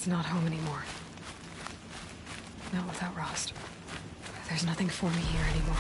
It's not home anymore. Not without Rost. There's nothing for me here anymore.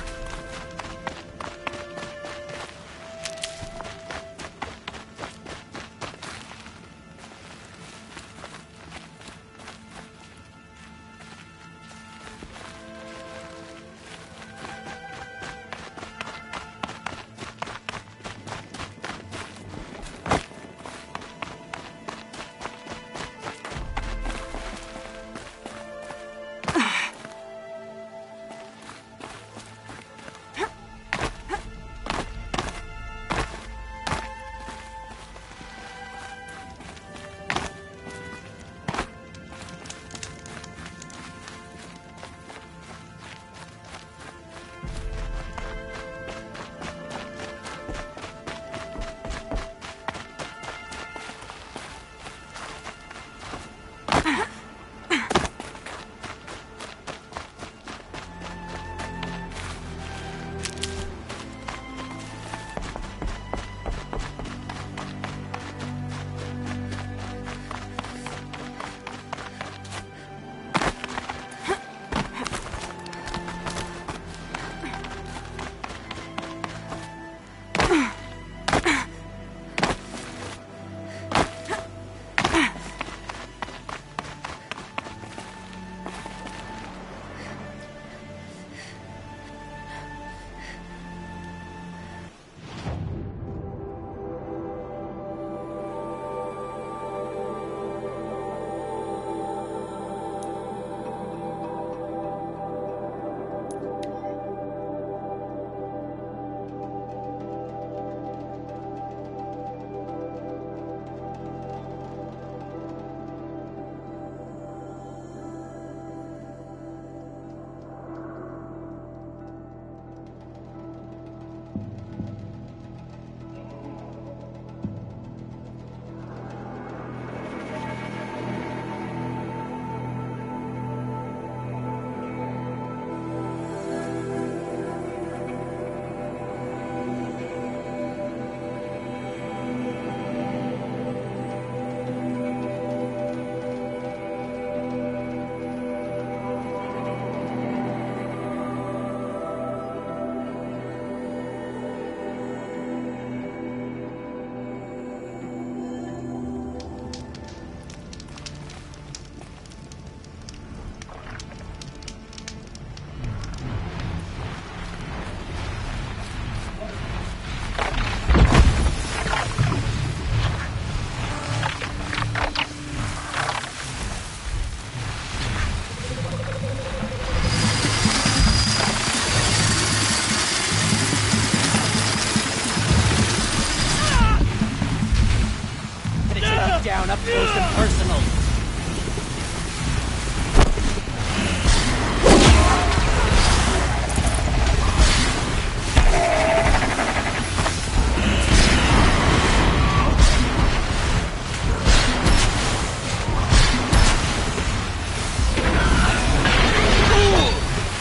Up close and personal.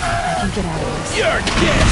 I can get out of this. You're dead!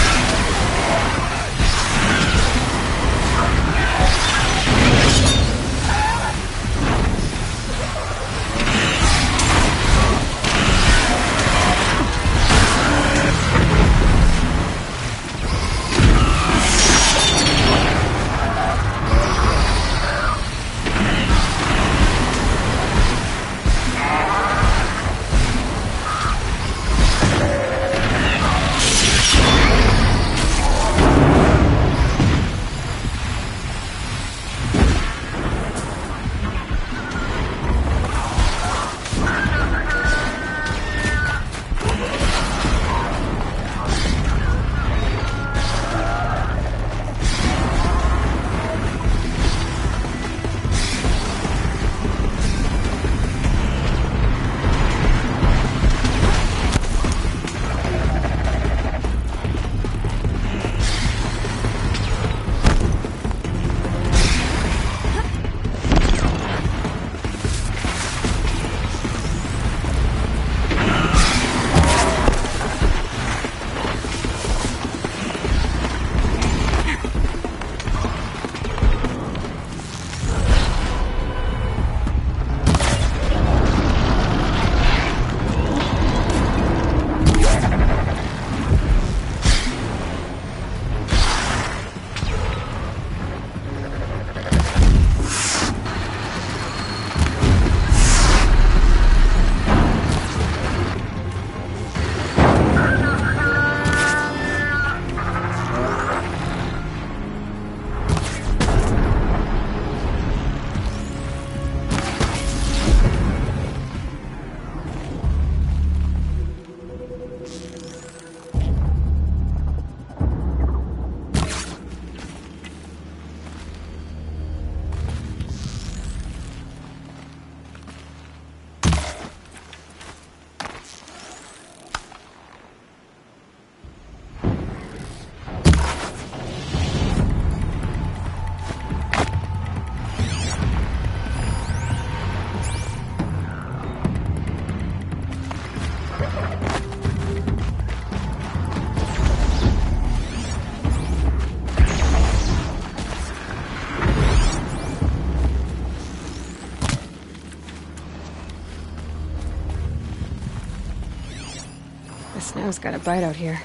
The snow's got a bite out here.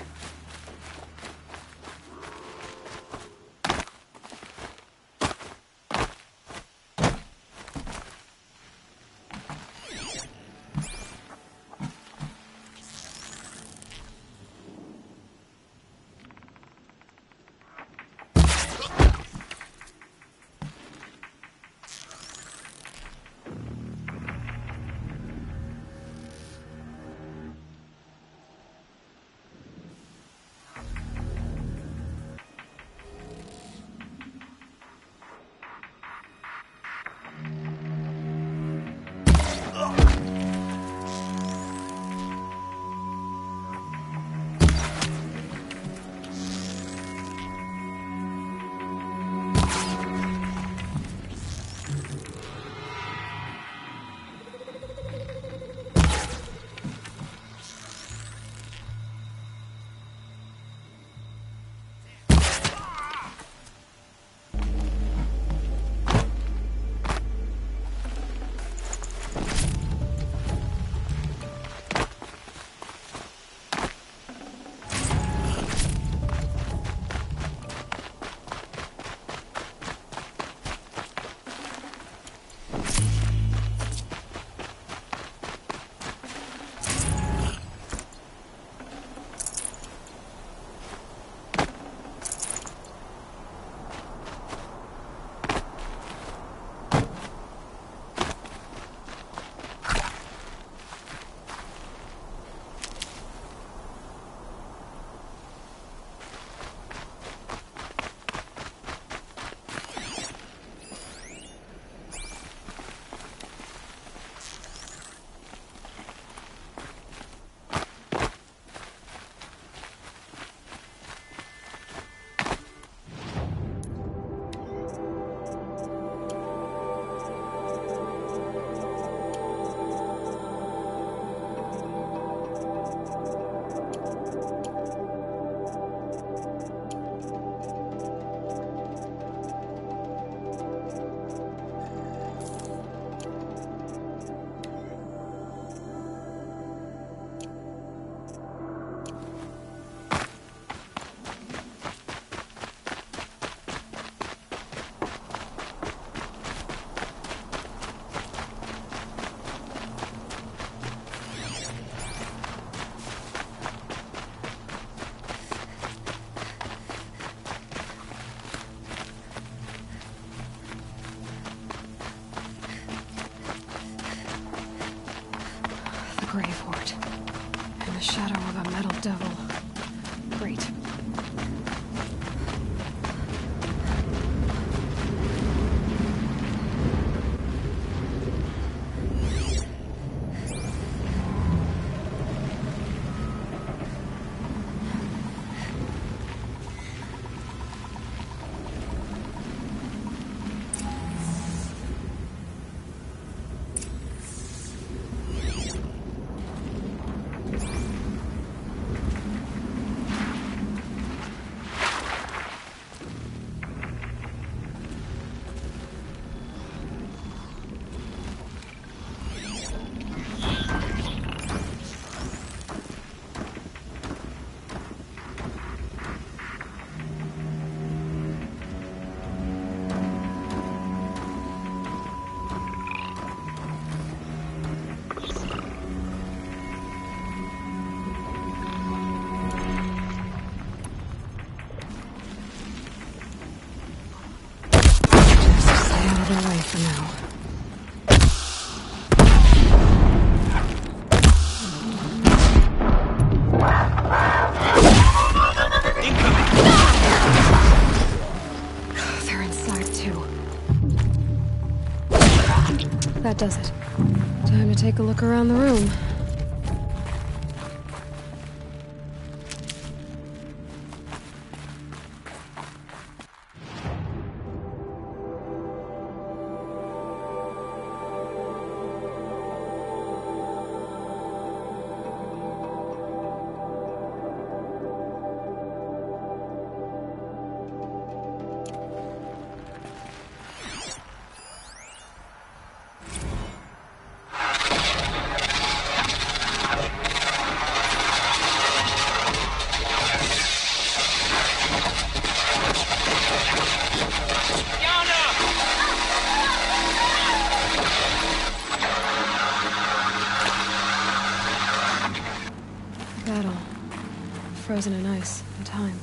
Grave hoard. And the shadow of a metal devil. Great. Away for now. They're inside too. That does it. Time to take a look around the room. Battle. Frozen in ice and time.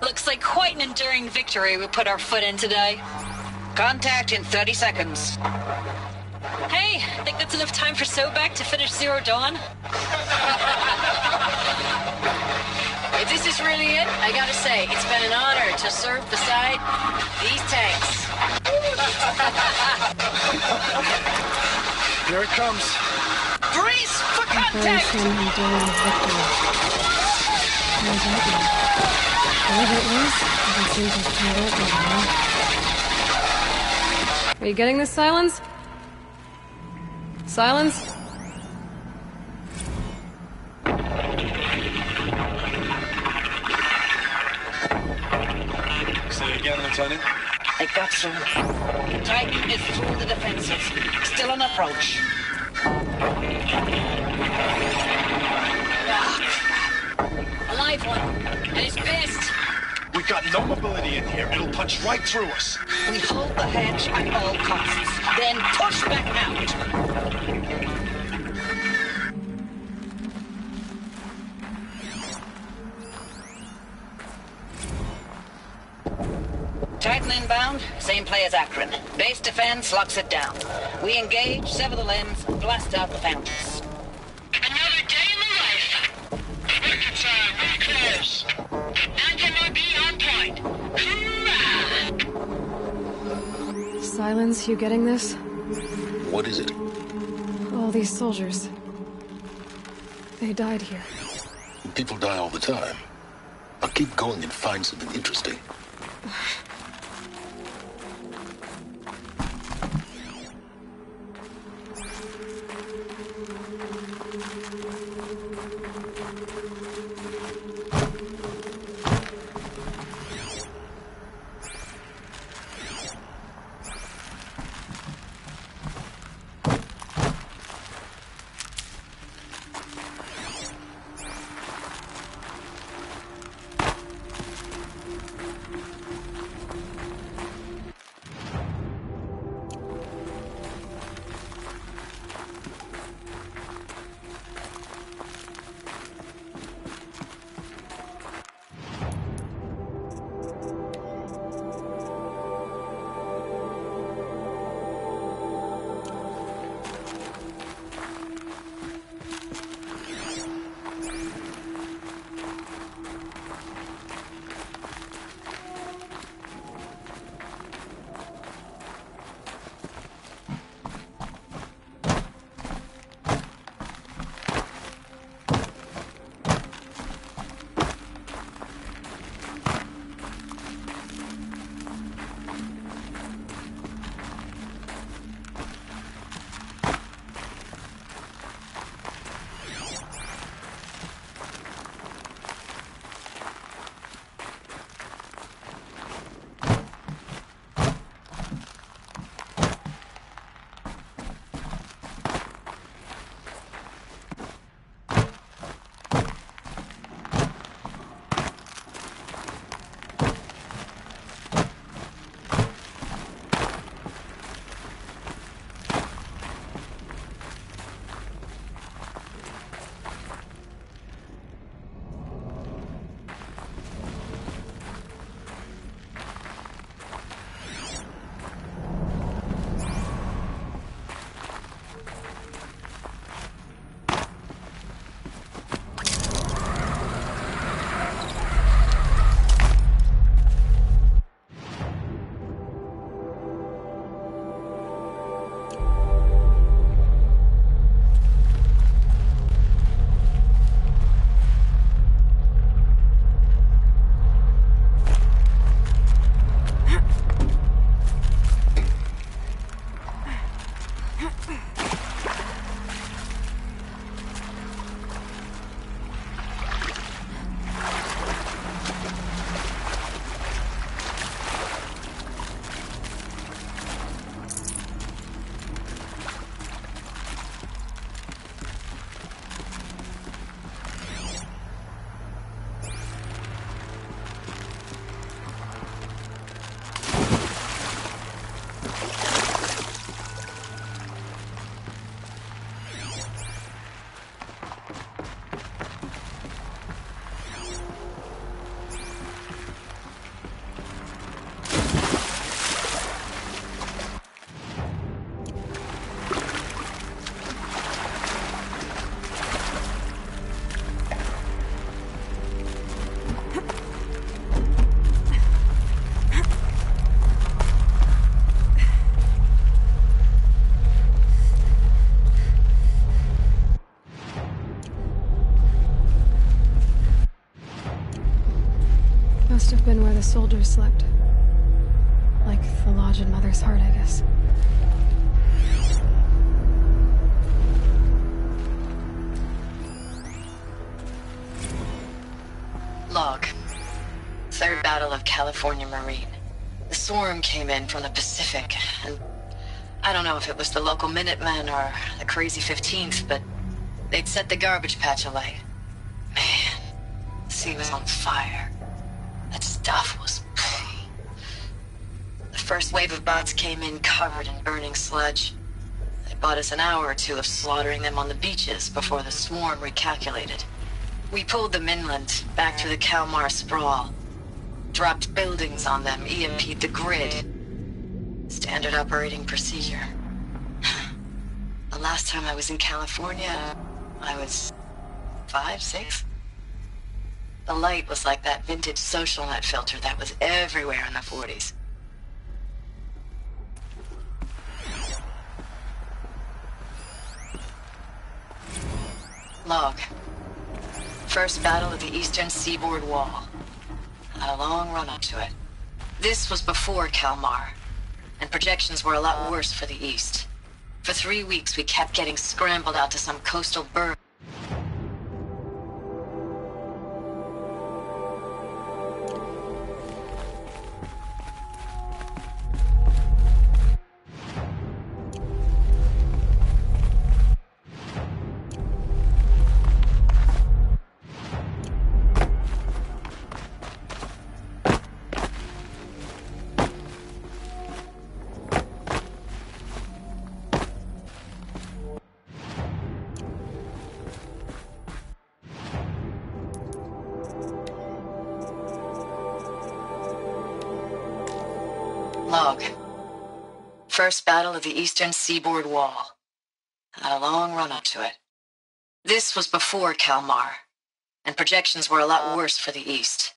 Looks like quite an enduring victory we put our foot in today. Contact in 30 seconds. Hey, think that's enough time for Sobek to finish Zero Dawn? If this is really it, I gotta say, it's been an honor to serve beside these tanks. Here it comes. Brace for Very contact! some enduring victory. What does that mean? Whatever it was, it seems like it turned out well, huh? Are you getting this, Silence? Silence? Say it again, Lieutenant. I got some. Titan is through the defenses. Still on approach. A live one, and it's pissed. We've got no mobility in here. It'll punch right through us. We hold the hedge at all costs. Then push back out. Titan inbound, same play as Akron. Base defense locks it down. We engage, sever the limbs, blast out the foundries. Another day in the life. Record time, very close. Anti-MOB on point. Hoorah! Silence, you getting this? What is it? All these soldiers. They died here. People die all the time. I'll keep going and find something interesting. cabin where the soldiers slept. Like the lodge in Mother's Heart, I guess. Log. Third Battle of California Marine. The swarm came in from the Pacific, and I don't know if it was the local Minutemen or the crazy 15th, but they'd set the garbage patch alight. Man, the sea was on fire. That stuff was... The first wave of bots came in covered in burning sludge. They bought us an hour or two of slaughtering them on the beaches before the swarm recalculated. We pulled them inland, back through the Kalmar sprawl. Dropped buildings on them, EMP'd the grid. Standard operating procedure. The last time I was in California, I was 5, 6? The light was like that vintage social net filter that was everywhere in the 40s. Log. First battle of the eastern seaboard wall. Had a long run up to it. This was before Kalmar, and projections were a lot worse for the east. For 3 weeks, we kept getting scrambled out to some coastal berg. Log. First battle of the eastern seaboard wall. Had a long run up to it. This was before Kalmar, and projections were a lot worse for the east.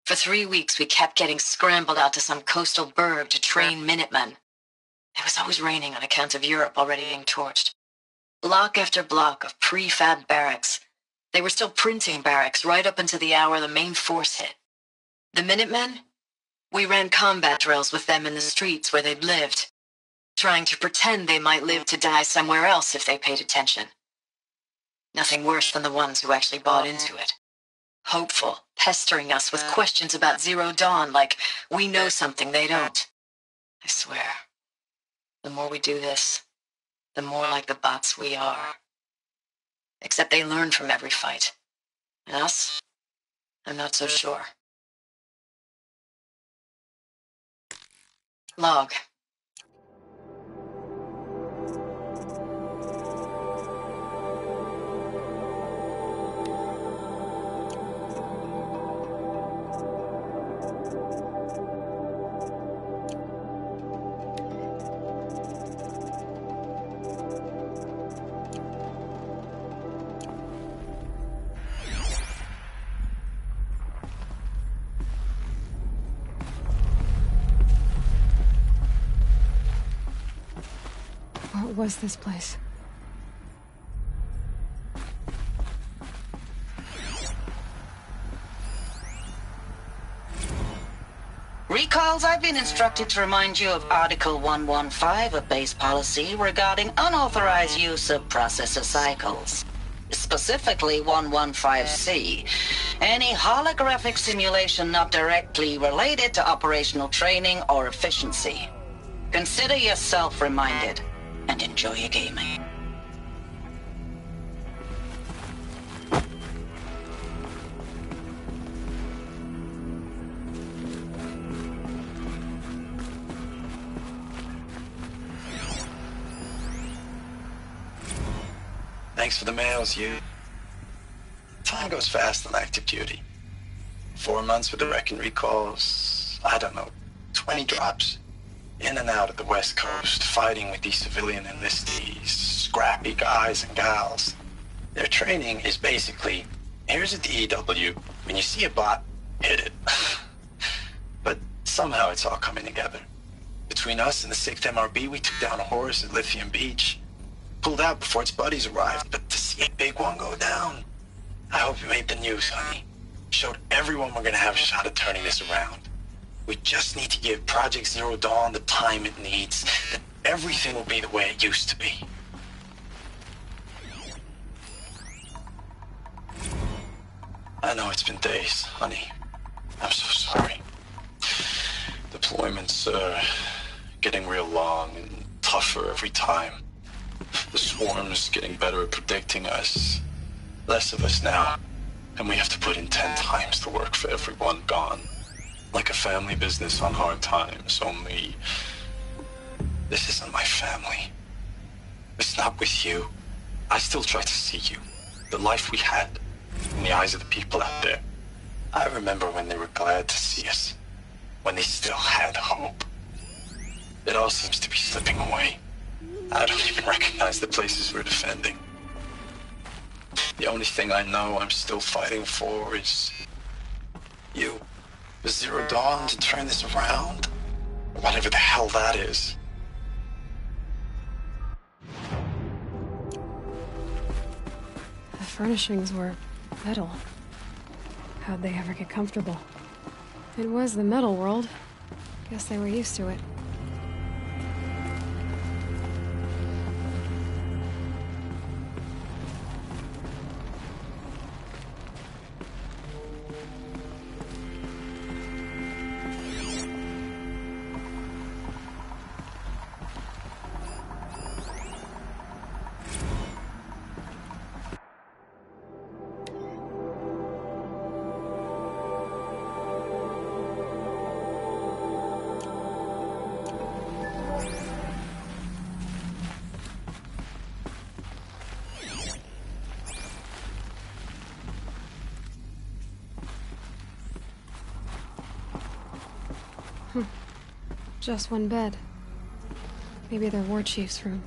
For 3 weeks, we kept getting scrambled out to some coastal berg to train Minutemen. It was always raining on account of Europe already being torched. Block after block of prefab barracks. They were still printing barracks right up until the hour the main force hit. The Minutemen? We ran combat drills with them in the streets where they'd lived, trying to pretend they might live to die somewhere else if they paid attention. Nothing worse than the ones who actually bought into it. Hopeful, pestering us with questions about Zero Dawn like we know something they don't. I swear, the more we do this, the more like the bots we are. Except they learn from every fight. And us? I'm not so sure. Log. What was this place? Recalls, I've been instructed to remind you of Article 115 of base policy regarding unauthorized use of processor cycles. Specifically 115C. Any holographic simulation not directly related to operational training or efficiency. Consider yourself reminded, and enjoy your gaming. Thanks for the mails, you. Time goes fast on active duty. 4 months with the wrecking recalls, I don't know, 20 drops. In and out of the West Coast, fighting with these civilian enlistees, scrappy guys and gals. Their training is basically, here's a DEW, when you see a bot, hit it. But somehow it's all coming together. Between us and the 6th MRB, we took down a horse at Lithium Beach. Pulled out before its buddies arrived, but to see a big one go down. I hope you made the news, honey. Showed everyone we're gonna have a shot at turning this around. We just need to give Project Zero Dawn the time it needs. Then everything will be the way it used to be. I know it's been days, honey. I'm so sorry. Deployments are getting real long and tougher every time. The swarm's getting better at predicting us. Less of us now. And we have to put in 10 times the work for everyone gone. Like a family business on hard times, only... This isn't my family. It's not with you. I still try to see you. The life we had. In the eyes of the people out there. I remember when they were glad to see us. When they still had hope. It all seems to be slipping away. I don't even recognize the places we're defending. The only thing I know I'm still fighting for is... you. The Zero Dawn to turn this around. Whatever the hell that is. The furnishings were metal. How'd they ever get comfortable? It was the metal world. Guess they were used to it. Just one bed. Maybe their war chief's room.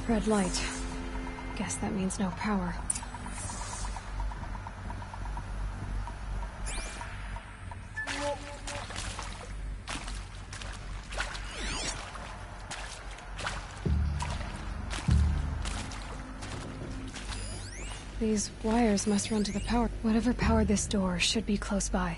Red light. Guess that means no power. These wires must run to the power. Whatever powered this door should be close by.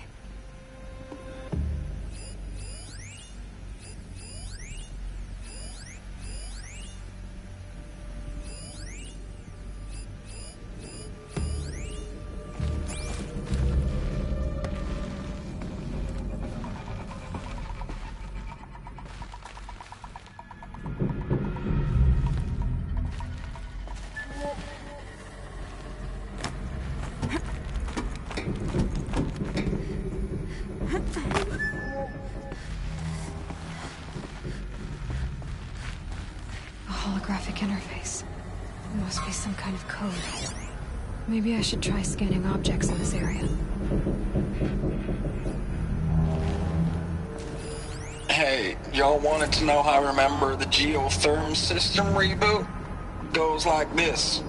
Maybe I should try scanning objects in this area. Hey, y'all wanted to know how I remember the geotherm system reboot? Goes like this.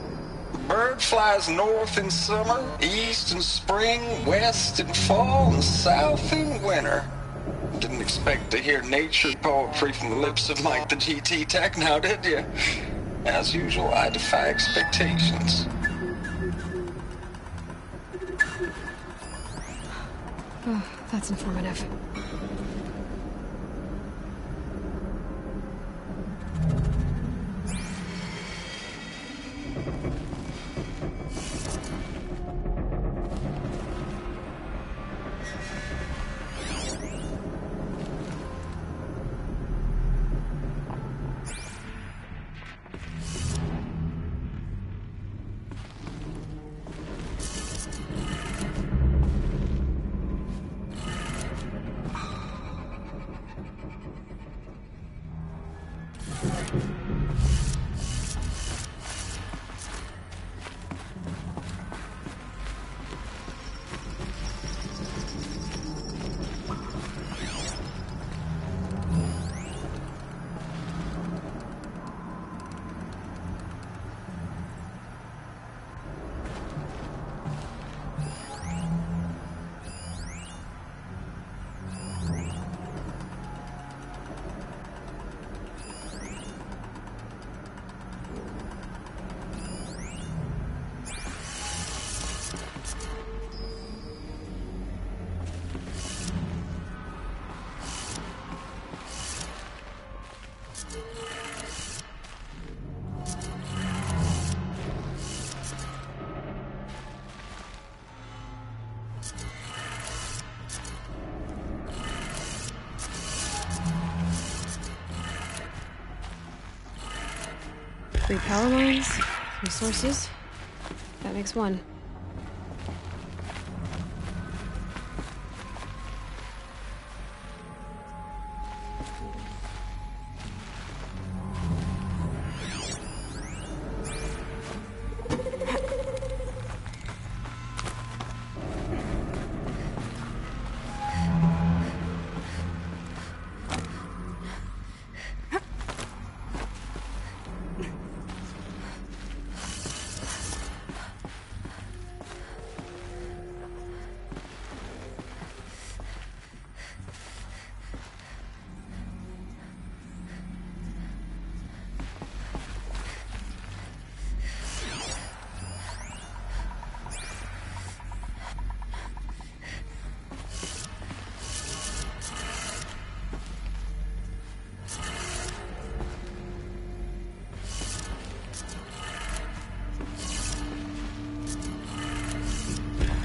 Bird flies north in summer, east in spring, west in fall, and south in winter. Didn't expect to hear nature poetry from the lips of Mike the GT Tech now, did you? As usual, I defy expectations. Oh, that's informative. Three power lines, three sources. That makes one.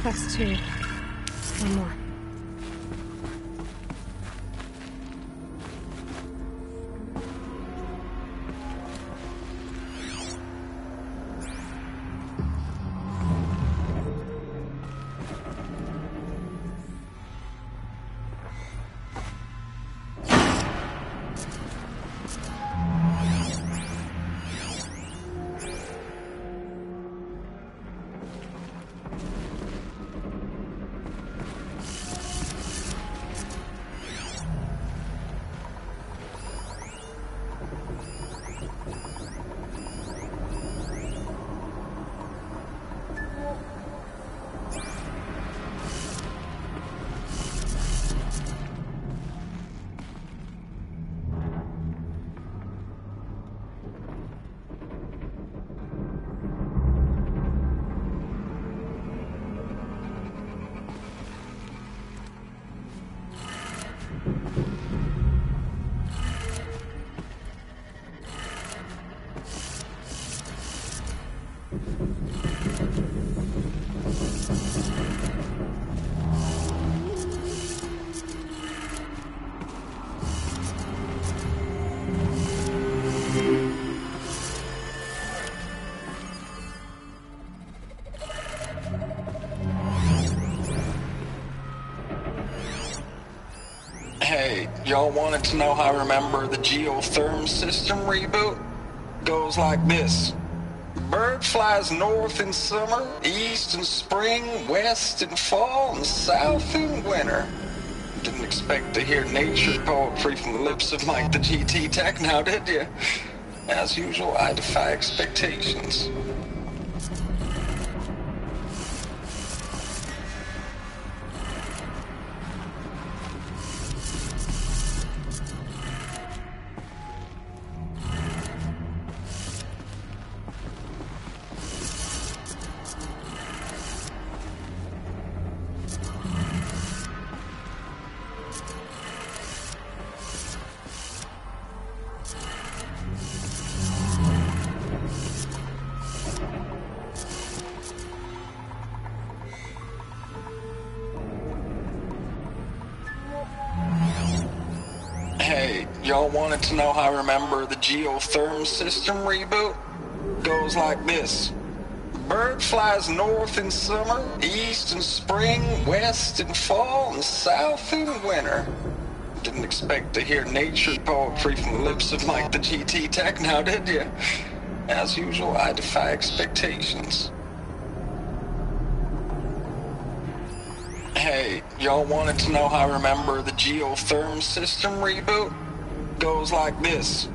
That's two. Just one more. Hey, y'all wanted to know how I remember the geotherm system reboot? Goes like this. Bird flies north in summer, east in spring, west in fall, and south in winter. Didn't expect to hear nature poetry from the lips of Mike the GT Tech now, did you? As usual, I defy expectations. Hey, y'all wanted to know how I remember the geotherm system reboot? Goes like this. Bird flies north in summer, east in spring, west in fall, and south in winter. Didn't expect to hear nature poetry from the lips of Mike the GT Tech now, did you? As usual, I defy expectations. Hey, y'all wanted to know how I remember the geotherm system reboot? Goes like this.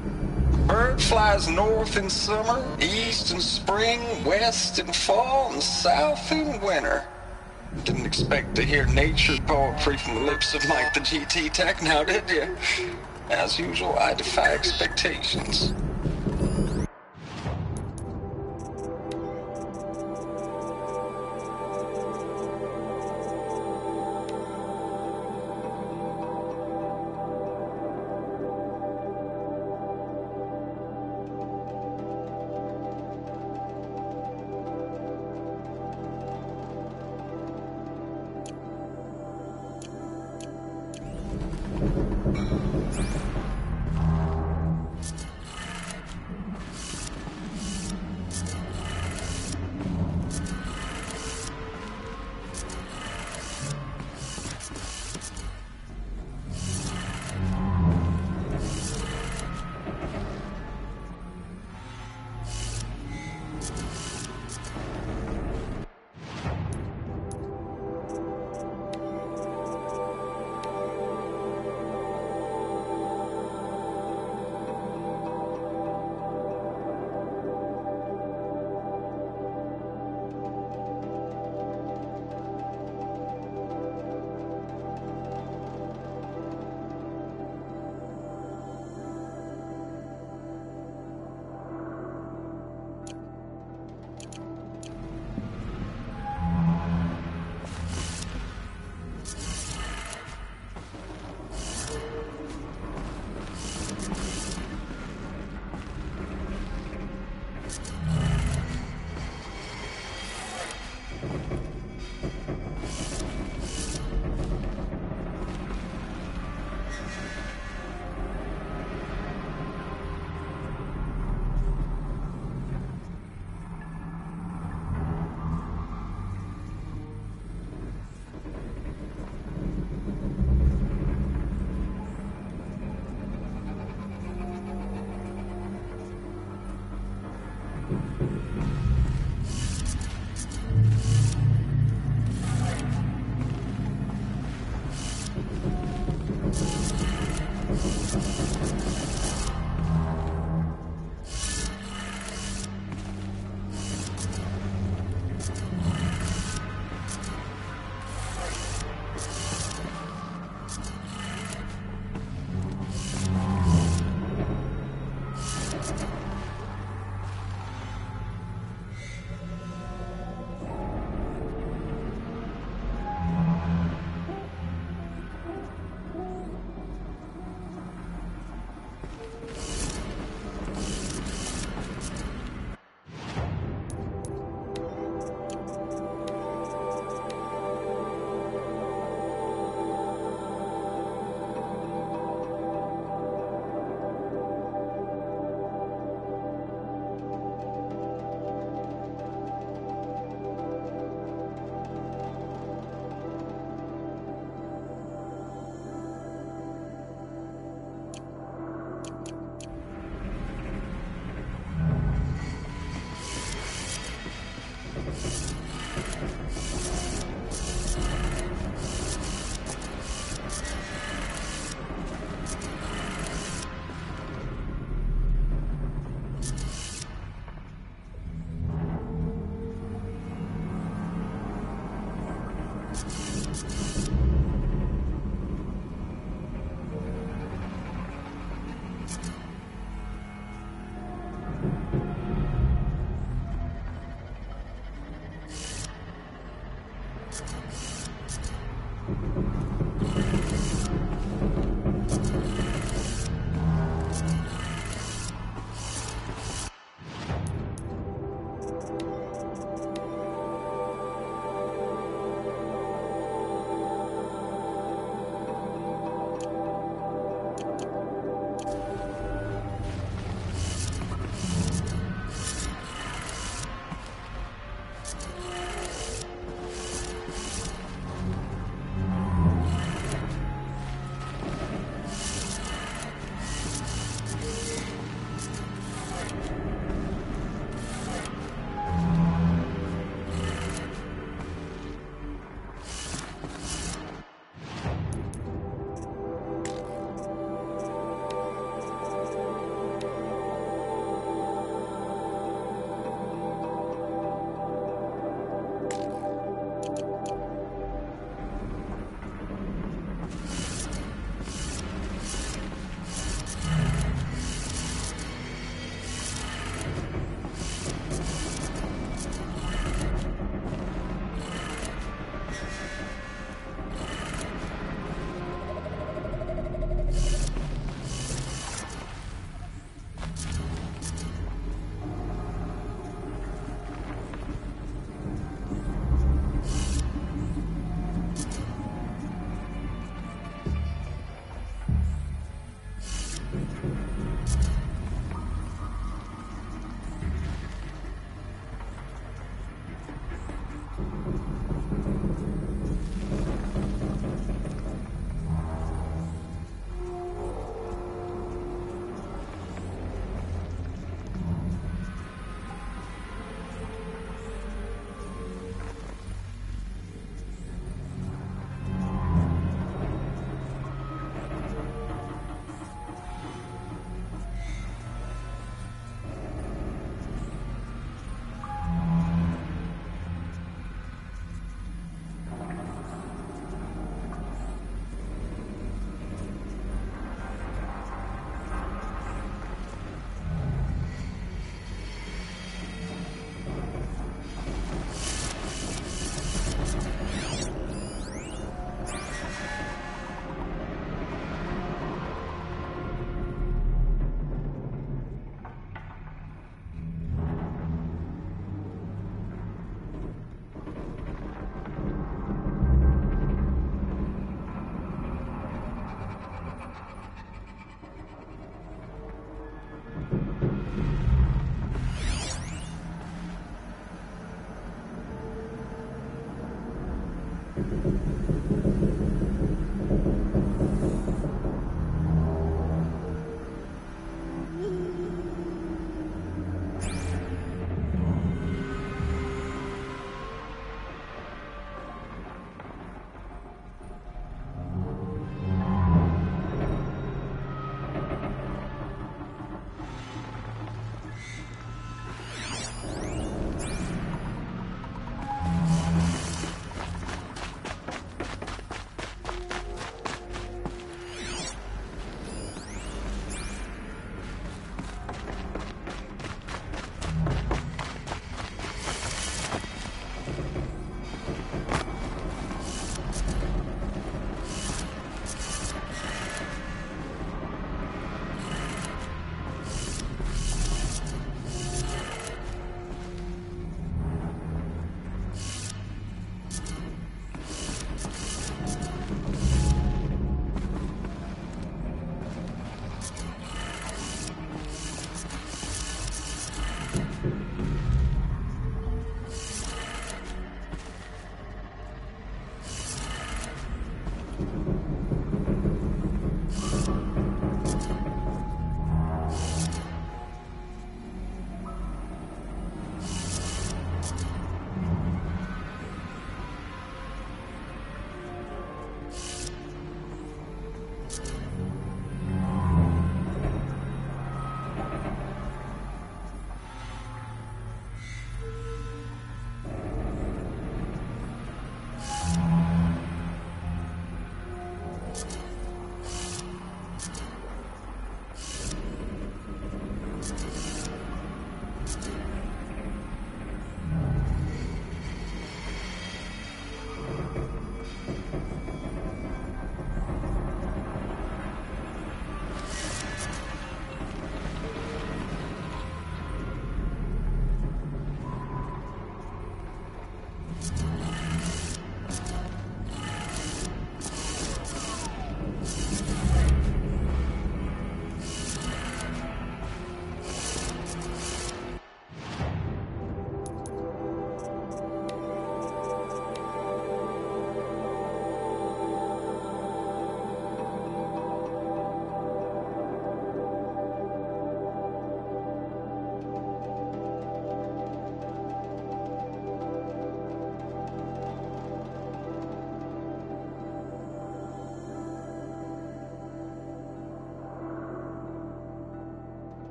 Bird flies north in summer, east in spring, west in fall, and south in winter. Didn't expect to hear nature poetry from the lips of Mike the GT Tech now, did you? As usual, I defy expectations.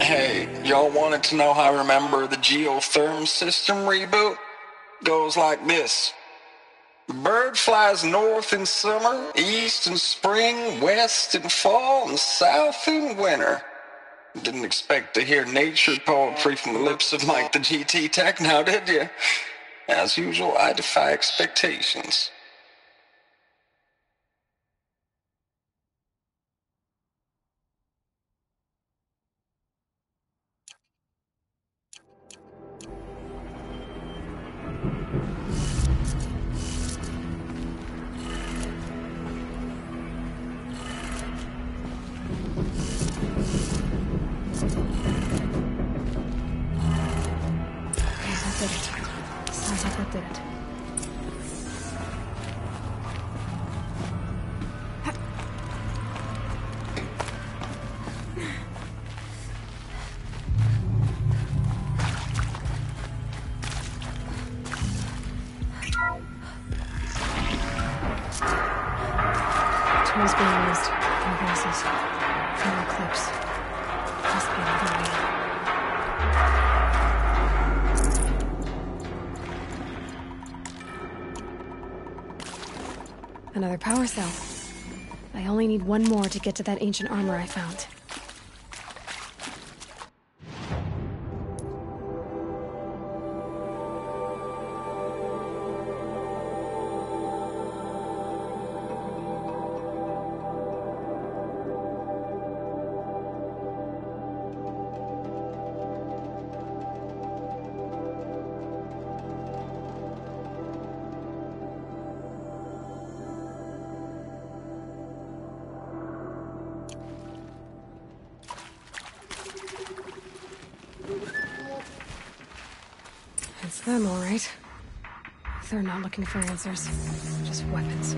Hey, y'all wanted to know how I remember the geotherm system reboot? Goes like this. Bird flies north in summer, east in spring, west in fall, and south in winter. Didn't expect to hear nature poetry from the lips of Mike the GT Tech now, did you? As usual, I defy expectations. Okay, that did it. Sounds like that did it. Tools being used. Compressors. Thermal clips. Must be another way. Another power cell. I only need one more to get to that ancient armor I found. It's them, all right. They're not looking for answers, just weapons.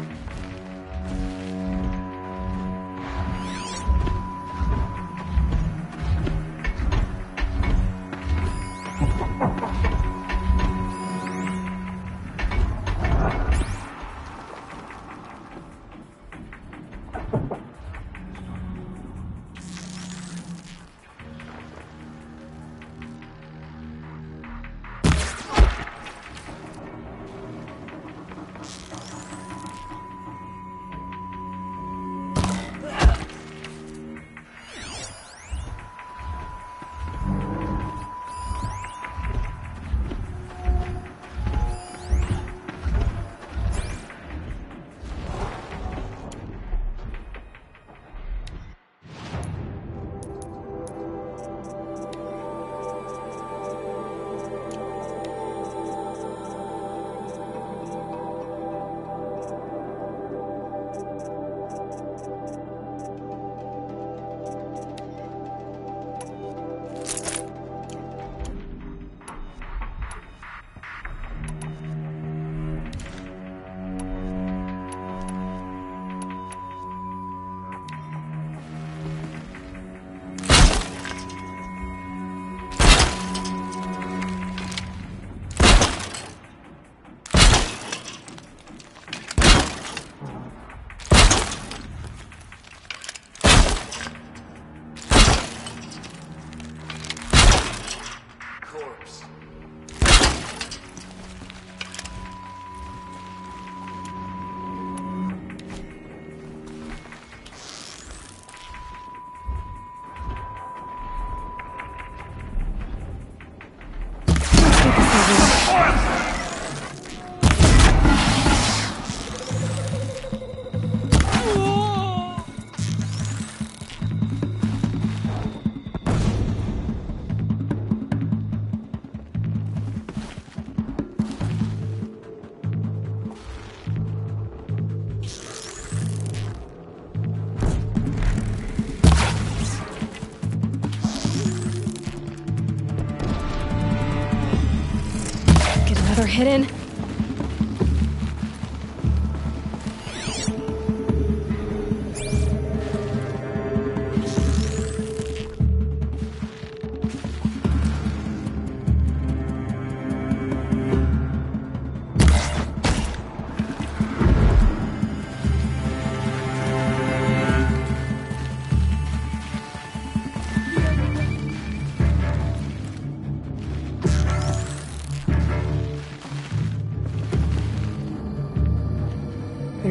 They're hidden.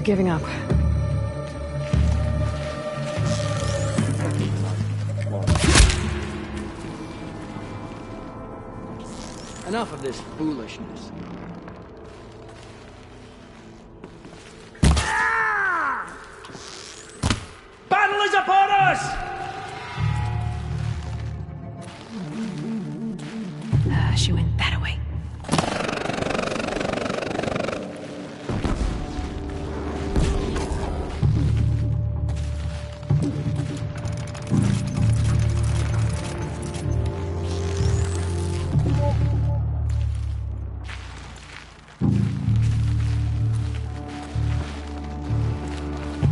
giving up. Enough of this foolishness. Battle is upon us! She went that way.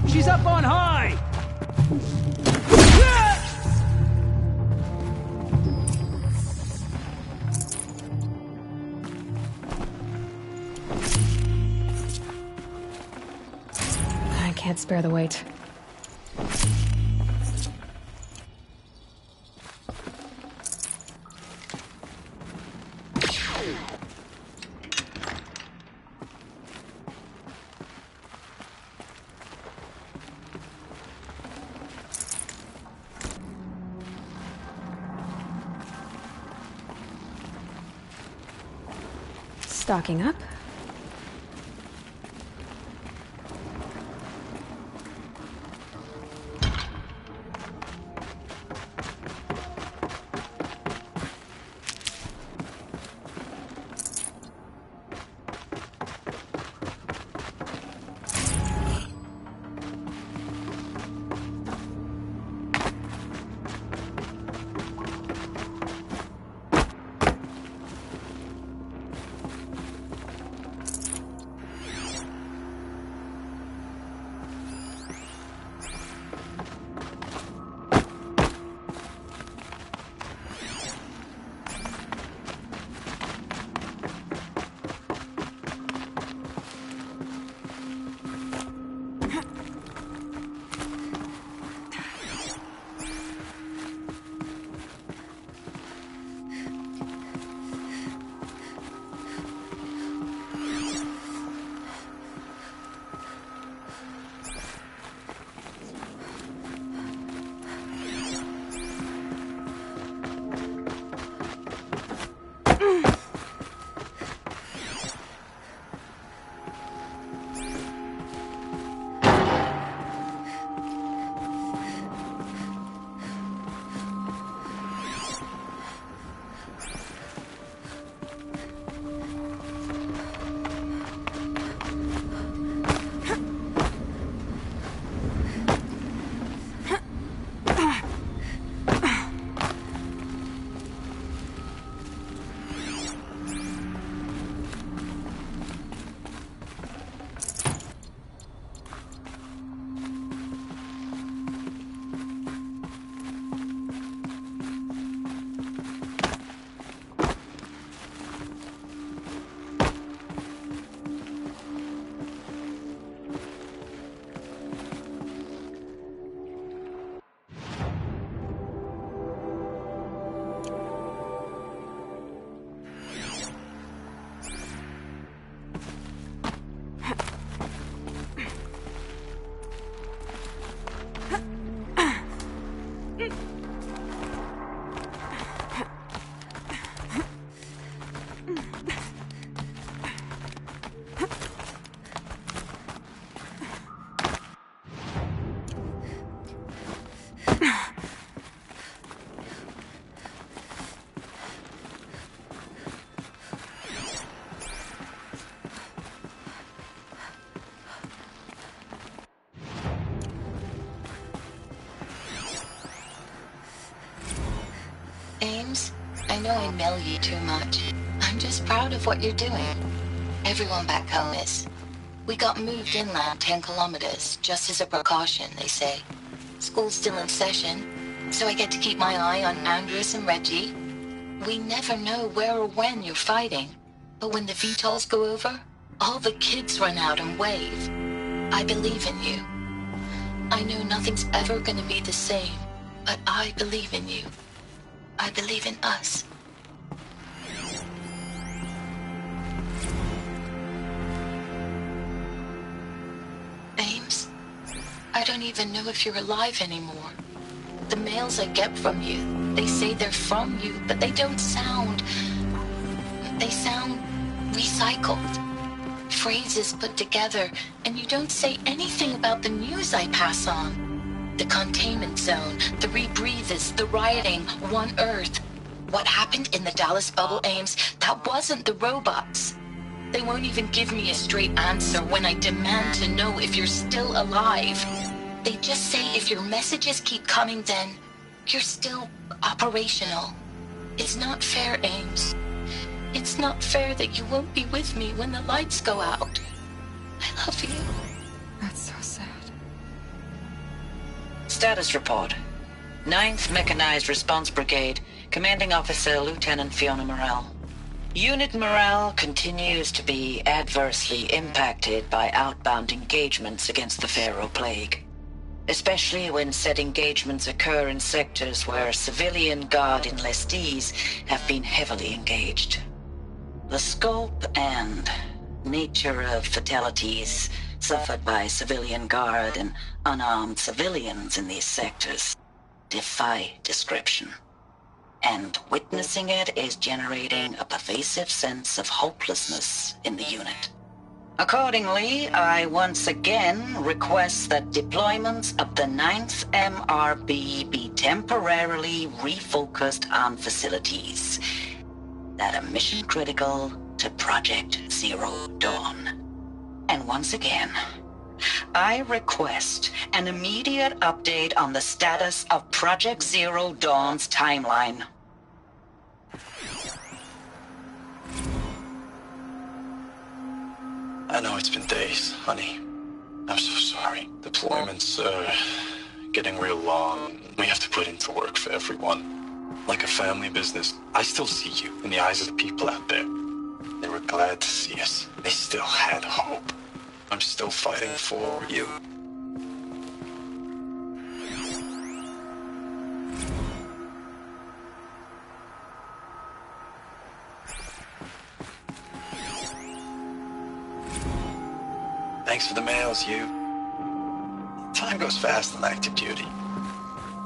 She's up on high! I can't spare the weight. Stocking up. Ames, I know I mail you too much. I'm just proud of what you're doing. Everyone back home is. We got moved inland 10 kilometers, just as a precaution, they say. School's still in session, so I get to keep my eye on Andres and Reggie. We never know where or when you're fighting, but when the VTOLs go over, all the kids run out and wave. I believe in you. I know nothing's ever gonna be the same, but I believe in you. I believe in us. don't even know if you're alive anymore. The mails I get from you, they say they're from you, but they don't sound... They sound recycled. Phrases put together, and you don't say anything about the news I pass on. The containment zone, the rebreathers, the rioting, One Earth. What happened in the Dallas bubble, Ames, that wasn't the robots. They won't even give me a straight answer when I demand to know if you're still alive. They just say if your messages keep coming, then you're still operational. It's not fair, Ames. It's not fair that you won't be with me when the lights go out. I love you. That's so sad. Status report. 9th Mechanized Response Brigade, Commanding Officer Lieutenant Fiona Morrell. Unit morale continues to be adversely impacted by outbound engagements against the Pharaoh Plague, especially when said engagements occur in sectors where civilian guard enlistees have been heavily engaged. The scope and nature of fatalities suffered by civilian guard and unarmed civilians in these sectors defy description. And witnessing it is generating a pervasive sense of hopelessness in the unit. Accordingly, I once again request that deployments of the 9th MRB be temporarily refocused on facilities that are mission critical to Project Zero Dawn. And once again, I request an immediate update on the status of Project Zero Dawn's timeline. I know it's been days, honey. I'm so sorry. Deployments are getting real long. We have to put into work for everyone. Like a family business. I still see you in the eyes of the people out there. They were glad to see us. They still had hope. I'm still fighting for you. Thanks for the mails, you. Time goes fast on active duty.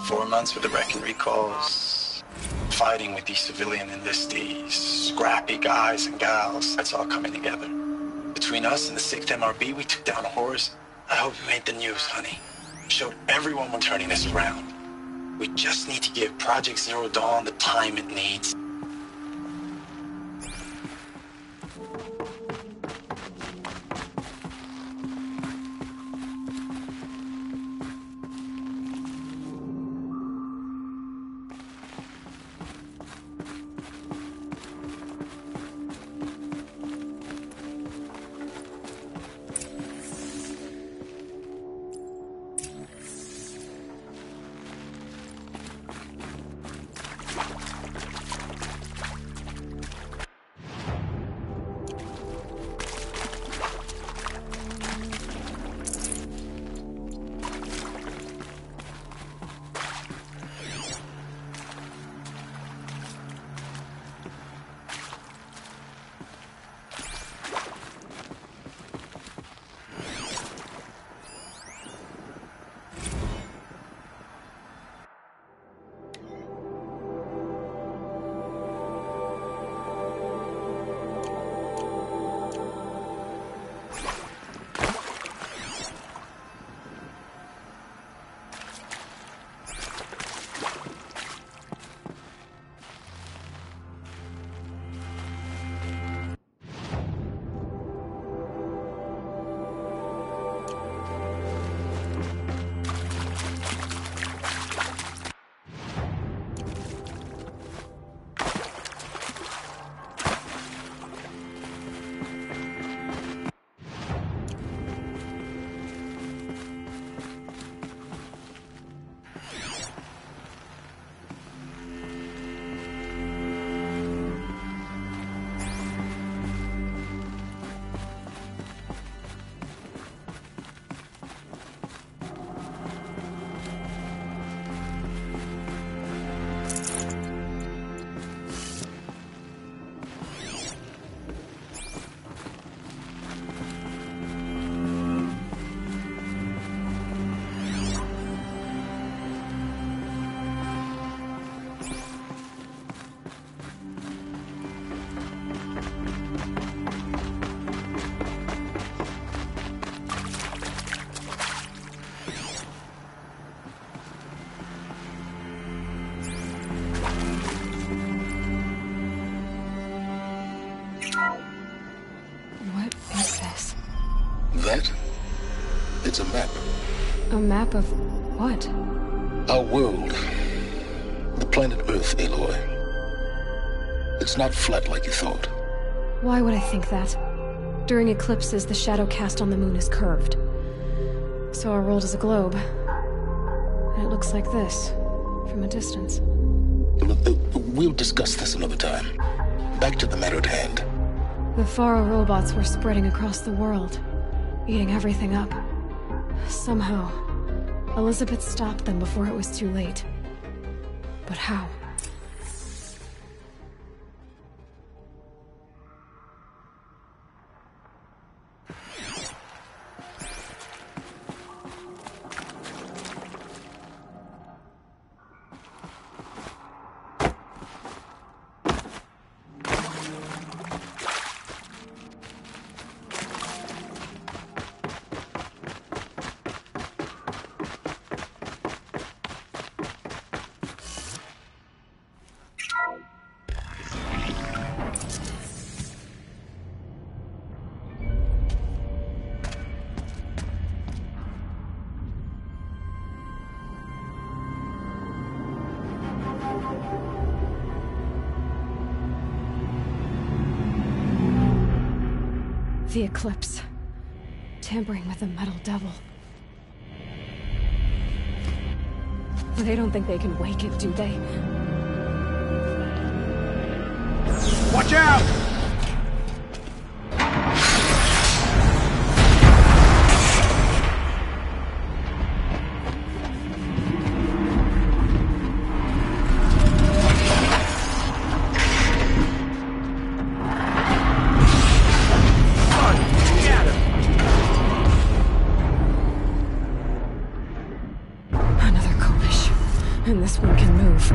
4 months with the wreck and recalls, fighting with these civilian enlistees, scrappy guys and gals. That's all coming together. Between us and the 6th MRB, we took down horrors. I hope you made the news, honey. Showed everyone we're turning this around. We just need to give Project Zero Dawn the time it needs. That? It's a map. A map of what? Our world. The planet Earth, Aloy. It's not flat like you thought. Why would I think that? During eclipses, the shadow cast on the moon is curved. So our world is a globe. And it looks like this, from a distance. We'll discuss this another time. Back to the matter at hand. The Faro robots were spreading across the world, eating everything up. Somehow, Elizabeth stopped them before it was too late. But how? The eclipse. Tampering with the metal devil. They don't think they can wake it, do they? Watch out! And this one can move.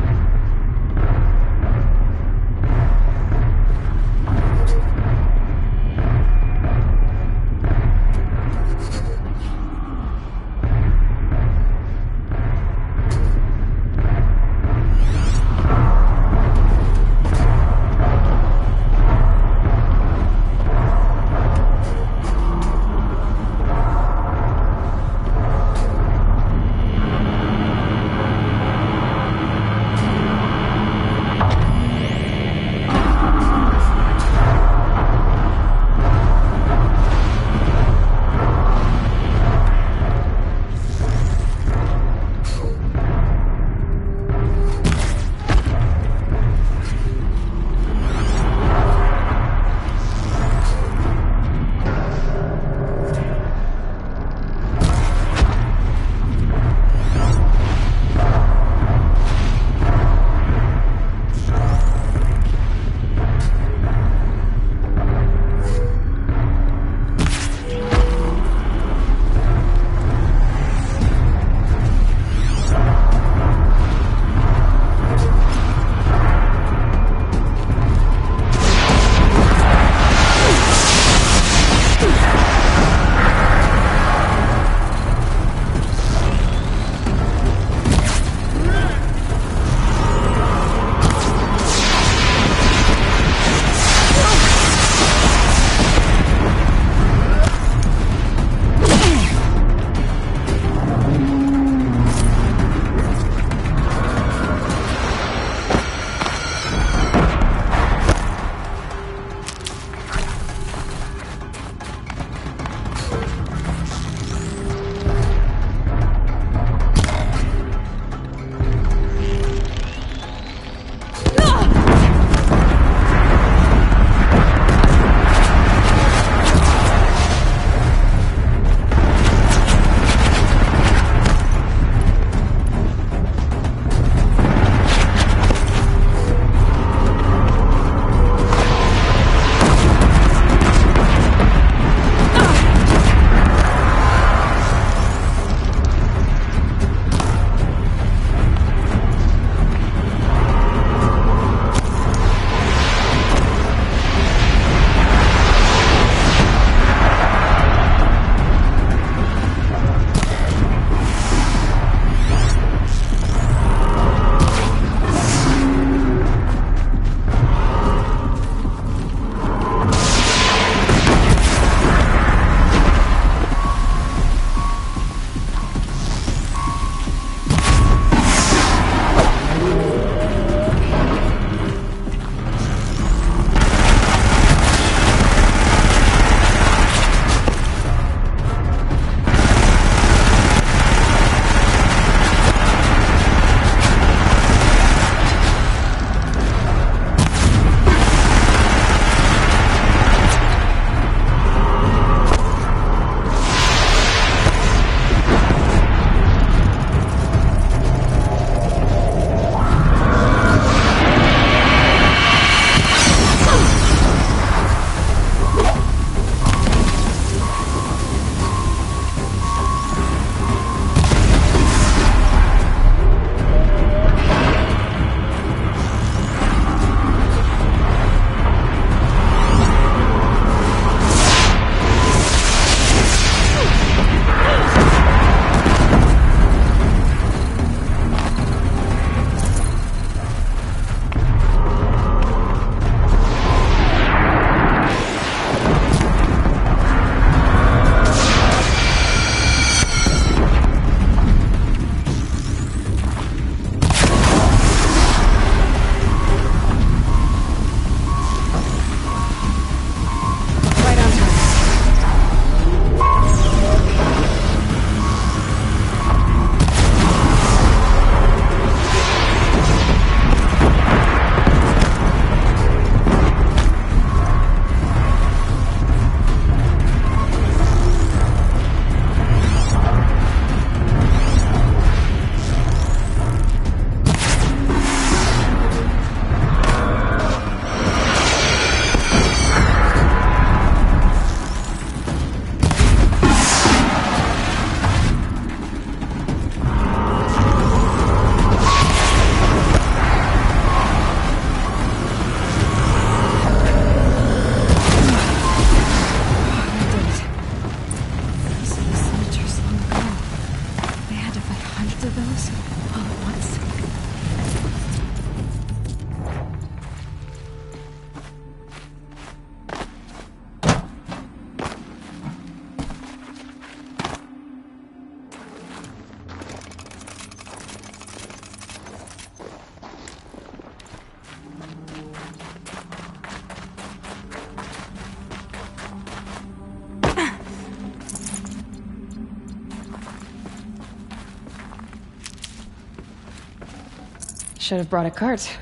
Should have brought a cart.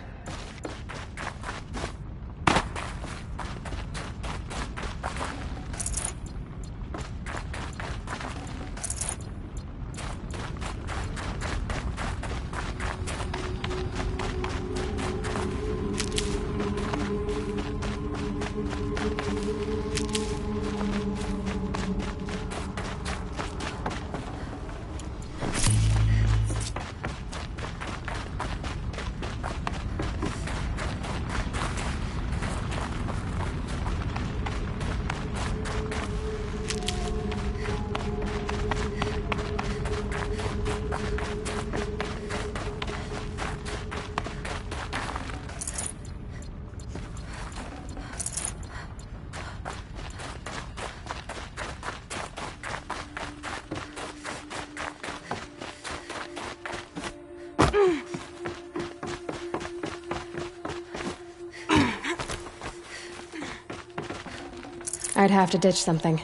I'd have to ditch something.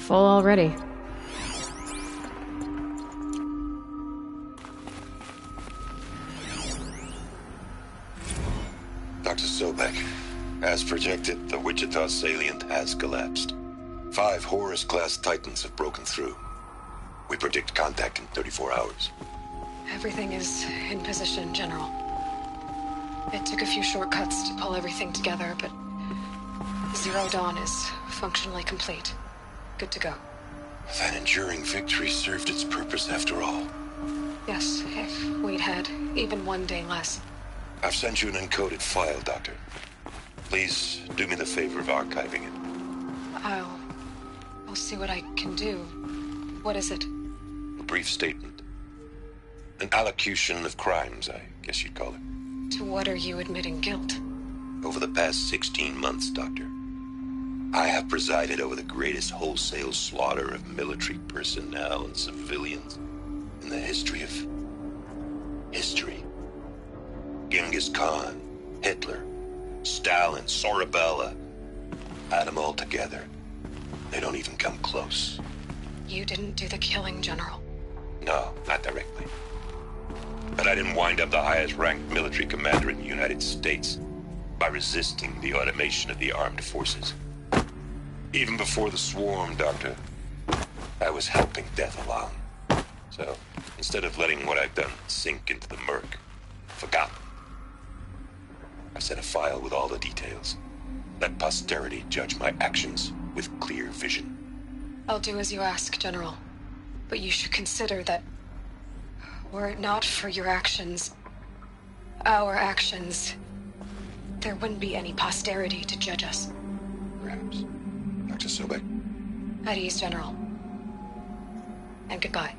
Full already. Dr. Sobek, as projected, the Wichita salient has collapsed. 5 Horus-class Titans have broken through. We predict contact in 34 hours. Everything is in position, General. It took a few shortcuts to pull everything together, but Zero Dawn is functionally complete. Good to go. That enduring victory served its purpose after all. Yes, if we'd had even one day less. I've sent you an encoded file, Doctor. Please do me the favor of archiving it. I'll see what I can do. What is it? A brief statement. An allocution of crimes, I guess you'd call it. To what are you admitting guilt? Over the past 16 months, Doctor, I have presided over the greatest wholesale slaughter of military personnel and civilians in the history of history. Genghis Khan, Hitler, Stalin, Sorabella, add them all together. They don't even come close. You didn't do the killing, General. No, not directly. But I didn't wind up the highest-ranked military commander in the United States by resisting the automation of the armed forces. Even before the swarm, Doctor, I was helping death along. So, instead of letting what I've done sink into the murk, forgotten, I sent a file with all the details. Let posterity judge my actions with clear vision. I'll do as you ask, General. But you should consider that, were it not for your actions, our actions, there wouldn't be any posterity to judge us. Perhaps. Dr. Sobek. At ease, General. And goodbye.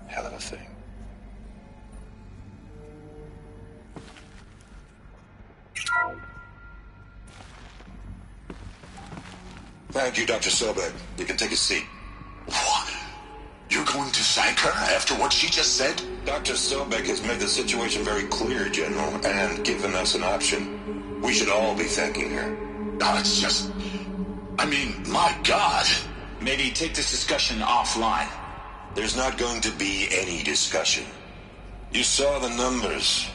Hell of a thing. Thank you, Dr. Sobek. You can take a seat. What? You're going to thank her after what she just said? Dr. Sobek has made the situation very clear, General, and given us an option. We should all be thanking her. No, it's just... I mean, my God. Maybe take this discussion offline. There's not going to be any discussion. You saw the numbers.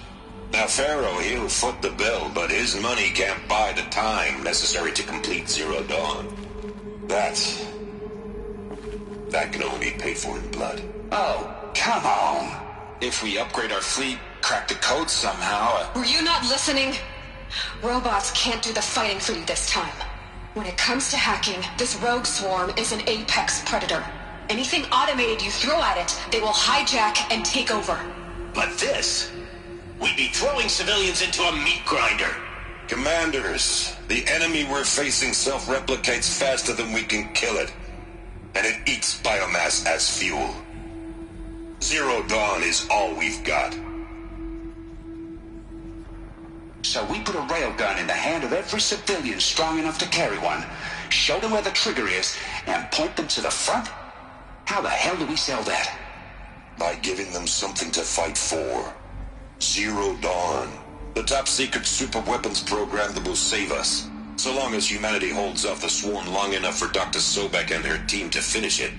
Now, Pharaoh, he'll foot the bill, but his money can't buy the time necessary to complete Zero Dawn. That can only be paid for in blood. Oh, come on. If we upgrade our fleet, crack the code somehow... Were you not listening? Robots can't do the fighting for you this time. When it comes to hacking, this rogue swarm is an apex predator. Anything automated you throw at it, they will hijack and take over. But this... we'd be throwing civilians into a meat grinder. Commanders, the enemy we're facing self-replicates faster than we can kill it. And it eats biomass as fuel. Zero Dawn is all we've got. So we put a railgun in the hand of every civilian strong enough to carry one, show them where the trigger is, and point them to the front? How the hell do we sell that? By giving them something to fight for. Zero Dawn. The top-secret super-weapons program that will save us. So long as humanity holds off the swarm long enough for Dr. Sobek and her team to finish it.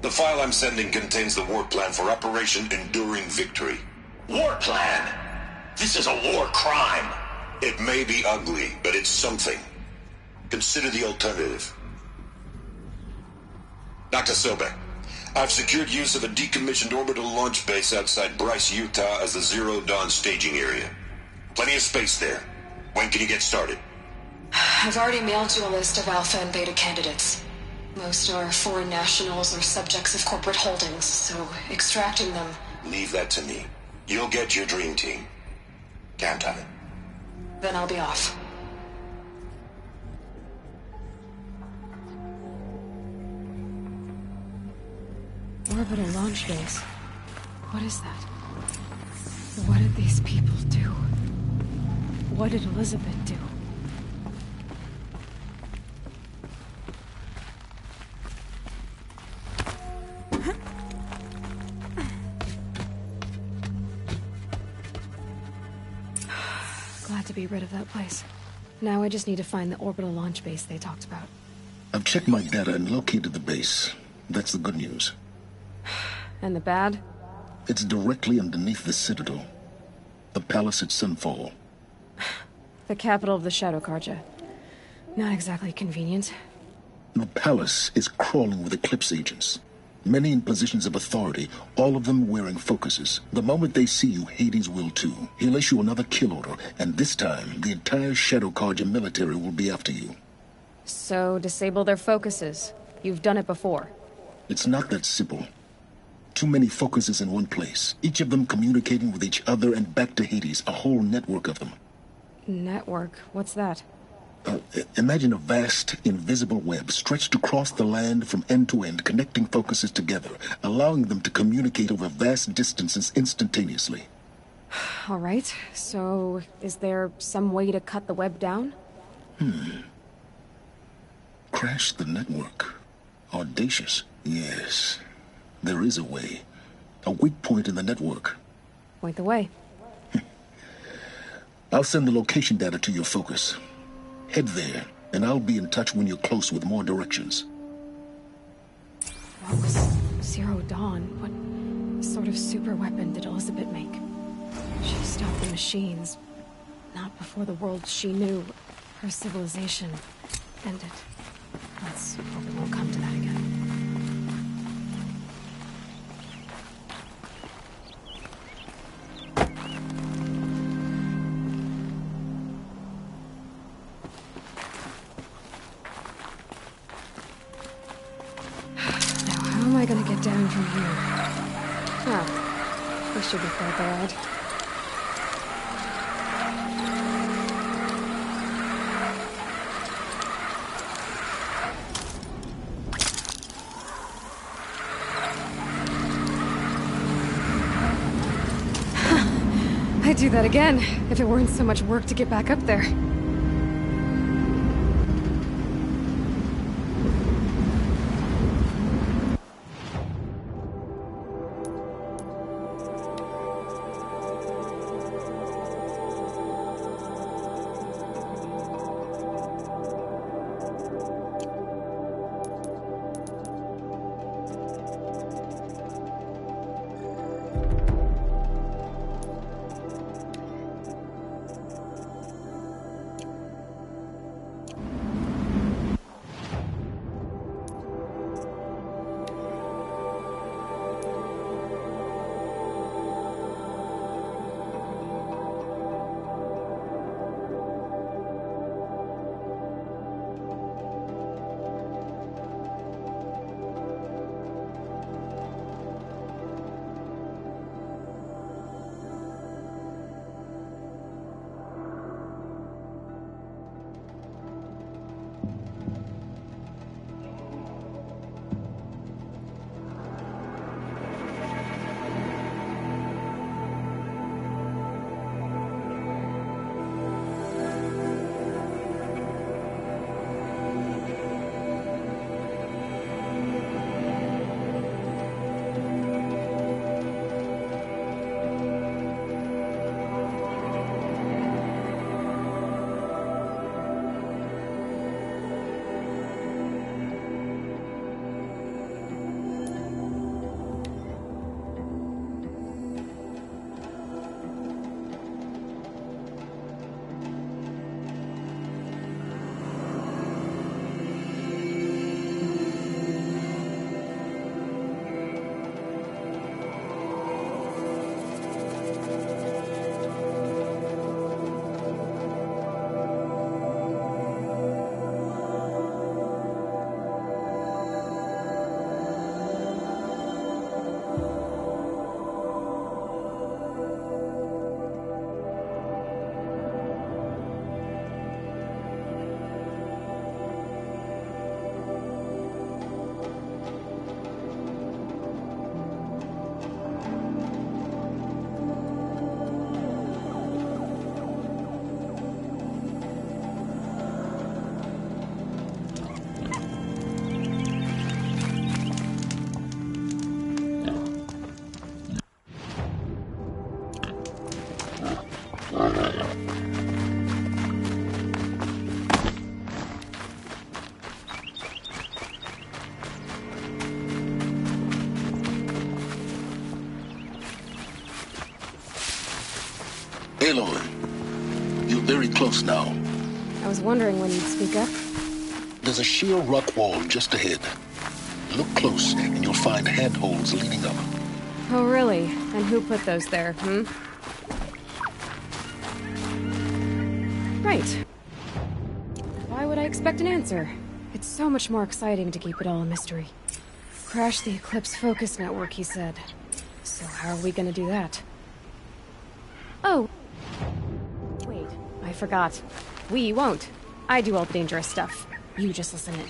The file I'm sending contains the war plan for Operation Enduring Victory. War plan? This is a war crime. It may be ugly, but it's something. Consider the alternative. Dr. Sobek, I've secured use of a decommissioned orbital launch base outside Bryce, Utah as the Zero Dawn staging area. Plenty of space there. When can you get started? I've already mailed you a list of alpha and beta candidates. Most are foreign nationals or subjects of corporate holdings, so extracting them... Leave that to me. You'll get your dream team. Count on it. Then I'll be off. Orbital launch base. What is that? What did these people do? What did Elizabeth do? Glad to be rid of that place. Now I just need to find the orbital launch base they talked about. I've checked my data and located the base. That's the good news. And the bad? It's directly underneath the Citadel. The palace at Sunfall. The capital of the Shadow Carja. Not exactly convenient. The palace is crawling with Eclipse agents. Many in positions of authority, all of them wearing focuses. The moment they see you, Hades will too. He'll issue another kill order, and this time, the entire Shadow Carja military will be after you. So, disable their focuses. You've done it before. It's not that simple. Too many focuses in one place, each of them communicating with each other and back to Hades, a whole network of them. Network? What's that? Imagine a vast, invisible web stretched across the land from end to end, connecting focuses together, allowing them to communicate over vast distances instantaneously. All right, so is there some way to cut the web down? Crash the network. Audacious. Yes, there is a way. A weak point in the network. Point the way. I'll send the location data to your focus. Head there, and I'll be in touch when you're close with more directions. What was Zero Dawn? What sort of super weapon did Elizabeth make? She stopped the machines. Not before the world she knew, her civilization, ended. Let's hope it won't come to that again. How am I gonna get down from here? Ah, this should be quite the ride. I'd do that again, if it weren't so much work to get back up there. Aloy, you're very close now. I was wondering when you'd speak up. There's a sheer rock wall just ahead. Look close, and you'll find handholds leading up. Oh, really? And who put those there, Right. Why would I expect an answer? It's so much more exciting to keep it all a mystery. Crash the Eclipse Focus Network, he said. So how are we gonna do that? Oh. Wait, I forgot. We won't. I do all the dangerous stuff. You just listen in.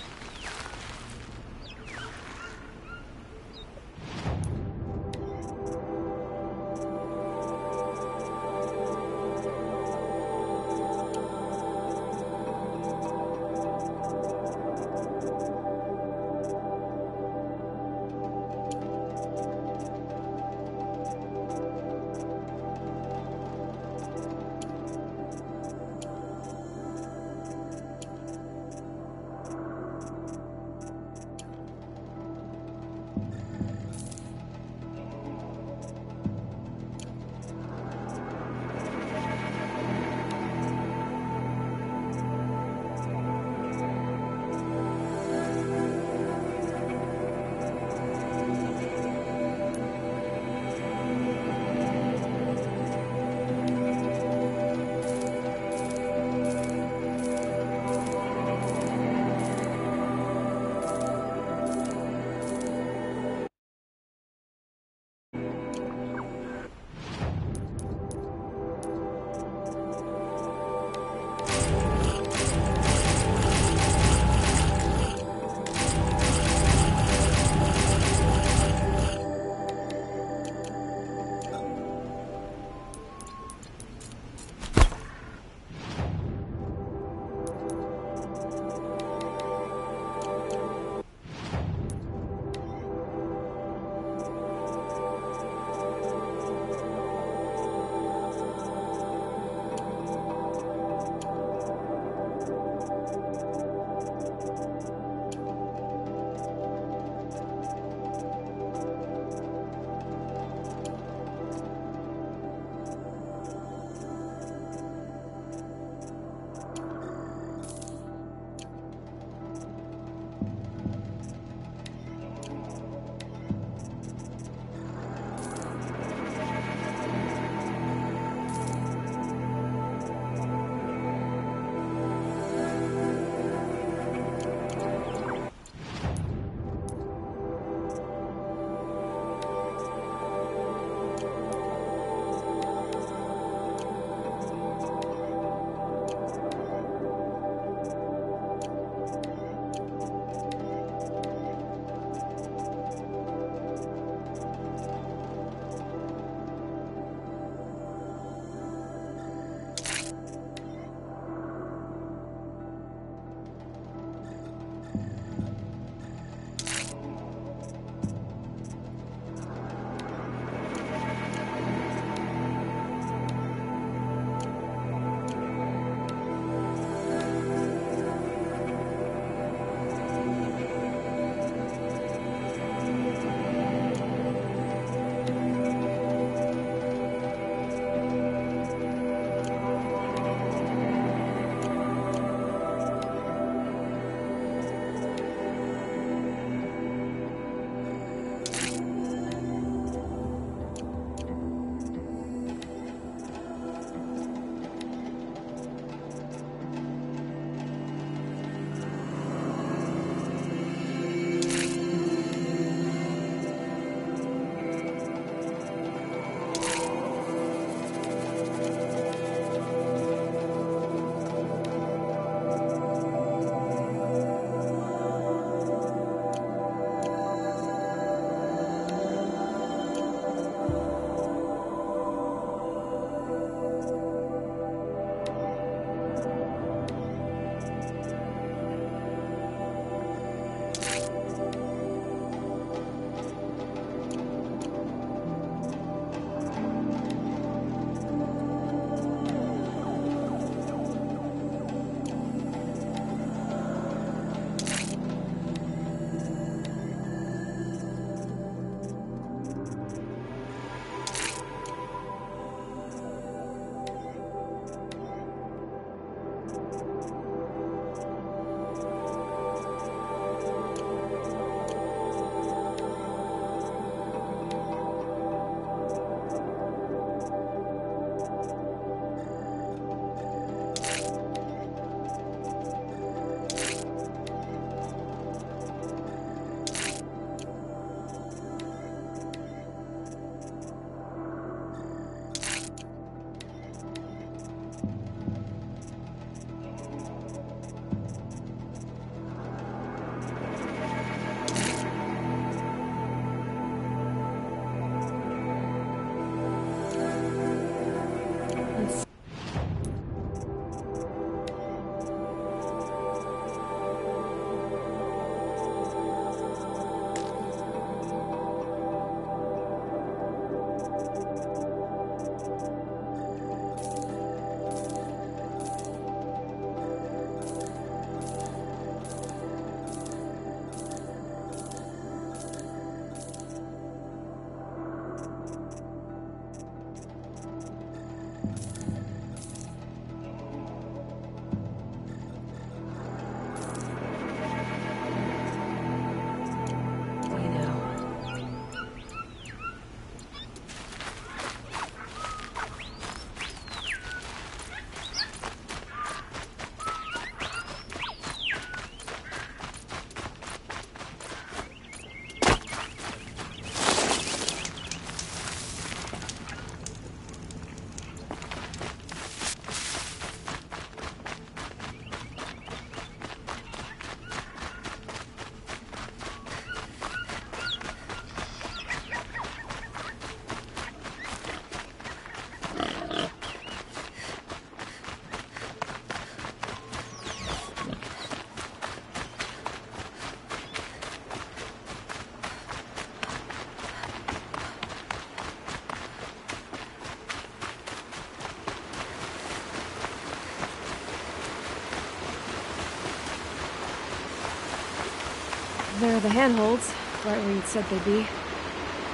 There are the handholds, right where you'd said they'd be.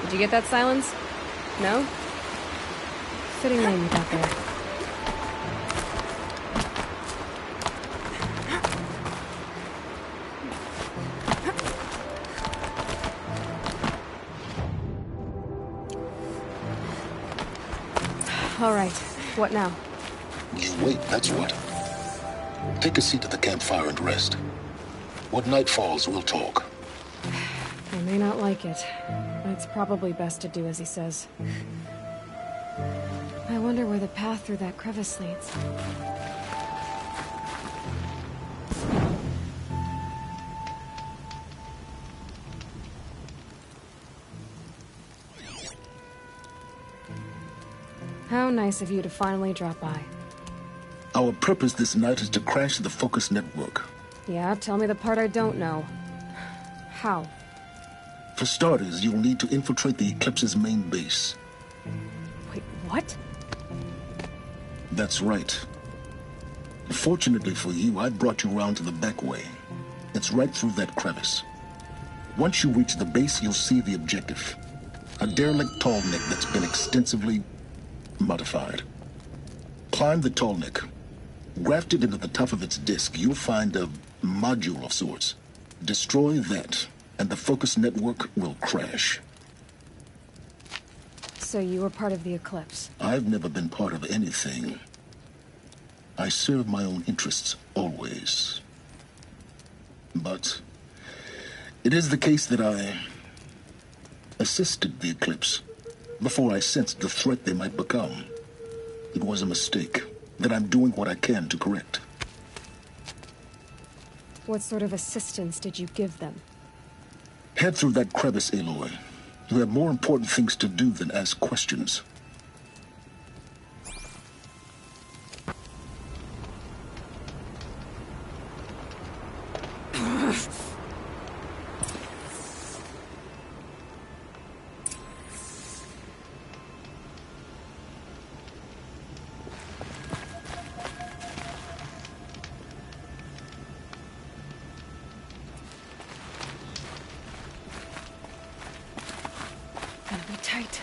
Did you get that, Silence? No? Fitting name you got there. All right, what now? You wait, that's what. Take a seat at the campfire and rest. When night falls, we'll talk. I may not like it, but it's probably best to do as he says. I wonder where the path through that crevice leads. How nice of you to finally drop by. Our purpose this night is to crash the Focus network. Yeah, tell me the part I don't know. How? For starters, you'll need to infiltrate the Eclipse's main base. Wait, what? That's right. Fortunately for you, I brought you around to the back way. It's right through that crevice. Once you reach the base, you'll see the objective. A derelict tall neck that's been extensively modified. Climb the tall neck. Grafted into the top of its disk, you'll find a module of sorts. Destroy that, and the Focus network will crash. So you were part of the Eclipse? I've never been part of anything. I serve my own interests, always. But it is the case that I assisted the Eclipse before I sensed the threat they might become. It was a mistake that I'm doing what I can to correct. What sort of assistance did you give them? Head through that crevice, Aloy. You have more important things to do than ask questions. Gotta be tight.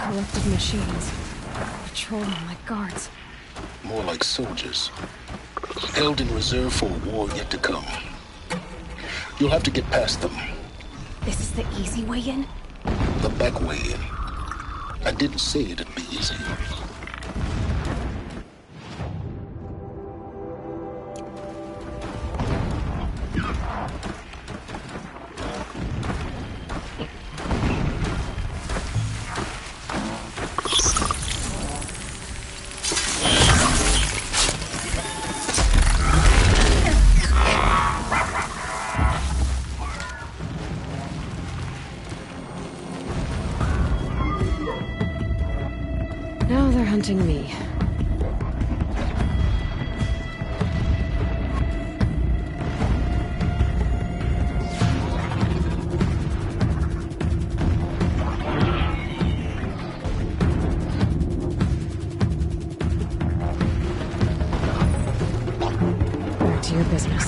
Collected machines. Patrolling like guards. More like soldiers. Held in reserve for a war yet to come. You'll have to get past them. This is the easy way in? The back way in. I didn't say it'd be easy. Now they're hunting me. Back to your business.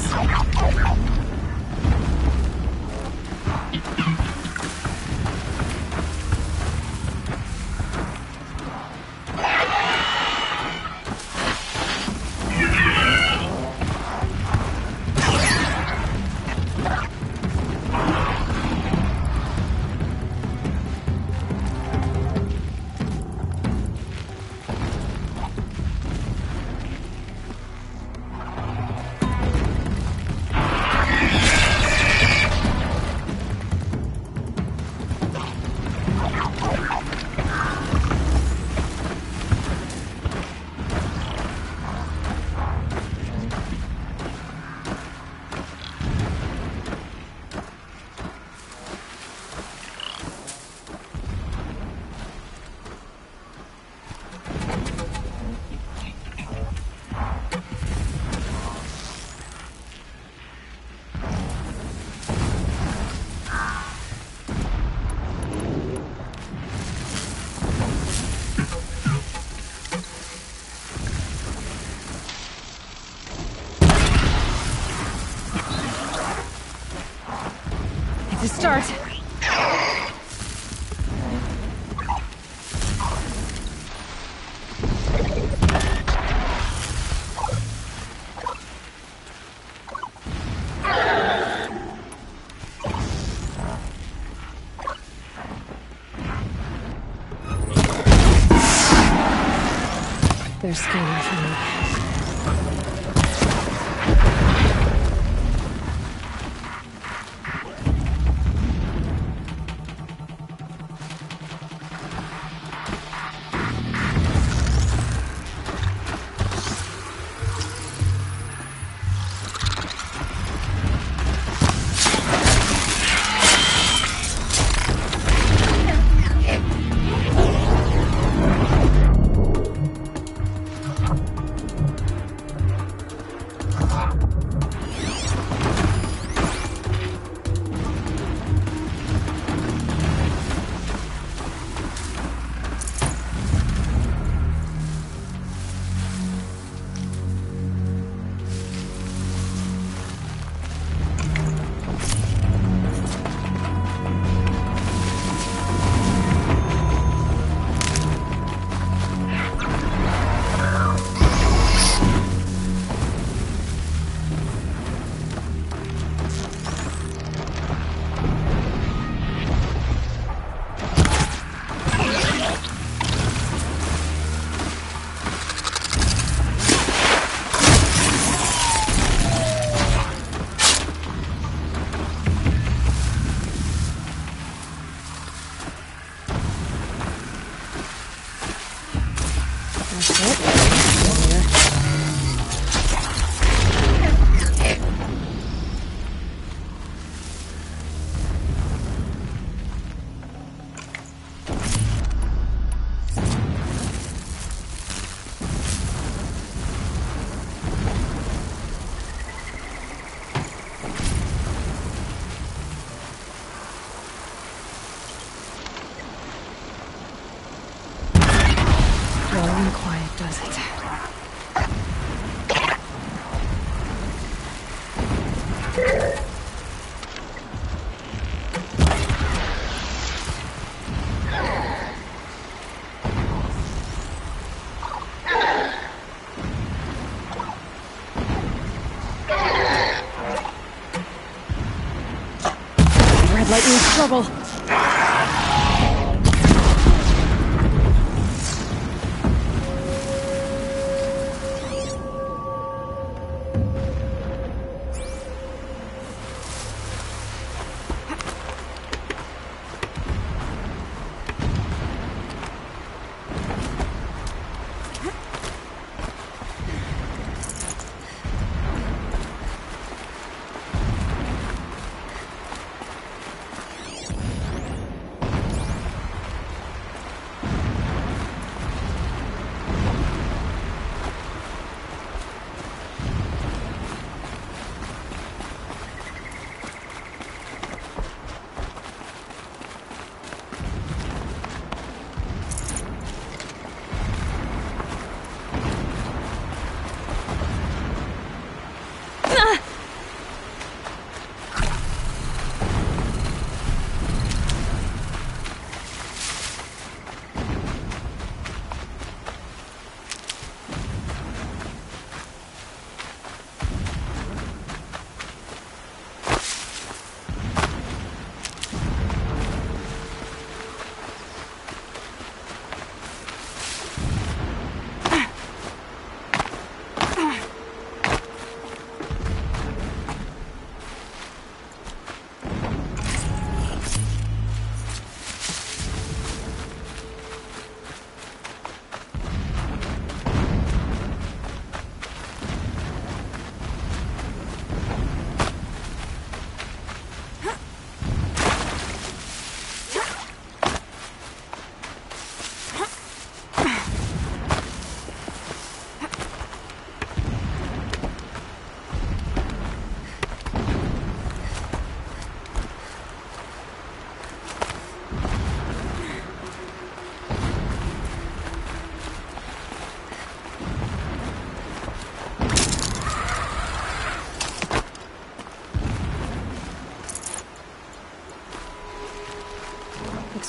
to start. They're scanning for me. Growing quiet does it. Red Lightning's trouble.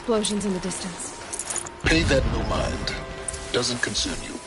explosions in the distance. Pay that no mind. Doesn't concern you.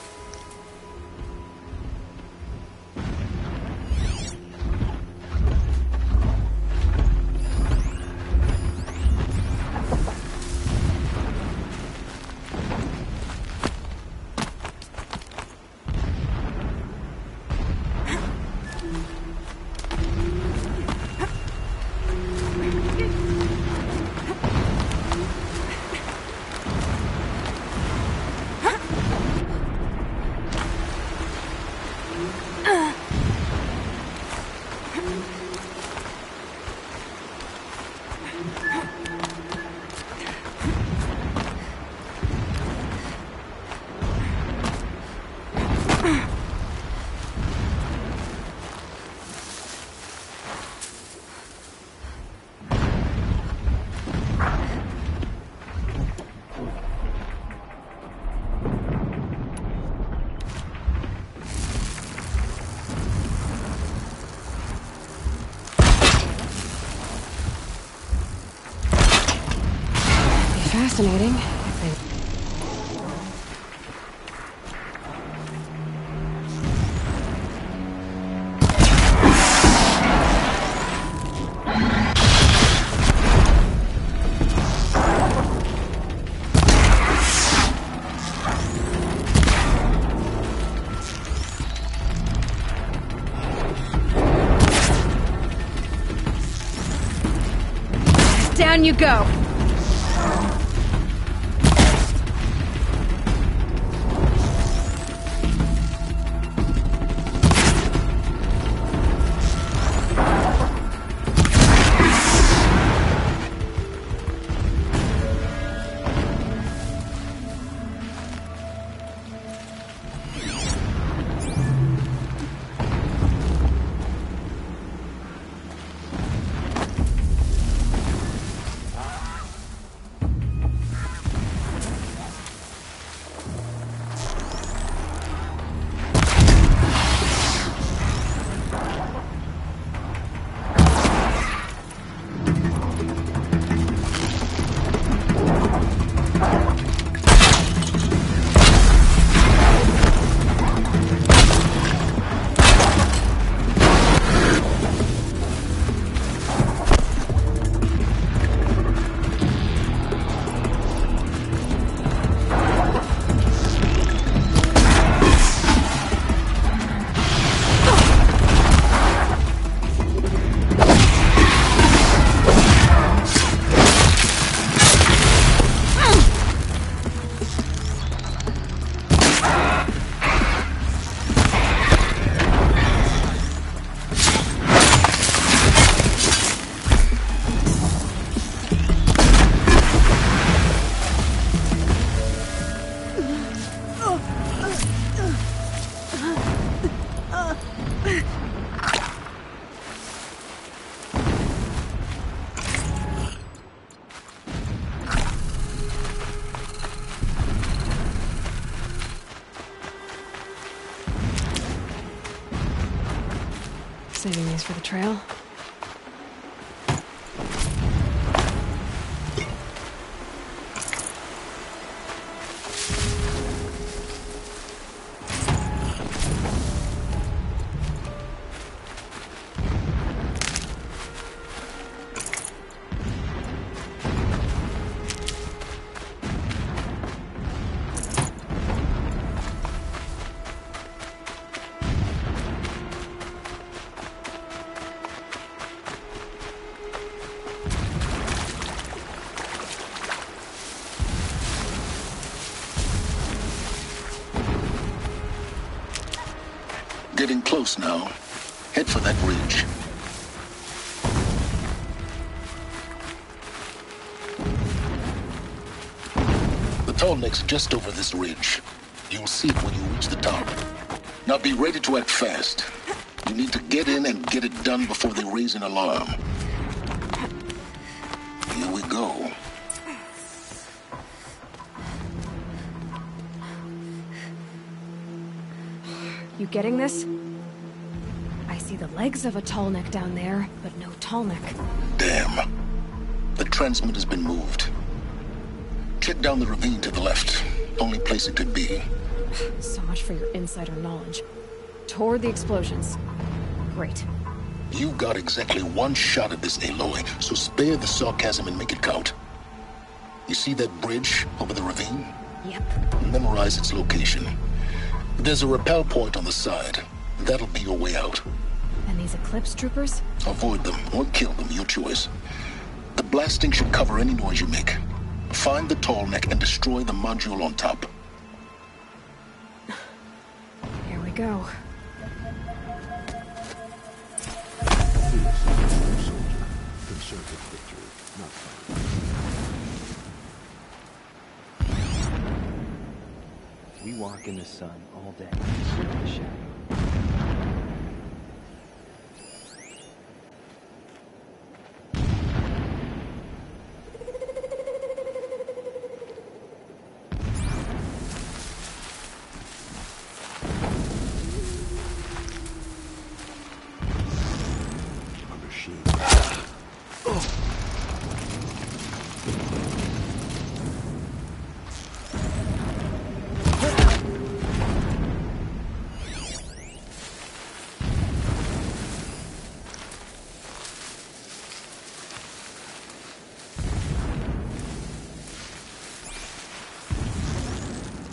Fascinating. Down you go. Saving these for the trail. Getting close now. Head for that ridge. The tall neck's just over this ridge. You'll see it when you reach the top. Now be ready to act fast. You need to get in and get it done before they raise an alarm. Here we go. You getting this? I see the legs of a tall neck down there, but no tall neck. Damn. The transmitter's been moved. Check down the ravine to the left. Only place it could be. So much for your insider knowledge. Toward the explosions. Great. You got exactly one shot at this, Aloy, so spare the sarcasm and make it count. You see that bridge over the ravine? Yep. Memorize its location. There's a rappel point on the side. That'll be your way out. And these Eclipse troopers? Avoid them or kill them, your choice. The blasting should cover any noise you make. Find the tall neck and destroy the module on top. Here we go. We walk in the sun all day, in the shadow.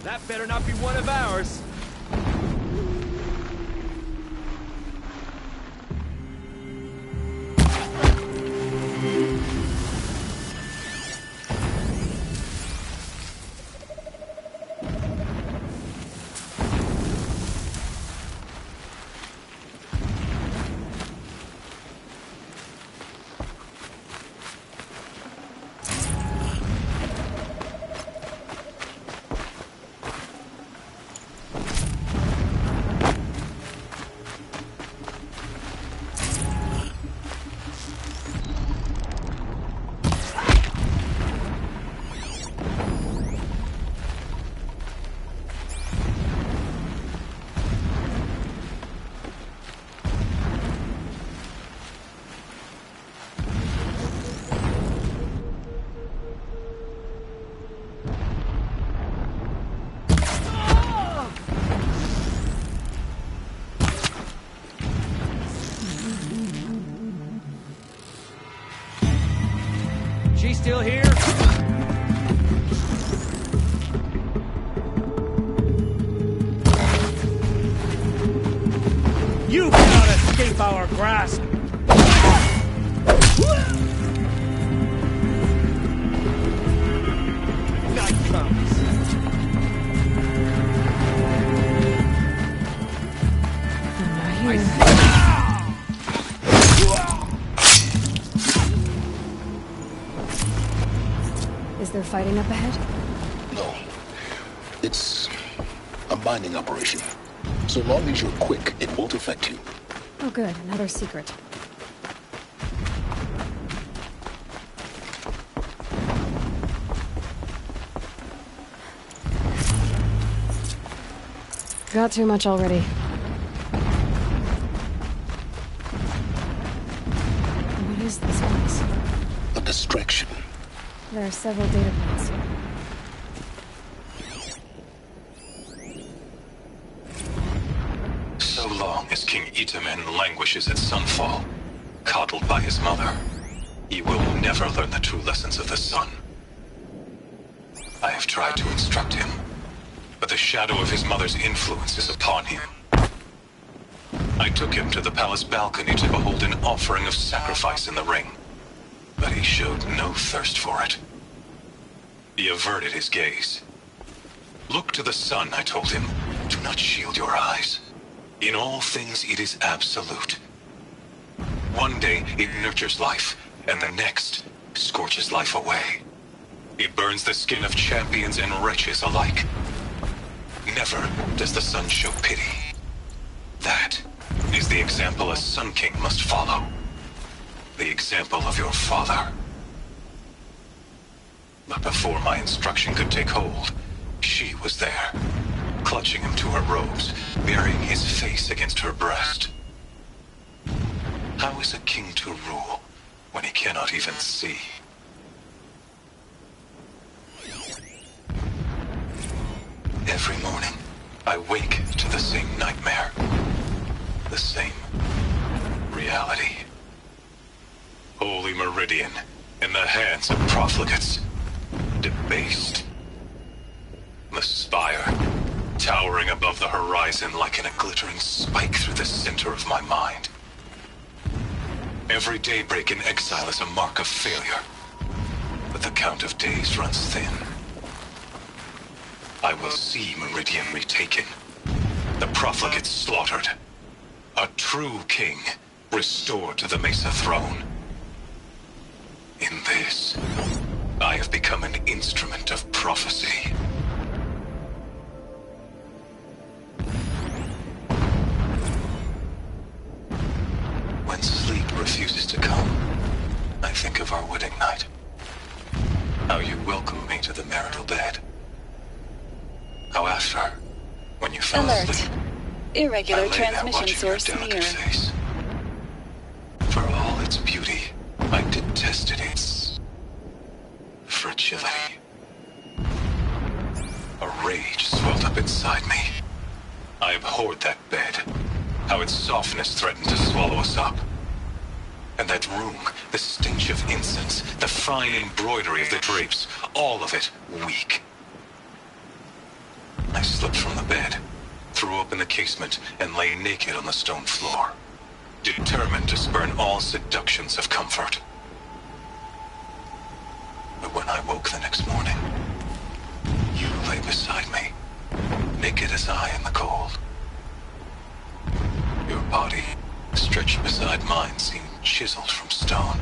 That better not be one of ours. She still here? You cannot escape our grasp! Night comes. I'm not here. Is there fighting up ahead? No. It's a mining operation. So long as you're quick, it won't affect you. Oh good, another secret. Got too much already. What is this place? A distraction. There are several data points. So long as King Itamen languishes at Sunfall, coddled by his mother, he will never learn the true lessons of the sun. I have tried to instruct him, but the shadow of his mother's influence is upon him. I took him to the palace balcony to behold an offering of sacrifice in the ring, but he showed no thirst for it. He averted his gaze. Look to the sun, I told him. Do not shield your eyes. In all things, it is absolute. One day, it nurtures life, and the next, scorches life away. It burns the skin of champions and wretches alike. Never does the sun show pity. That is the example a Sun King must follow. The example of your father. But before my instruction could take hold, she was there, clutching him to her robes, burying his face against her breast. How is a king to rule when he cannot even see? I wake to the same nightmare. The same reality. Holy Meridian in the hands of profligates. Debased. The spire, towering above the horizon like a glittering spike through the center of my mind. Every daybreak in exile is a mark of failure, but the count of days runs thin. I will see Meridian retaken, the profligates slaughtered, a true king restored to the Mesa throne. In this, I have become an instrument of prophecy. When sleep refuses to come, I think of our wedding night. How you welcomed me to the marital bed. How after, when you fell asleep, Irregular I lay there transmission watching your source delicate near. face. For all its beauty, I detested its fragility. A rage swelled up inside me. I abhorred that bed, how its softness threatened to swallow us up. And that room, the stench of incense, the fine embroidery of the drapes, all of it weak. I slipped from the bed, threw open the casement, and lay naked on the stone floor, determined to spurn all seductions of comfort. But when I woke the next morning, you lay beside me, naked as I in the cold. Your body, stretched beside mine, seemed chiseled from stone.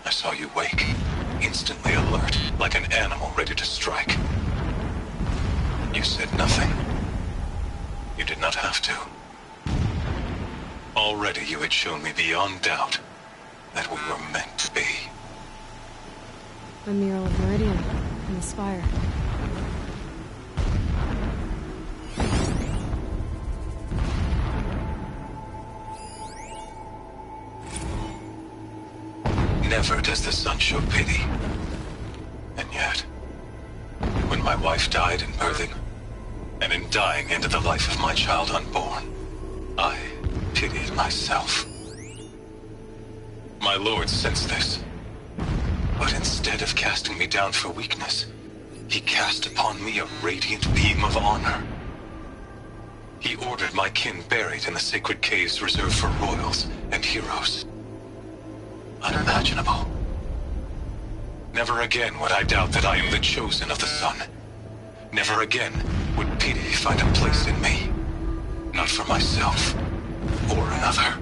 I saw you wake, instantly alert, like an animal ready to strike. You said nothing. You did not have to. Already you had shown me beyond doubt that we were meant to be. A mural of Meridian in the spire. Never does the sun show pity. And yet, when my wife died in birthing, and in dying into the life of my child unborn, I pitied myself. My lord sensed this, but instead of casting me down for weakness, he cast upon me a radiant beam of honor. He ordered my kin buried in the sacred caves reserved for royals and heroes. Unimaginable. Never again would I doubt that I am the chosen of the sun. Never again would pity find a place in me. Not for myself or another.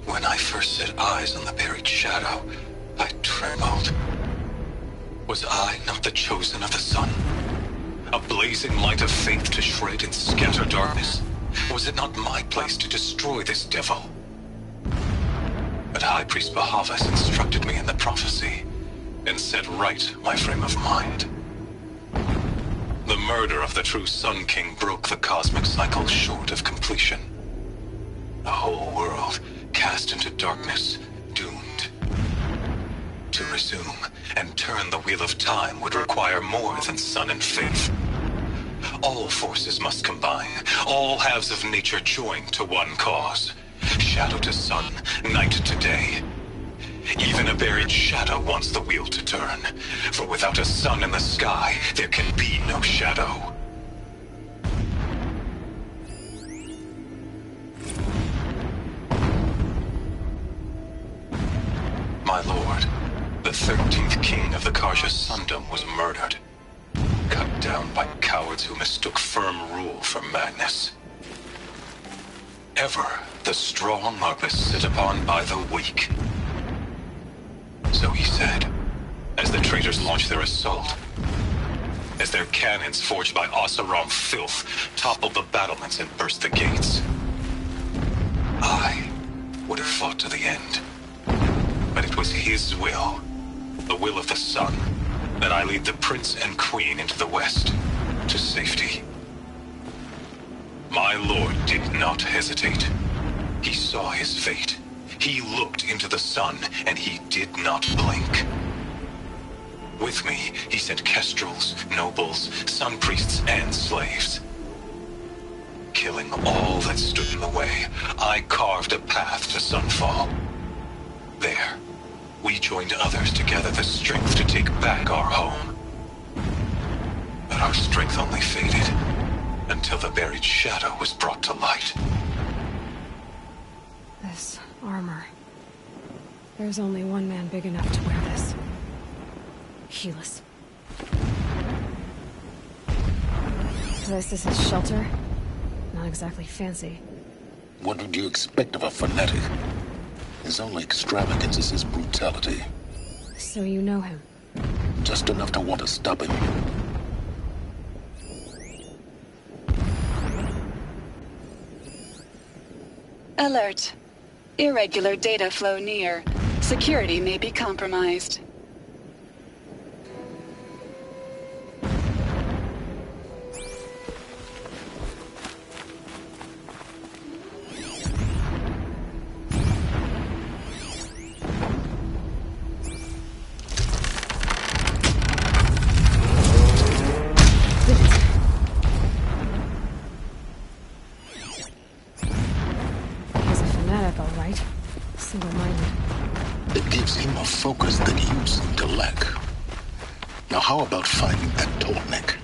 When I first set eyes on the buried shadow, I trembled. Was I not the chosen of the sun? A blazing light of faith to shred and scatter darkness? Was it not my place to destroy this devil? But High Priest Bahavas instructed me in the prophecy, and set right my frame of mind. The murder of the true Sun King broke the cosmic cycle short of completion. The whole world cast into darkness, doomed. To resume and turn the wheel of time would require more than sun and faith. All forces must combine, all halves of nature join to one cause. Shadow to sun, night to day. Even a buried shadow wants the wheel to turn, for without a sun in the sky, there can be no shadow. My lord, the 13th king of the Karja Sundom was murdered. Cut down by cowards who mistook firm rule for madness. Ever the strong are beset upon by the weak. So he said, as the traitors launched their assault, as their cannons forged by Oseram filth toppled the battlements and burst the gates. I would have fought to the end, but it was his will, the will of the sun, that I lead the prince and queen into the west, to safety. My lord did not hesitate. He saw his fate. He looked into the sun, and he did not blink. With me, he sent kestrels, nobles, sun priests, and slaves. Killing all that stood in the way, I carved a path to Sunfall. There, we joined others to gather the strength to take back our home. But our strength only faded until the buried shadow was brought to light. This armor. There's only one man big enough to wear this. Helis. This is his shelter. Not exactly fancy. What would you expect of a fanatic? His only extravagance is his brutality. So you know him? Just enough to want to stop him. Alert. Irregular data flow near. Security may be compromised. It gives him a focus that you seem to lack. Now how about finding that tallneck?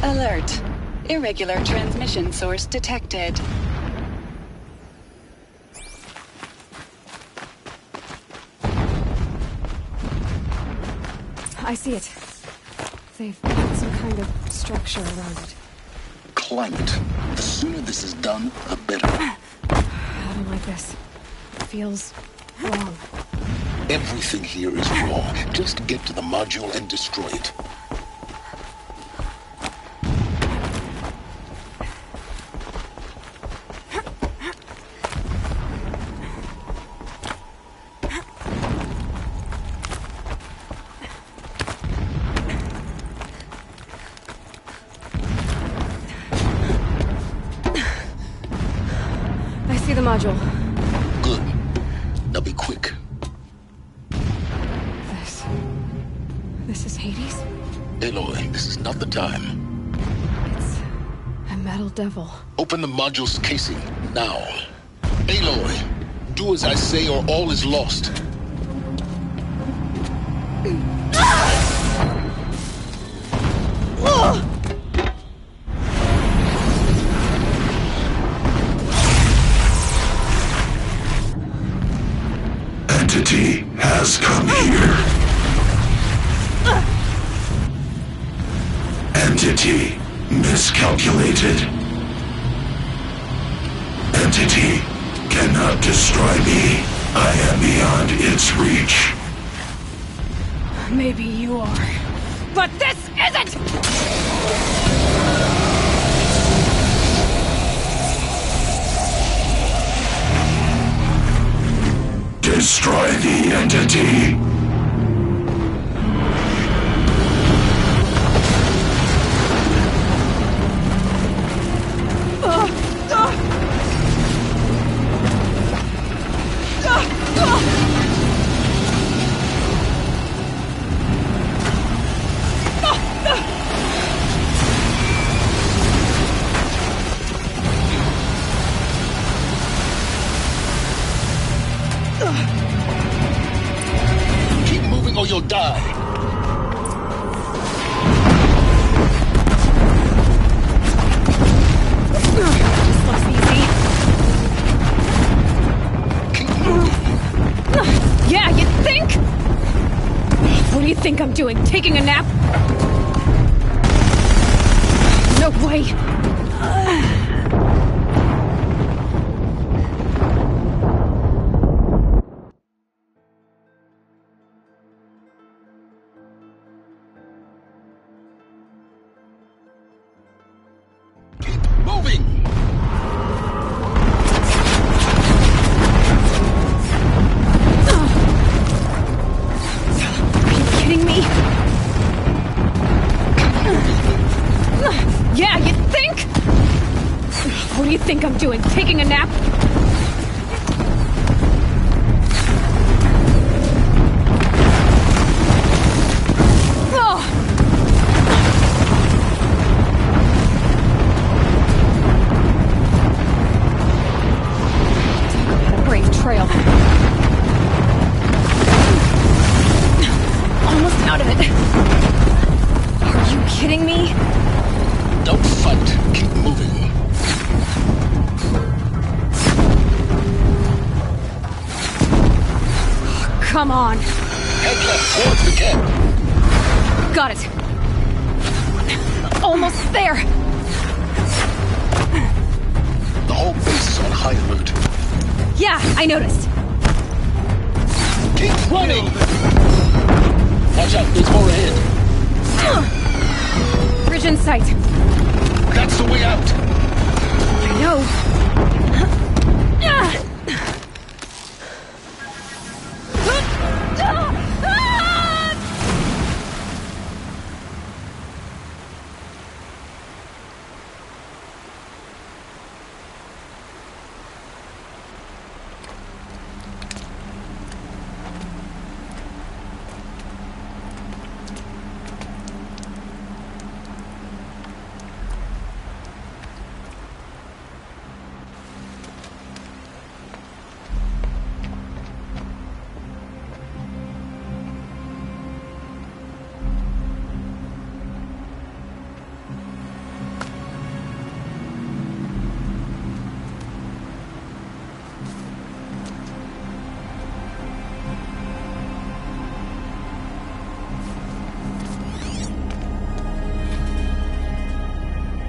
Alert. Irregular transmission source detected. I see it. They've built some kind of structure around it. Climb it. The sooner this is done, the better. I don't like this. It feels wrong. Everything here is wrong. Just get to the module and destroy it. The module. Good. Now be quick. This is Hades? Aloy, this is not the time. It's a metal devil. Open the module's casing, now. Aloy, do as I say or all is lost. Entity has come here. Entity miscalculated. Entity cannot destroy me. I am beyond its reach. Maybe you are. But this isn't! Destroy the entity. Keep moving or you'll die. This looks easy. Keep moving. Yeah, you think? What do you think I'm doing? Taking a nap? No way. Moving! Are you kidding me? Yeah, you think? Almost out of it. Are you kidding me? Don't fight. Keep moving. Come on. Head left towards the camp. Got it. Almost there. The whole base is on high alert. Yeah, I noticed. Keep running! Watch out, there's more ahead. Bridge in sight. That's the way out. I know.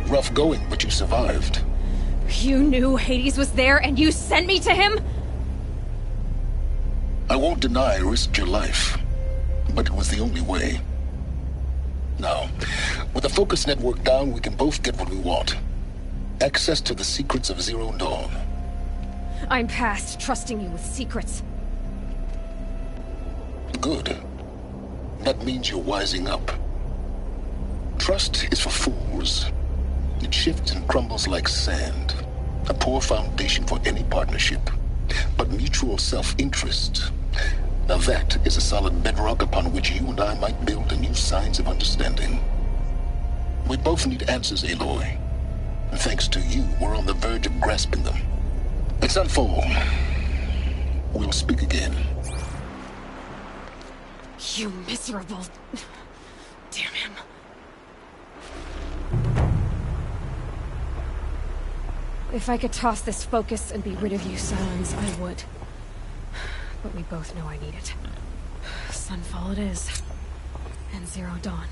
Rough going, but you survived. You knew Hades was there and you sent me to him? I won't deny I risked your life, but it was the only way. Now, with the focus network down, we can both get what we want. Access to the secrets of Zero Dawn. I'm past trusting you with secrets. Good. That means you're wising up. Trust is for fools. It shifts and crumbles like sand. A poor foundation for any partnership. But mutual self-interest, now that is a solid bedrock upon which you and I might build a new science of understanding. We both need answers, Aloy. And thanks to you, we're on the verge of grasping them. It's unfold. We'll speak again. You miserable... Damn him. If I could toss this focus and be rid of you, Silence, I would. But we both know I need it. Sunfall it is. And Zero Dawn.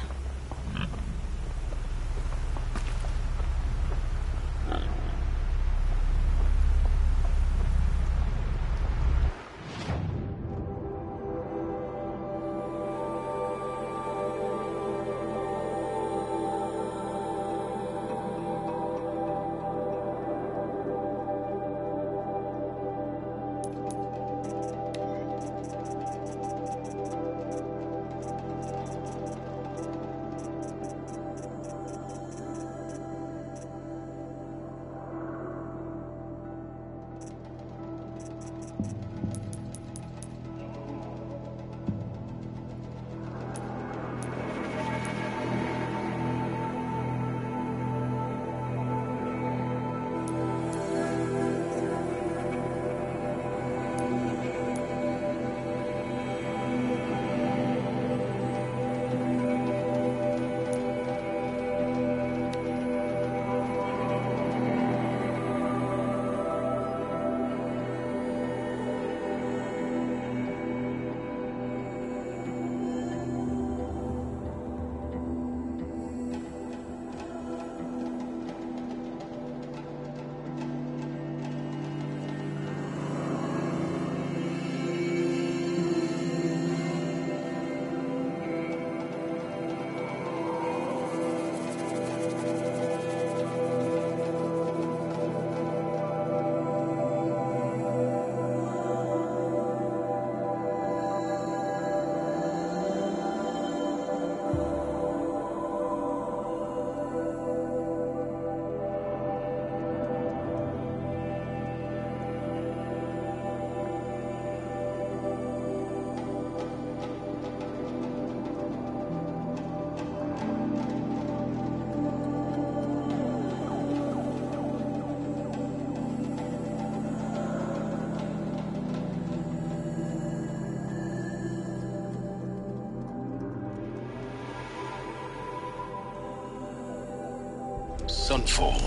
Sunfall.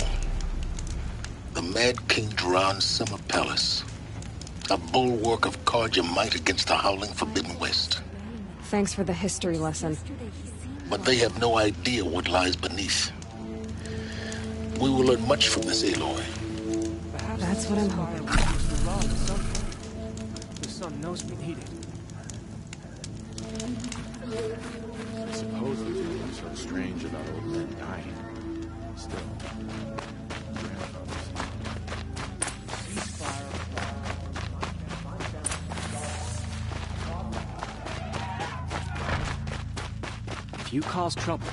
The Mad King Duran's summer palace. A bulwark of Carja might against the howling Forbidden West. Thanks for the history lesson. But they have no idea what lies beneath. We will learn much from this Aloy. That's what I'm hoping. The sun knows we need it. I suppose there's nothing so strange about old men dying. Still, grandfathers. If you cause trouble,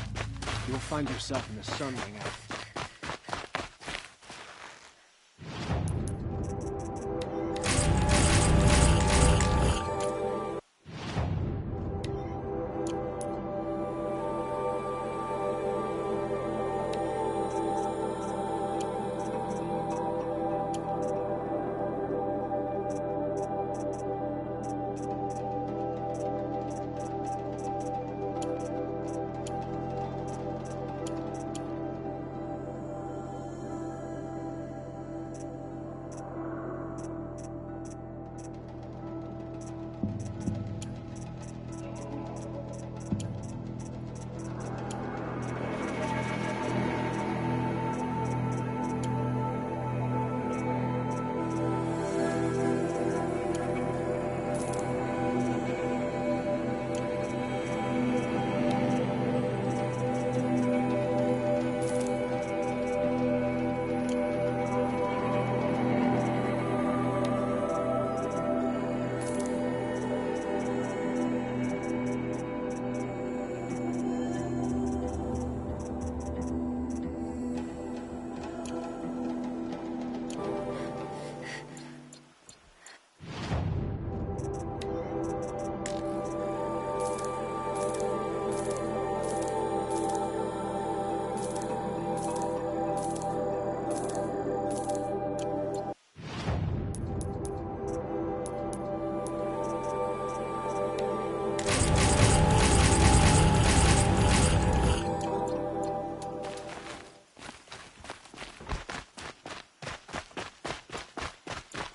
you'll find yourself in the sun ring out.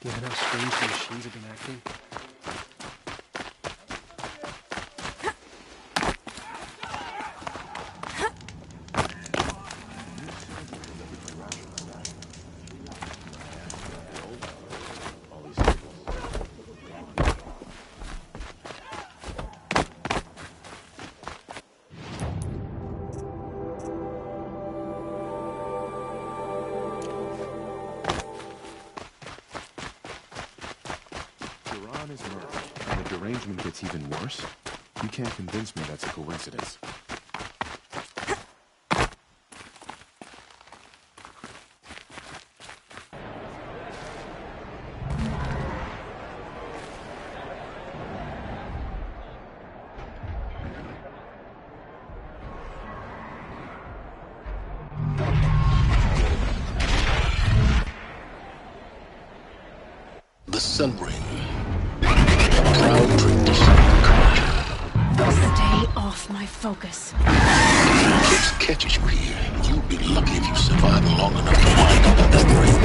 Given how strange the machines have been acting, is merged, and the derangement gets even worse. You can't convince me that's a coincidence. The Sun Ring. Proud tradition of Carja. Stay off my focus. If Kips catches you here, you'll be lucky if you survive long enough to wind up in that ring.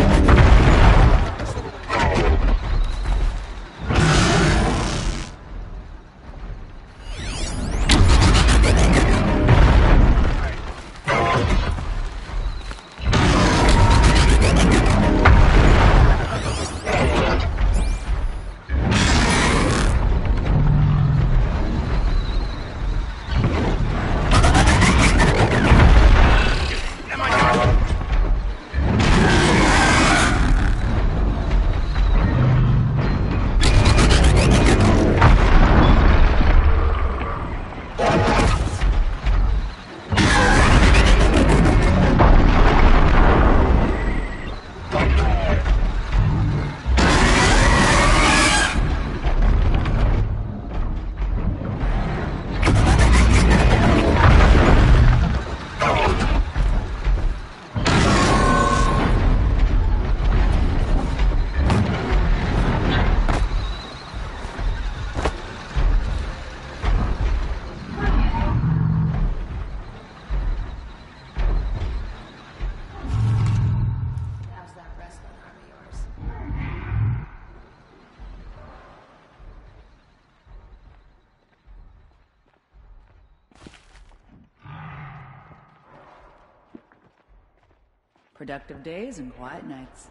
Productive days and quiet nights.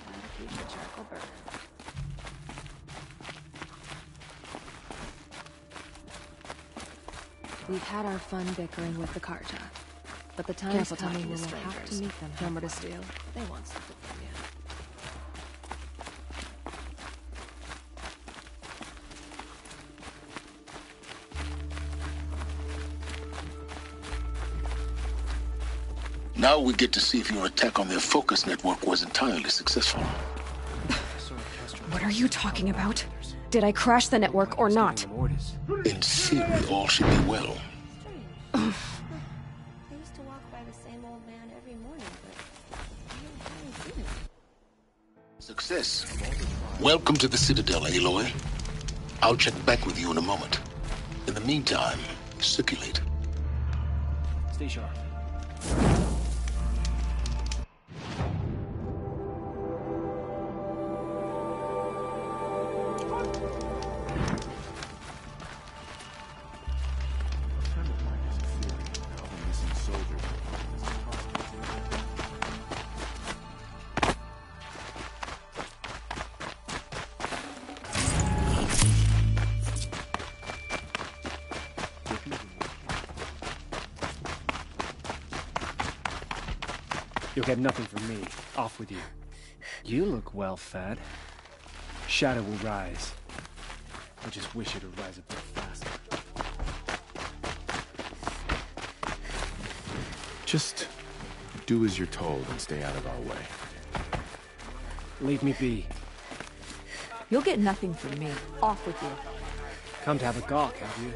Gotta keep the charcoal burning. We've had our fun bickering with the Carja, but the time's coming when we'll have to meet them. Hammer to steel. They want something from you. Now we get to see if your attack on their focus network was entirely successful. What are you talking about? Did I crash the network or not? In theory, all should be well. They used to walk by the same old man every morning, but I haven't seen him. Success. Welcome to the Citadel, Aloy. I'll check back with you in a moment. In the meantime, circulate. Stay sharp. You'll get nothing from me. Off with you. You look well fed. Shadow will rise. I just wish it would rise a bit faster. Just do as you're told and stay out of our way. Leave me be. You'll get nothing from me. Off with you. Come to have a gawk, have you?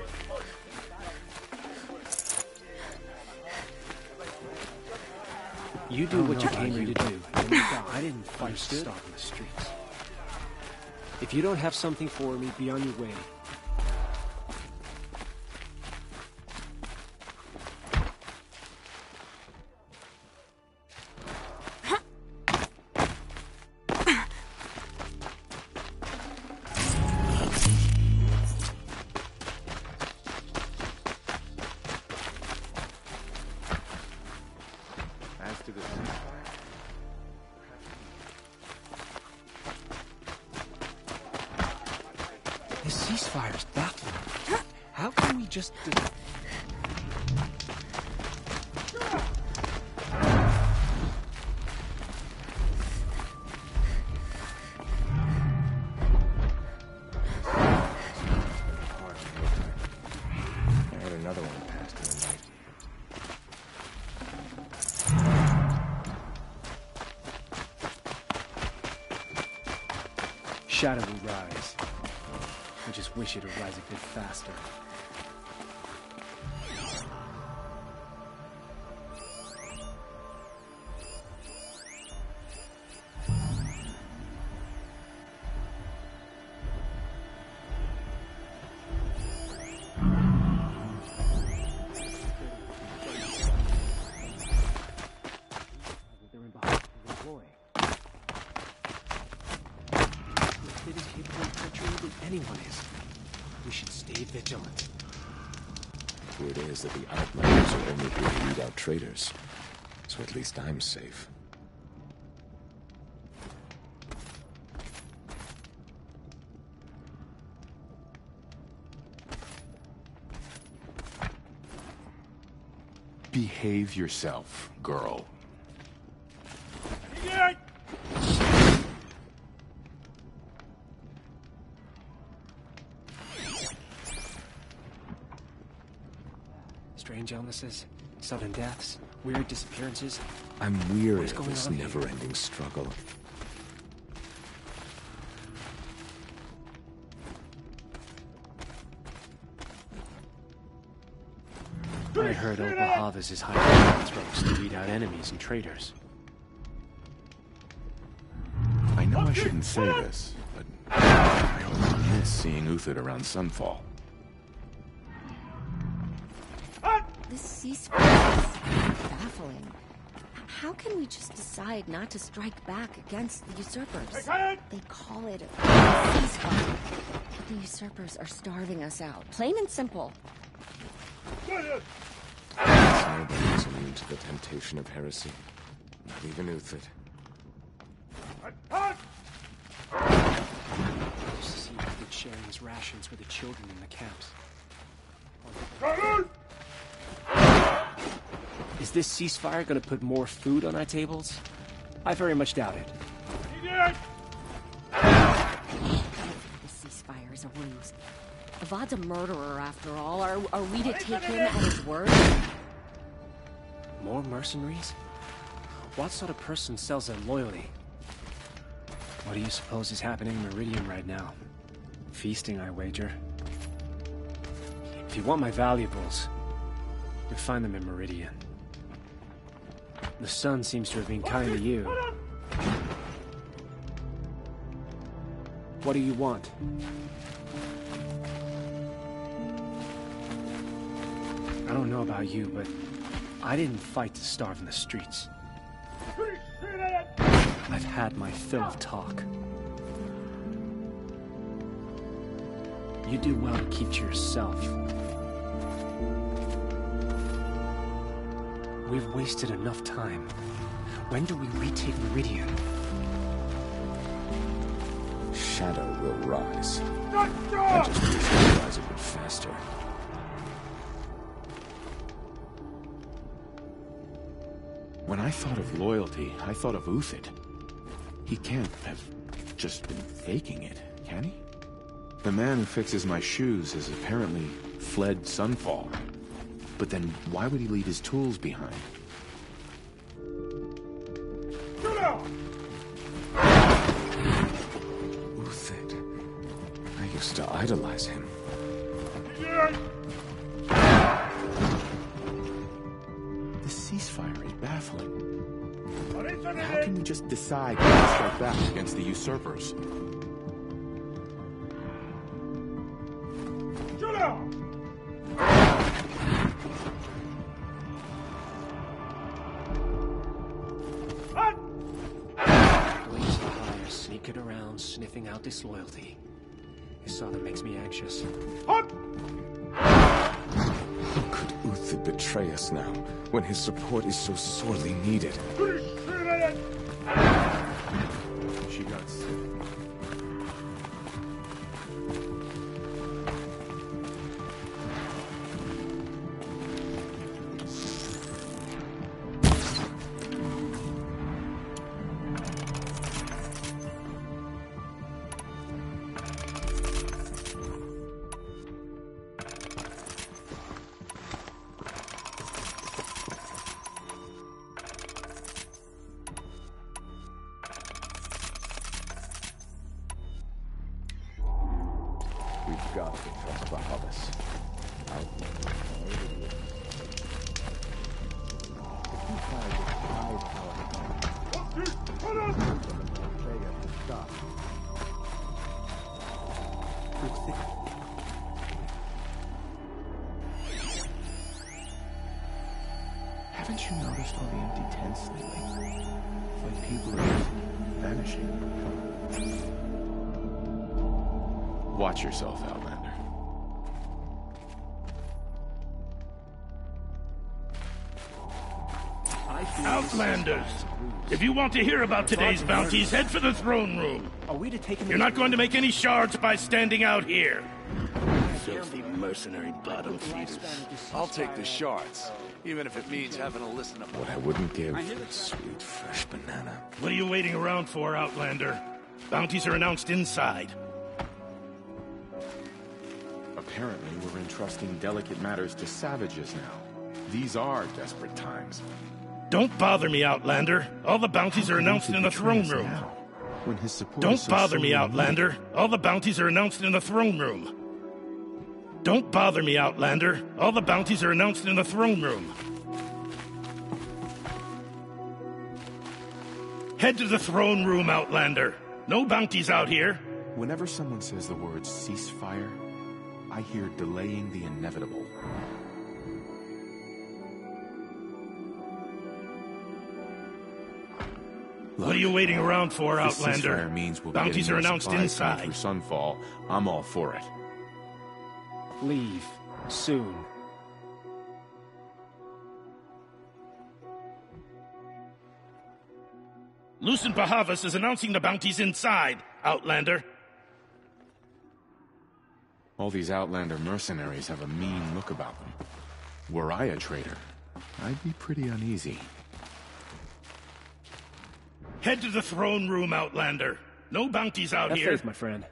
You do what you came here to do. I didn't fight to stop in the streets. If you don't have something for me, be on your way. This ceasefire is baffling. How can we just... I had another one passed in the night. Shadow will rise. I just wish it would rise a bit faster. It is capable of treachery than anyone is. We should stay vigilant. Word is that the Outlanders are only here to weed out traitors. So at least I'm safe. Behave yourself, girl. Strange illnesses, sudden deaths, weird disappearances. I'm weary What's of going this on here? never-ending struggle. I heard Obahavas is hiding throats to weed out enemies and traitors. I know I shouldn't say this, but I always miss seeing Uthid around Sunfall. This ceasefire is baffling. How can we just decide not to strike back against the usurpers? They call it a ceasefire. But the usurpers are starving us out. Plain and simple. Nobody is immune to the temptation of heresy. Not even Uthid. Just to see Uthid sharing his rations with the children in the camps. Is this ceasefire going to put more food on our tables? I very much doubt it. The ceasefire is a ruse. Avad's a murderer, after all. Are we to take him at his word? More mercenaries? What sort of person sells their loyalty? What do you suppose is happening in Meridian right now? Feasting, I wager. If you want my valuables, you'll find them in Meridian. The sun seems to have been kind to you. What do you want? I don't know about you, but I didn't fight to starve in the streets. I've had my fill of talk. You do well to keep to yourself. We've wasted enough time. When do we retake Meridian? Shadow will rise. I just wish it would rise a bit faster. When I thought of loyalty, I thought of Uthid. He can't have just been faking it, can he? The man who fixes my shoes has apparently fled Sunfall. But then, why would he leave his tools behind? Uthid. I used to idolize him. The ceasefire is baffling. How can we just decide to strike back against the usurpers? Sneaking around, sniffing out disloyalty. His father makes me anxious. How could Uthid betray us now, when his support is so sorely needed? She got sick. We've got to trust Bahavas. Haven't you noticed all the empty tents lately? It's like people are vanishing. Watch yourself, Outlander. Outlanders! If you want to hear about today's bounties, head for the throne room. Are we to take him? You're not going to make any shards by standing out here. Filthy mercenary bottom feeders. I'll take the shards, even if it means having to listen to what I wouldn't give for a sweet, fresh banana. What are you waiting around for, Outlander? Bounties are announced inside. Apparently, we're entrusting delicate matters to savages now. These are desperate times. Don't bother me, Outlander. All the bounties are announced in the throne room. When his support Don't bother me, Outlander. All the bounties are announced in the throne room. Don't bother me, Outlander. All the bounties are announced in the throne room. Head to the throne room, Outlander. No bounties out here. Whenever someone says the word ceasefire, I hear delaying the inevitable. What are you waiting around for, This Outlander? ceasefire means we'll Bounties be are getting more announced supplies coming inside. through Sunfall. I'm all for it. Leave. Soon. Lucent Bahavas is announcing the bounties inside, Outlander. All these Outlander mercenaries have a mean look about them. Were I a traitor, I'd be pretty uneasy. Head to the throne room, Outlander. No bounties out Have here. faith, my friend.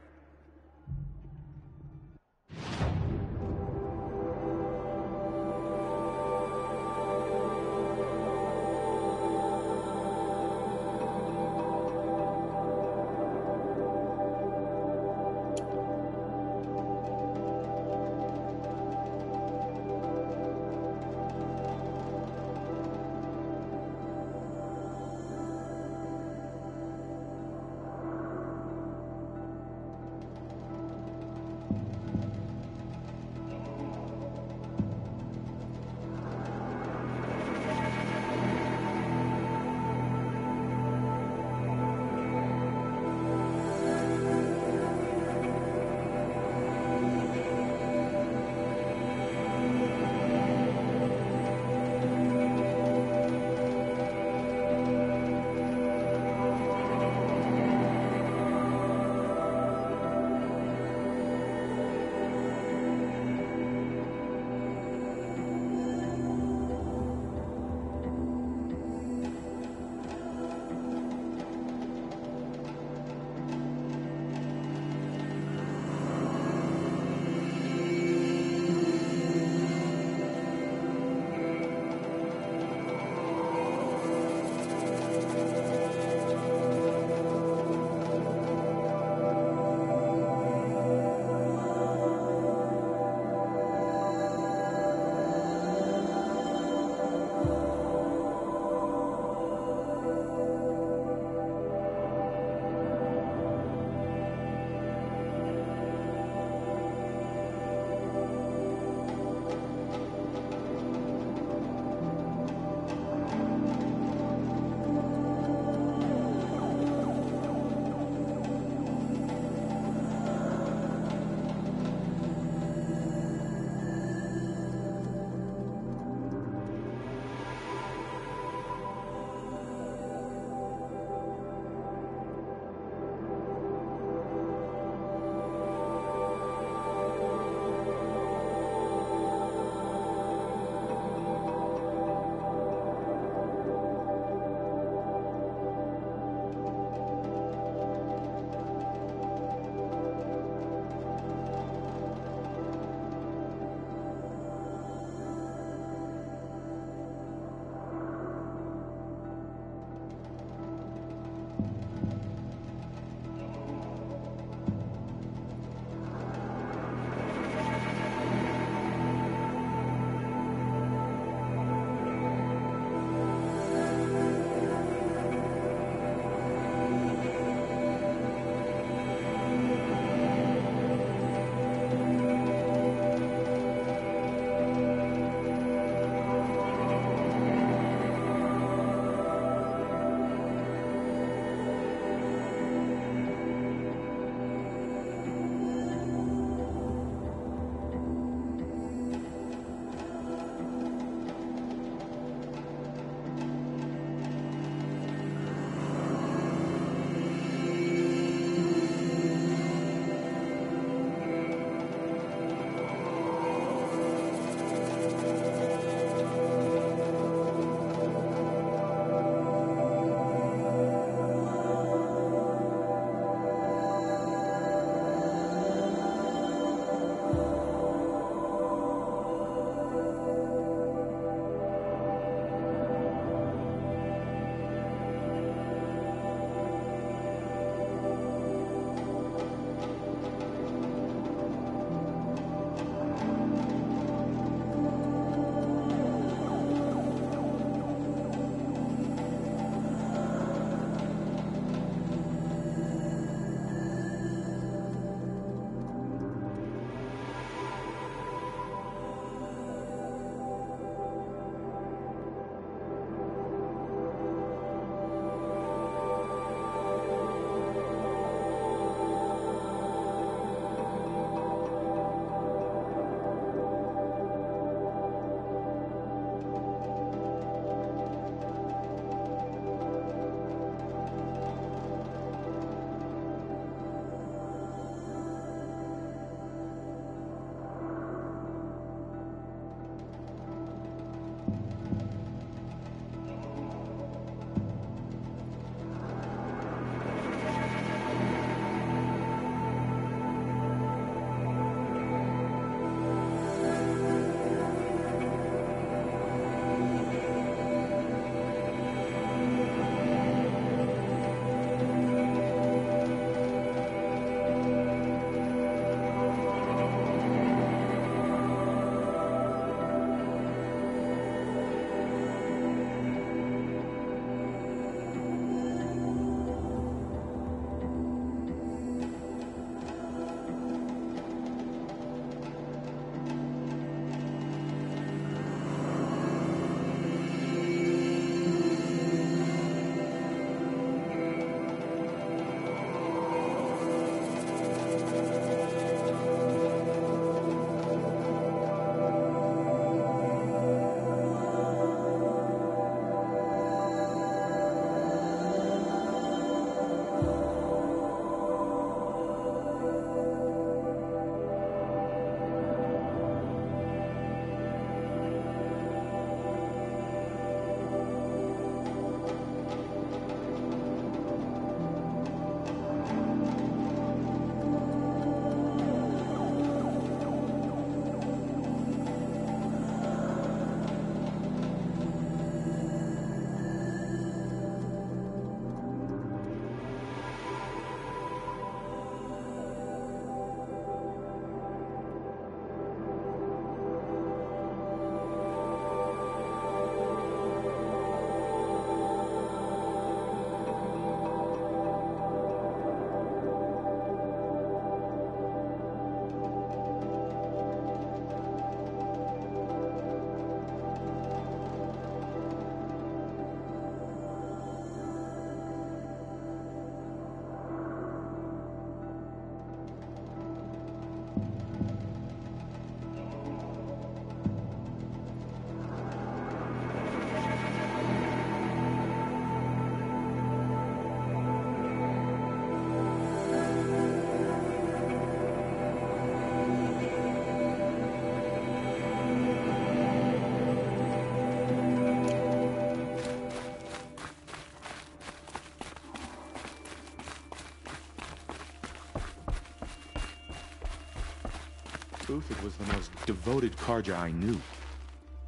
Uthid was the most devoted Karja I knew.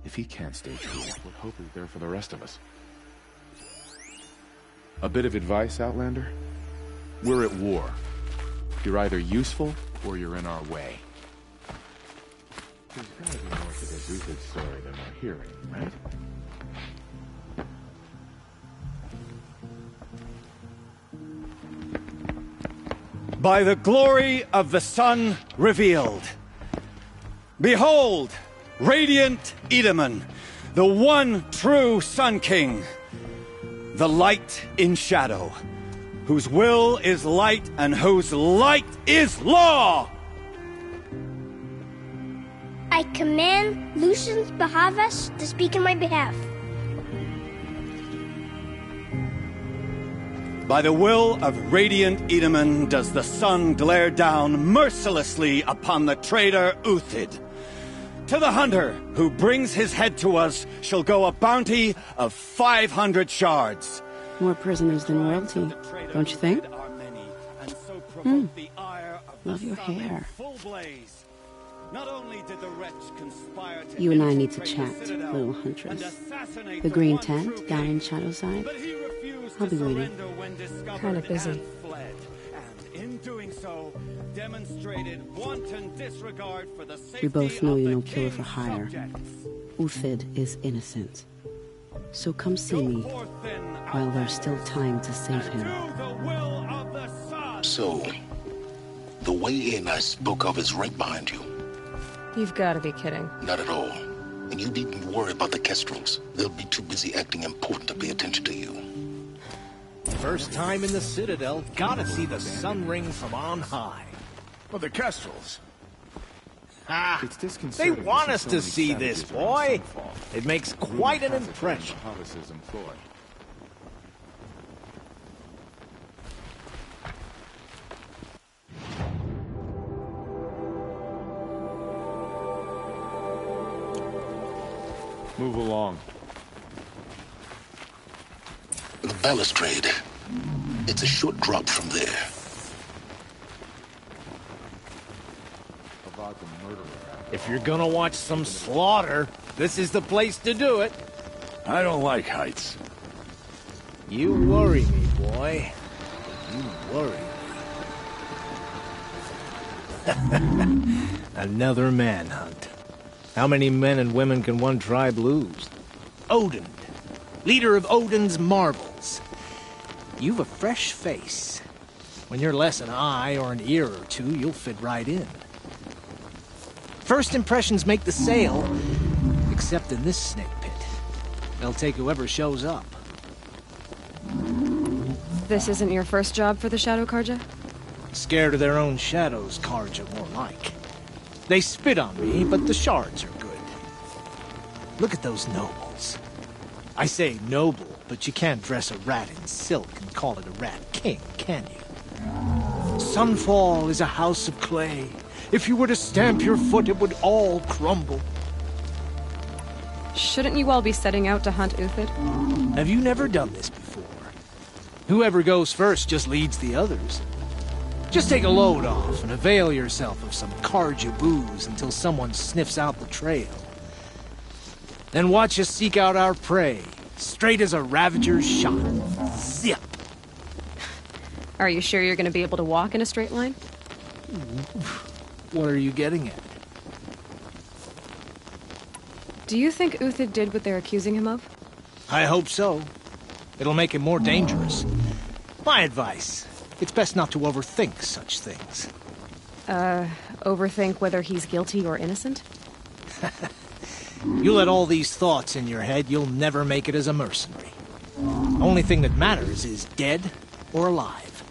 If he can't stay true, what hope is there for the rest of us? A bit of advice, Outlander? We're at war. You're either useful, or you're in our way. There's gotta be more to this Uthid story than we're hearing, right? By the glory of the sun revealed. Behold, radiant Edaman, the one true Sun King. The light in shadow, whose will is light and whose light is law! I command Lucius Bahavas to speak in my behalf. By the will of radiant Edaman does the sun glare down mercilessly upon the traitor Uthid. To the hunter who brings his head to us shall go a bounty of 500 shards. More prisoners than royalty, don't you think? Love your hair. You and I need to chat, little huntress. The green tent down in Shadowside. I'll be waiting. Kind of busy. We both know you're no killer for hire. Uthid is innocent. So come see me while there's still time to save him. So, the way in I spoke of is right behind you. You've got to be kidding. Not at all. And you needn't worry about the Kestrels. They'll be too busy acting important to pay attention to you. First time in the Citadel, gotta see the sun ring from on high. Well, the Kestrels. Ah, they want us to see this, boy. It makes quite an impression. Move along. The balustrade. It's a short drop from there. About the murderer. If you're gonna watch some slaughter, this is the place to do it. I don't like heights. You worry me, boy. You worry me. Another manhunt. How many men and women can one tribe lose? Odin, leader of Odin's marbles. You've a fresh face. When you're less an eye or an ear or two, you'll fit right in. First impressions make the sale, except in this snake pit. They'll take whoever shows up. This isn't your first job for the Shadow Karja? Scared of their own shadows, Karja, more like. They spit on me, but the shards are good. Look at those nobles. I say noble, but you can't dress a rat in silk and call it a rat king, can you? Sunfall is a house of clay. If you were to stamp your foot, it would all crumble. Shouldn't you all be setting out to hunt Uthid? Have you never done this before? Whoever goes first just leads the others. Just take a load off and avail yourself of some Karja booze until someone sniffs out the trail. Then watch us seek out our prey, straight as a Ravager's shot. Zip! Are you sure you're going to be able to walk in a straight line? What are you getting at? Do you think Uthid did what they're accusing him of? I hope so. It'll make him more dangerous. My advice, it's best not to overthink such things. Overthink whether he's guilty or innocent? You let all these thoughts in your head, you'll never make it as a mercenary. Only thing that matters is dead or alive.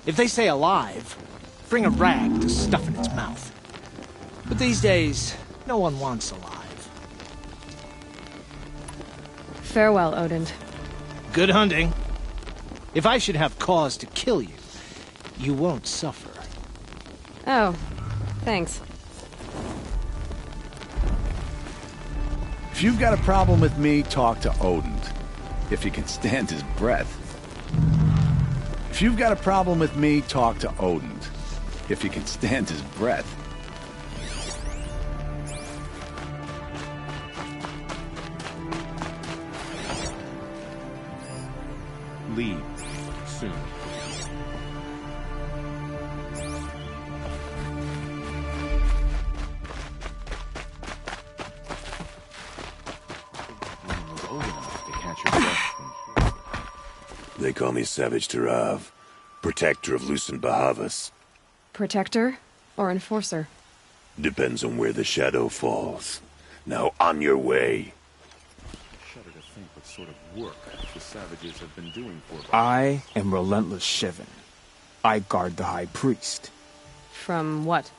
If they say alive, bring a rag to stuff in its mouth. But these days, no one wants alive. Farewell, Odin. Good hunting. If I should have cause to kill you, you won't suffer. Oh, thanks. If you've got a problem with me, talk to Odin. If he can stand his breath. If you've got a problem with me, talk to Odin. If he can stand his breath. leave. Soon. They call me Savage Tarav, protector of Lucent Bahavas. Protector or enforcer? Depends on where the shadow falls. Now on your way. Shudder to think what sort of work the savages have been doing for... I am Relentless Shivan. I guard the High Priest. From what?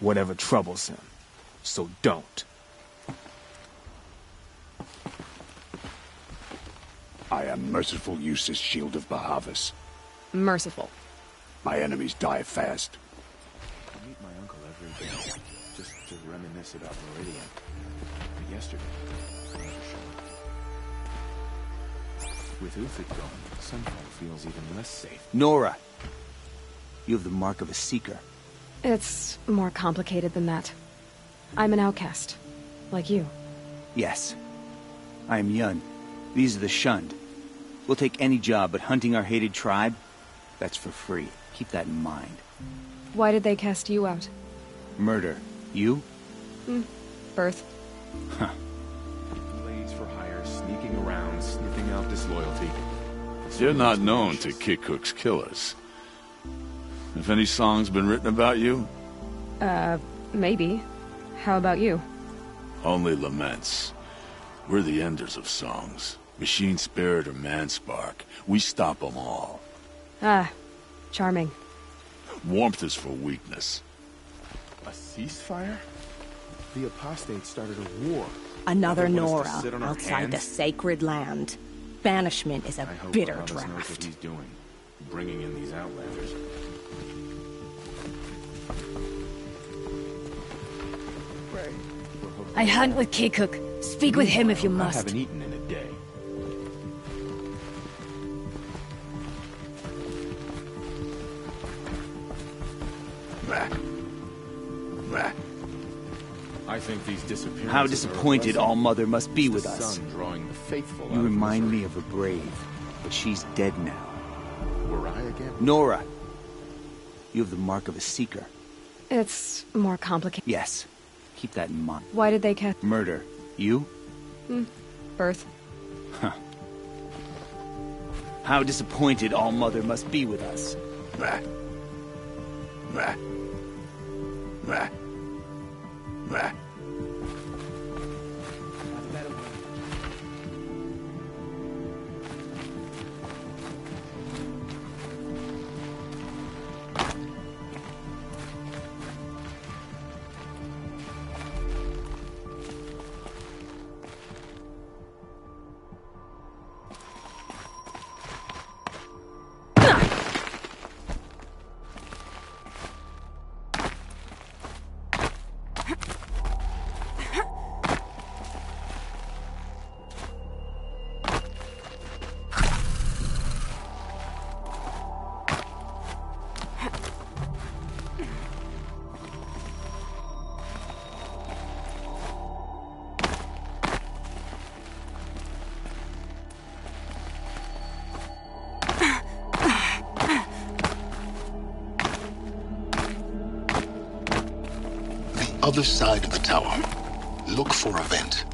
Whatever troubles him. So don't. I am Merciful Eustace, Shield of Bahavas. Merciful. My enemies die fast. I meet my uncle every day, just to reminisce about Meridian. But yesterday, with Uthid gone, Sunfall feels even less safe. Nora! You have the mark of a seeker. It's more complicated than that. I'm an outcast. Like you. Yes. I am Yun. These are the shunned. We'll take any job, but hunting our hated tribe, that's for free. Keep that in mind. Why did they cast you out? Murder. You? Birth. Huh. Blades for hire, sneaking around, sniffing out disloyalty. You're not known to kick hooks killers. Have any songs been written about you? Maybe. How about you? Only laments. We're the enders of songs. Machine spirit or man spark. We stop them all. Ah, charming. Warmth is for weakness. A ceasefire? The apostates started a war. Another They want Nora us to sit on our outside the hands? sacred land. Banishment is a I hope bitter Bahavas knows what draft. he's doing, bringing in these outlanders. I hunt with Kikuk. Speak with him if you I must. haven't eaten in a day. I think these disappearances How disappointed All-Mother must be with the us. sun drawing the faithful You out of remind misery. me of a brave, but she's dead now. Were I again? Nora! You have the mark of a seeker. It's more complicated. Yes. Keep that in mind. Why did they cast... Murder. You? Birth. Huh. How disappointed All-Mother must be with us. Other side of the tower. Look for a vent.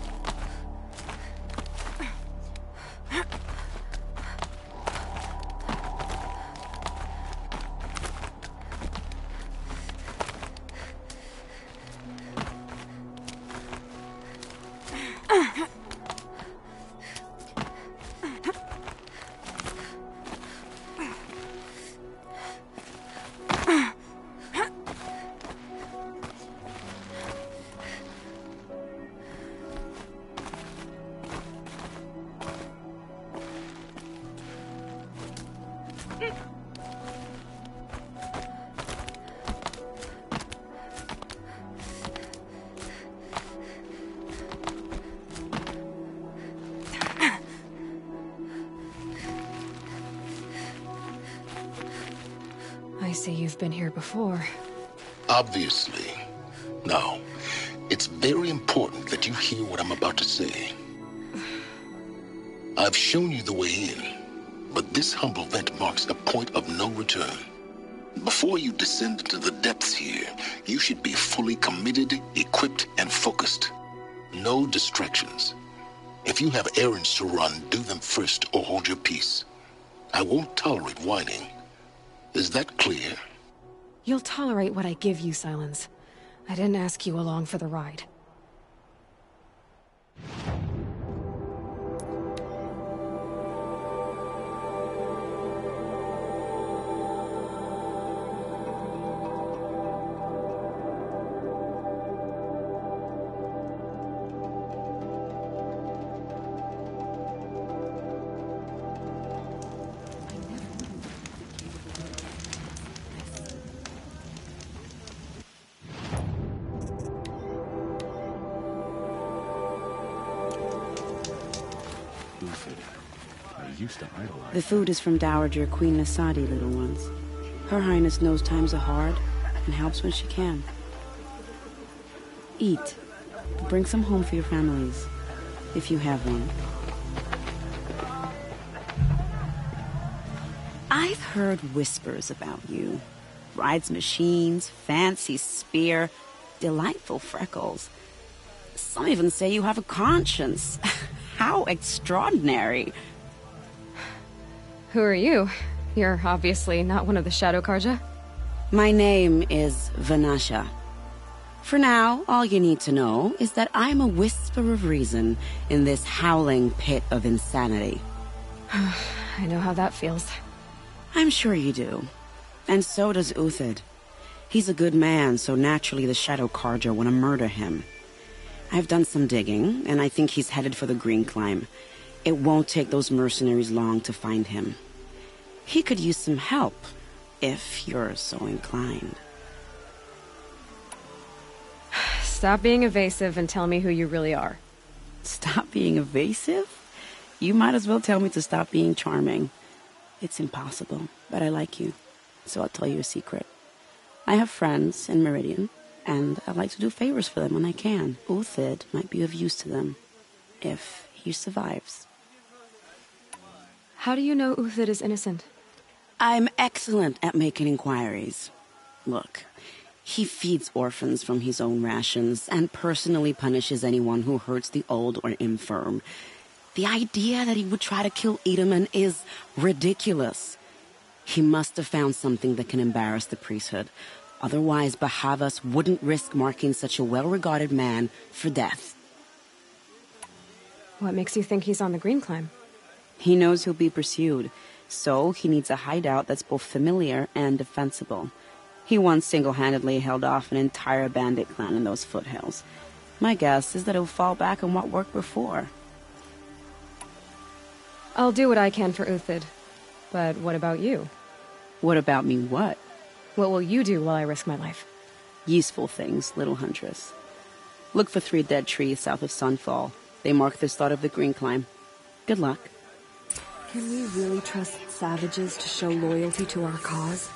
I see you've been here before. Obviously. Now, it's very important that you hear what I'm about to say. I've shown you the way in, but this humble vent marks a point of no return. Before you descend into the depths here, you should be fully committed, equipped, and focused. No distractions. If you have errands to run, do them first or hold your peace. I won't tolerate whining. Is that clear? You'll tolerate what I give you, Silence. I didn't ask you along for the ride. The food is from Dowager Queen Nasadi, little ones. Her Highness knows times are hard and helps when she can. Eat. Bring some home for your families, if you have one. I've heard whispers about you. Rides machines, fancy spear, delightful freckles. Some even say you have a conscience. How extraordinary. Who are you? You're obviously not one of the Shadow Karja. My name is Vanasha. For now, all you need to know is that I'm a whisper of reason in this howling pit of insanity. I know how that feels. I'm sure you do. And so does Uthid. He's a good man, so naturally the Shadow Karja want to murder him. I've done some digging, and I think he's headed for the Green Climb. It won't take those mercenaries long to find him. He could use some help, if you're so inclined. Stop being evasive and tell me who you really are. Stop being evasive? You might as well tell me to stop being charming. It's impossible, but I like you, so I'll tell you a secret. I have friends in Meridian, and I like to do favors for them when I can. Uthid might be of use to them, if he survives. How do you know Uthid is innocent? I'm excellent at making inquiries. Look, he feeds orphans from his own rations and personally punishes anyone who hurts the old or infirm. The idea that he would try to kill Edelman is ridiculous. He must have found something that can embarrass the priesthood. Otherwise, Bahavas wouldn't risk marking such a well-regarded man for death. What makes you think he's on the Green Climb? He knows he'll be pursued, so he needs a hideout that's both familiar and defensible. He once single-handedly held off an entire bandit clan in those foothills. My guess is that he'll fall back on what worked before. I'll do what I can for Uthid. But what about you? What about me what? What will you do while I risk my life? Useful things, little huntress. Look for 3 dead trees south of Sunfall. They mark the start of the Green Climb. Good luck. Can we really trust savages to show loyalty to our cause?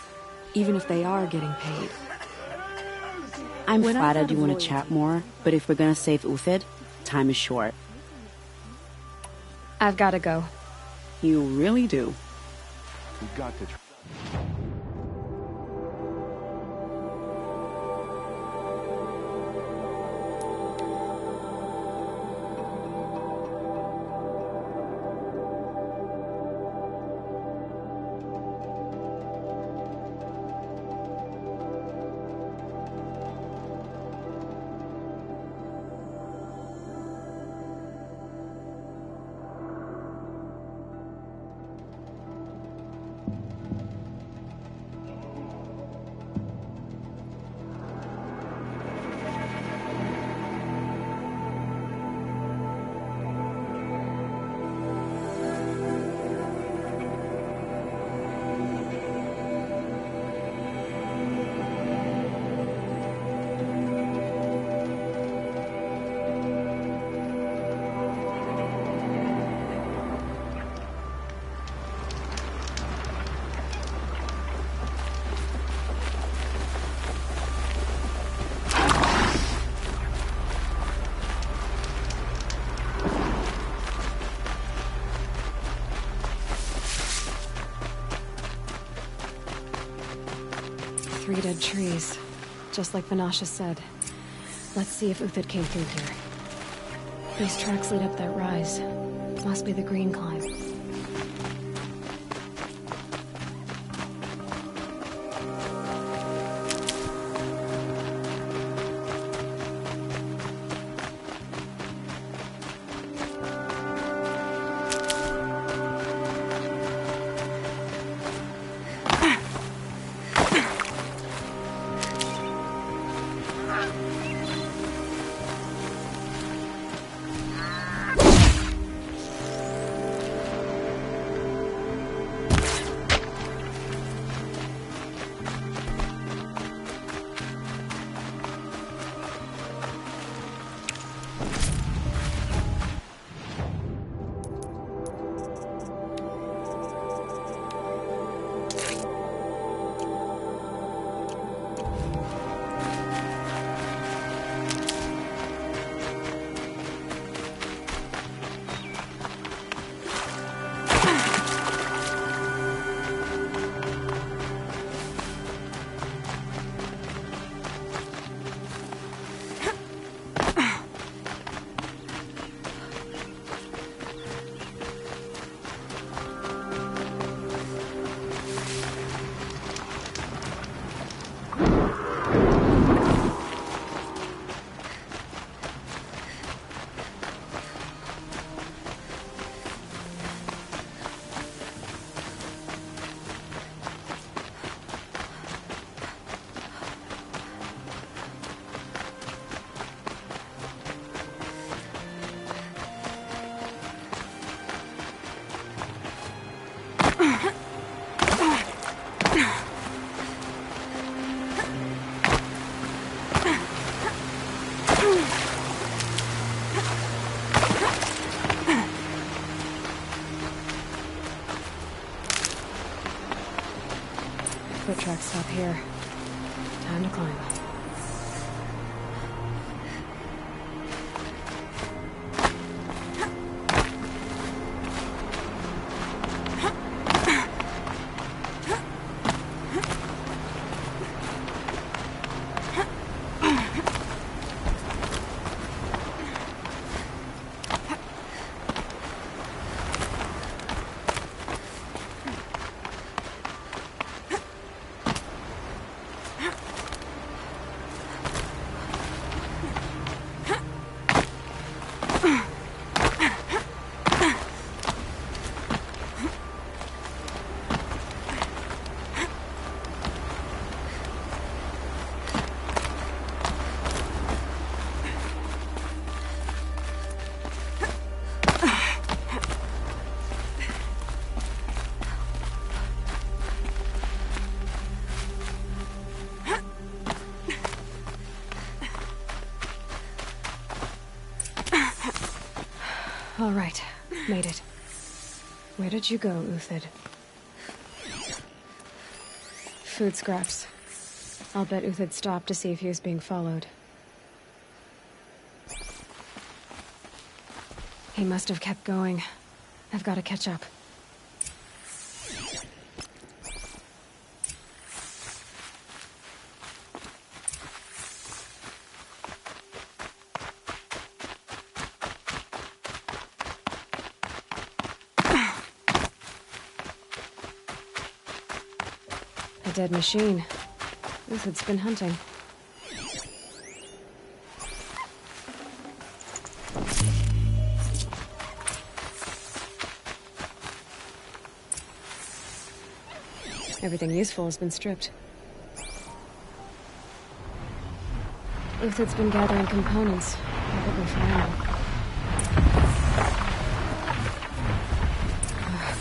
Even if they are getting paid? I'm flattered you want to chat more, but if we're gonna save Uthid, time is short. I've gotta go. You really do. We've got to... 3 dead trees. Just like Vanasha said. Let's see if Uthid came through here. These tracks lead up that rise. Must be the green climb. Foot tracks stop here. Time to climb. All right, made it. Where did you go, Uthid? Food scraps. I'll bet Uthid stopped to see if he was being followed. He must have kept going. I've got to catch up. A dead machine. Uthid's been hunting. Everything useful has been stripped. Uthid's been gathering components, probably for ammo.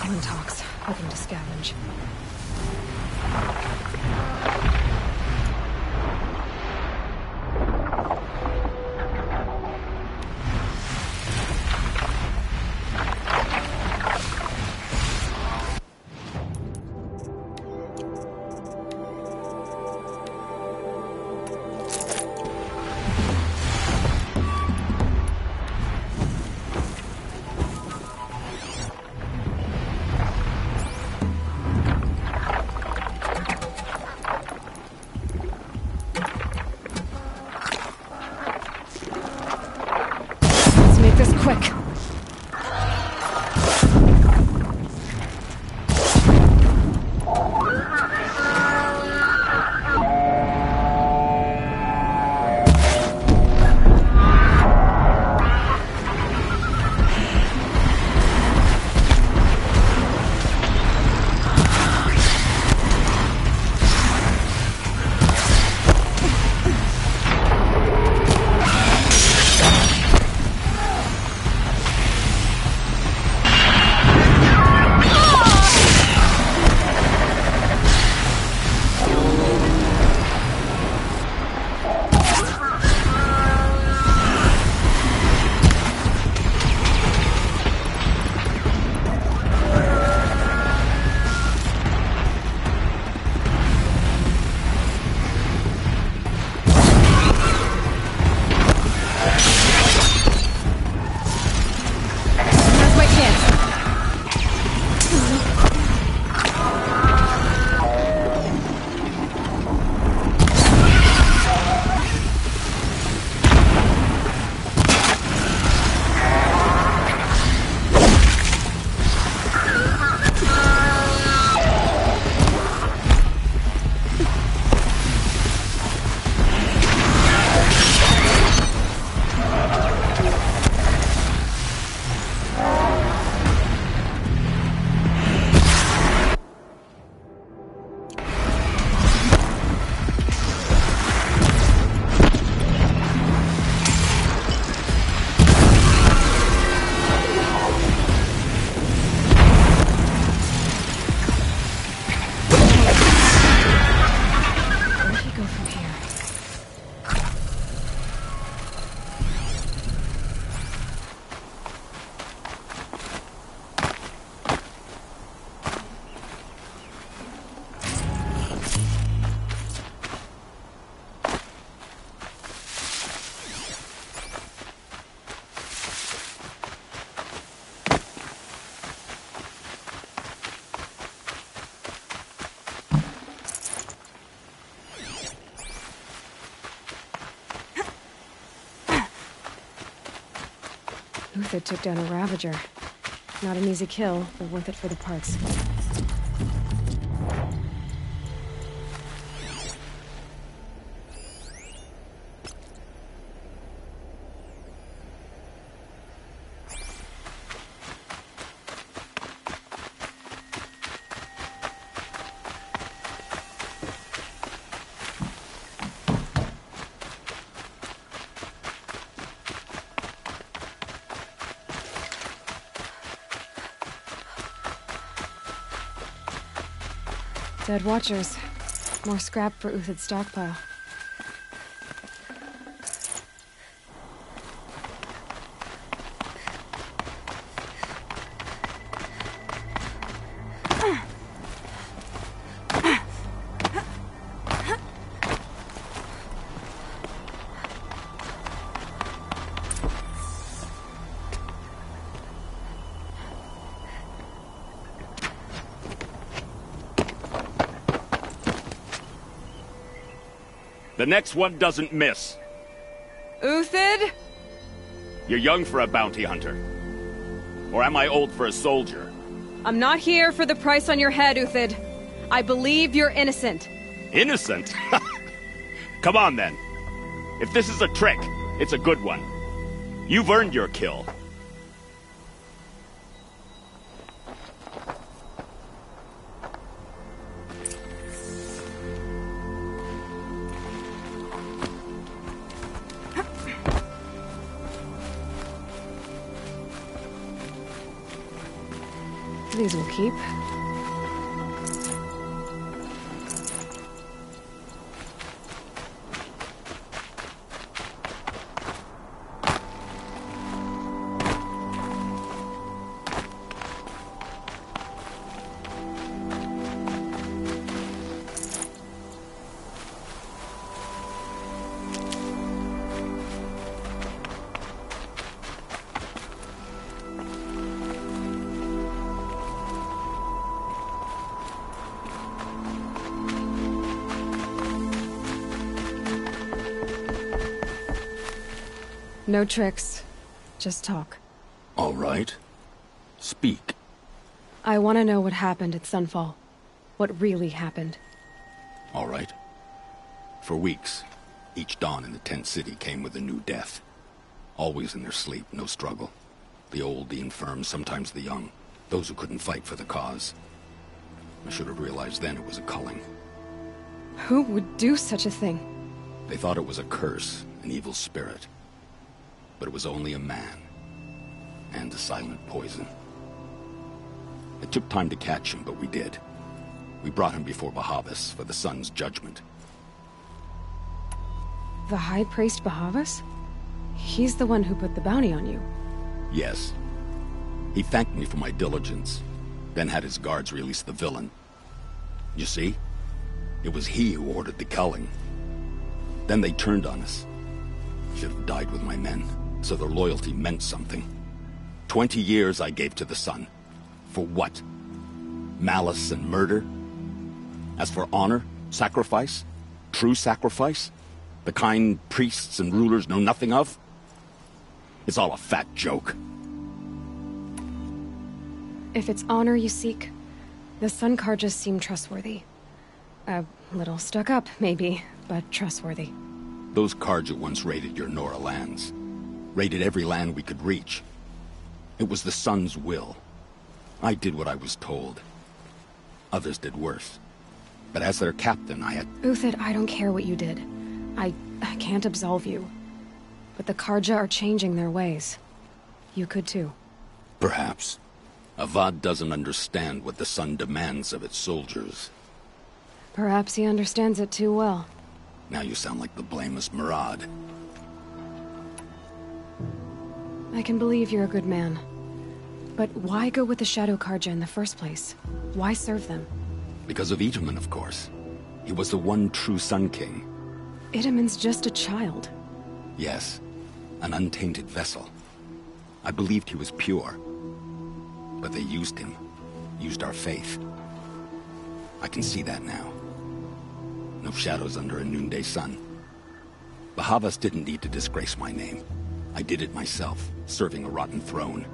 Glintox, looking to scavenge. Uthid took down a Ravager. Not an easy kill, but worth it for the parts. Dead Watchers. More scrap for Uthid's stockpile. The next one doesn't miss. Uthid? You're young for a bounty hunter. Or am I old for a soldier? I'm not here for the price on your head, Uthid. I believe you're innocent. Innocent? Come on, then. If this is a trick, it's a good one. You've earned your kill. These will keep. No tricks. Just talk. All right. Speak. I want to know what happened at Sunfall. What really happened. All right. For weeks, each dawn in the tent city came with a new death. Always in their sleep, no struggle. The old, the infirm, sometimes the young. Those who couldn't fight for the cause. I should have realized then it was a culling. Who would do such a thing? They thought it was a curse, an evil spirit. But it was only a man. And a silent poison. It took time to catch him, but we did. We brought him before Bahavas for the sun's judgment. The High Priest Bahavas? He's the one who put the bounty on you. Yes. He thanked me for my diligence, then had his guards release the villain. You see? It was he who ordered the culling. Then they turned on us. Should have died with my men, so their loyalty meant something. 20 years I gave to the sun. For what? Malice and murder? As for honor, sacrifice, true sacrifice, the kind priests and rulers know nothing of? It's all a fat joke. If it's honor you seek, the Sun Karjas seem trustworthy. A little stuck up, maybe, but trustworthy. Those Karja once raided your Nora lands. Raided every land we could reach. It was the Sun's will. I did what I was told. Others did worse. But as their captain, I had... Uthid, I don't care what you did. I can't absolve you. But the Karja are changing their ways. You could too. Perhaps. Avad doesn't understand what the Sun demands of its soldiers. Perhaps he understands it too well. Now you sound like the blameless Murad. I can believe you're a good man. But why go with the Shadow Karja in the first place? Why serve them? Because of Itaman, of course. He was the one true Sun King. Itaman's just a child. Yes, an untainted vessel. I believed he was pure. But they used him. Used our faith. I can see that now. No shadows under a noonday sun. Bahavas didn't need to disgrace my name. I did it myself, serving a rotten throne.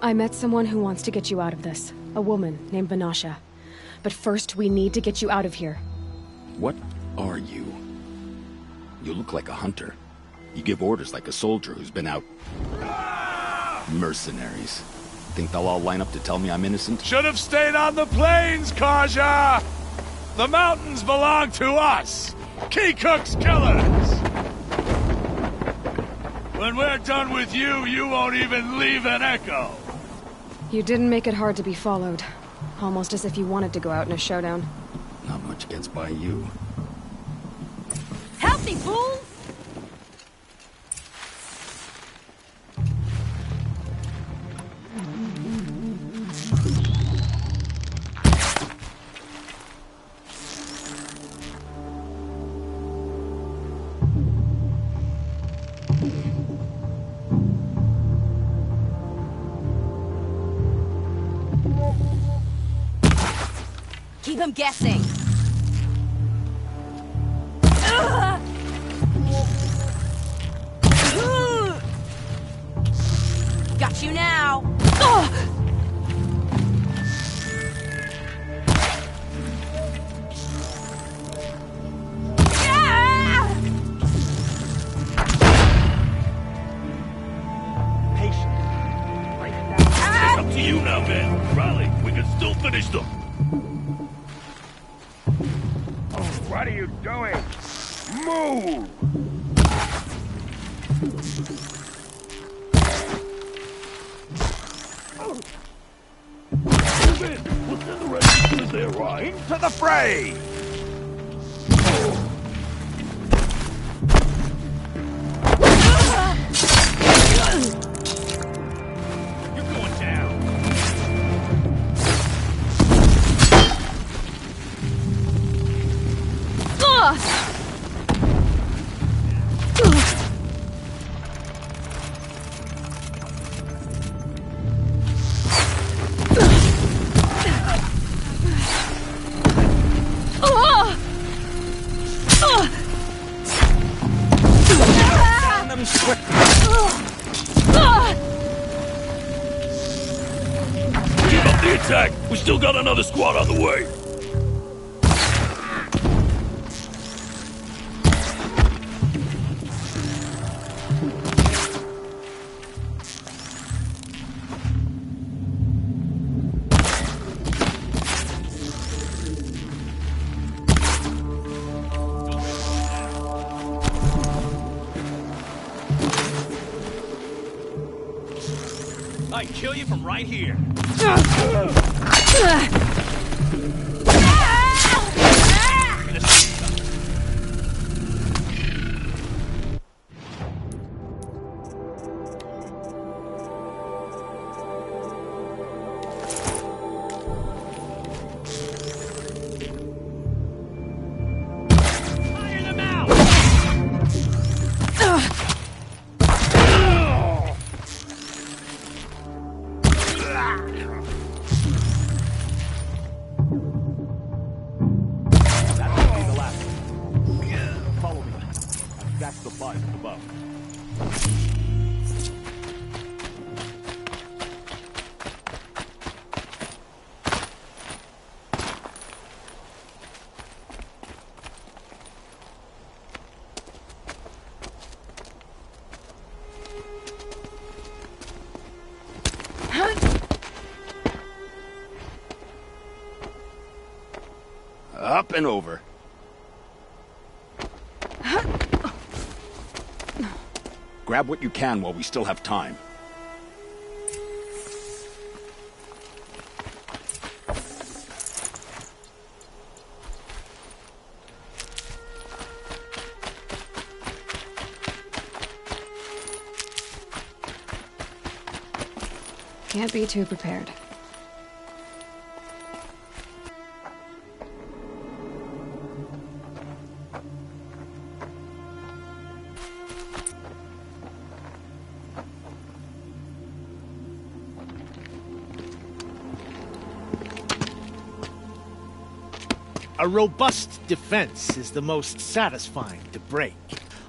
I met someone who wants to get you out of this. A woman named Vanasha. But first, we need to get you out of here. What are you? You look like a hunter. You give orders like a soldier who's been out... Mercenaries. Think they'll all line up to tell me I'm innocent? Should have stayed on the plains, Kaja! The mountains belong to us! Keecook's killers! When we're done with you, you won't even leave an echo! You didn't make it hard to be followed. Almost as if you wanted to go out in a showdown. Not much gets by you. Help me, fools! Keep him guessing. Got you now. It's up to you now, man. Rally. We can still finish them. What are you doing? Move! Move in. We'll send the rest as they arrive. Into the fray! You're going down. Keep up the attack. We still got another squad on the way. I kill you from right here. That's the button above. Up and over. Grab what you can while we still have time. Can't be too prepared. A robust defense is the most satisfying to break.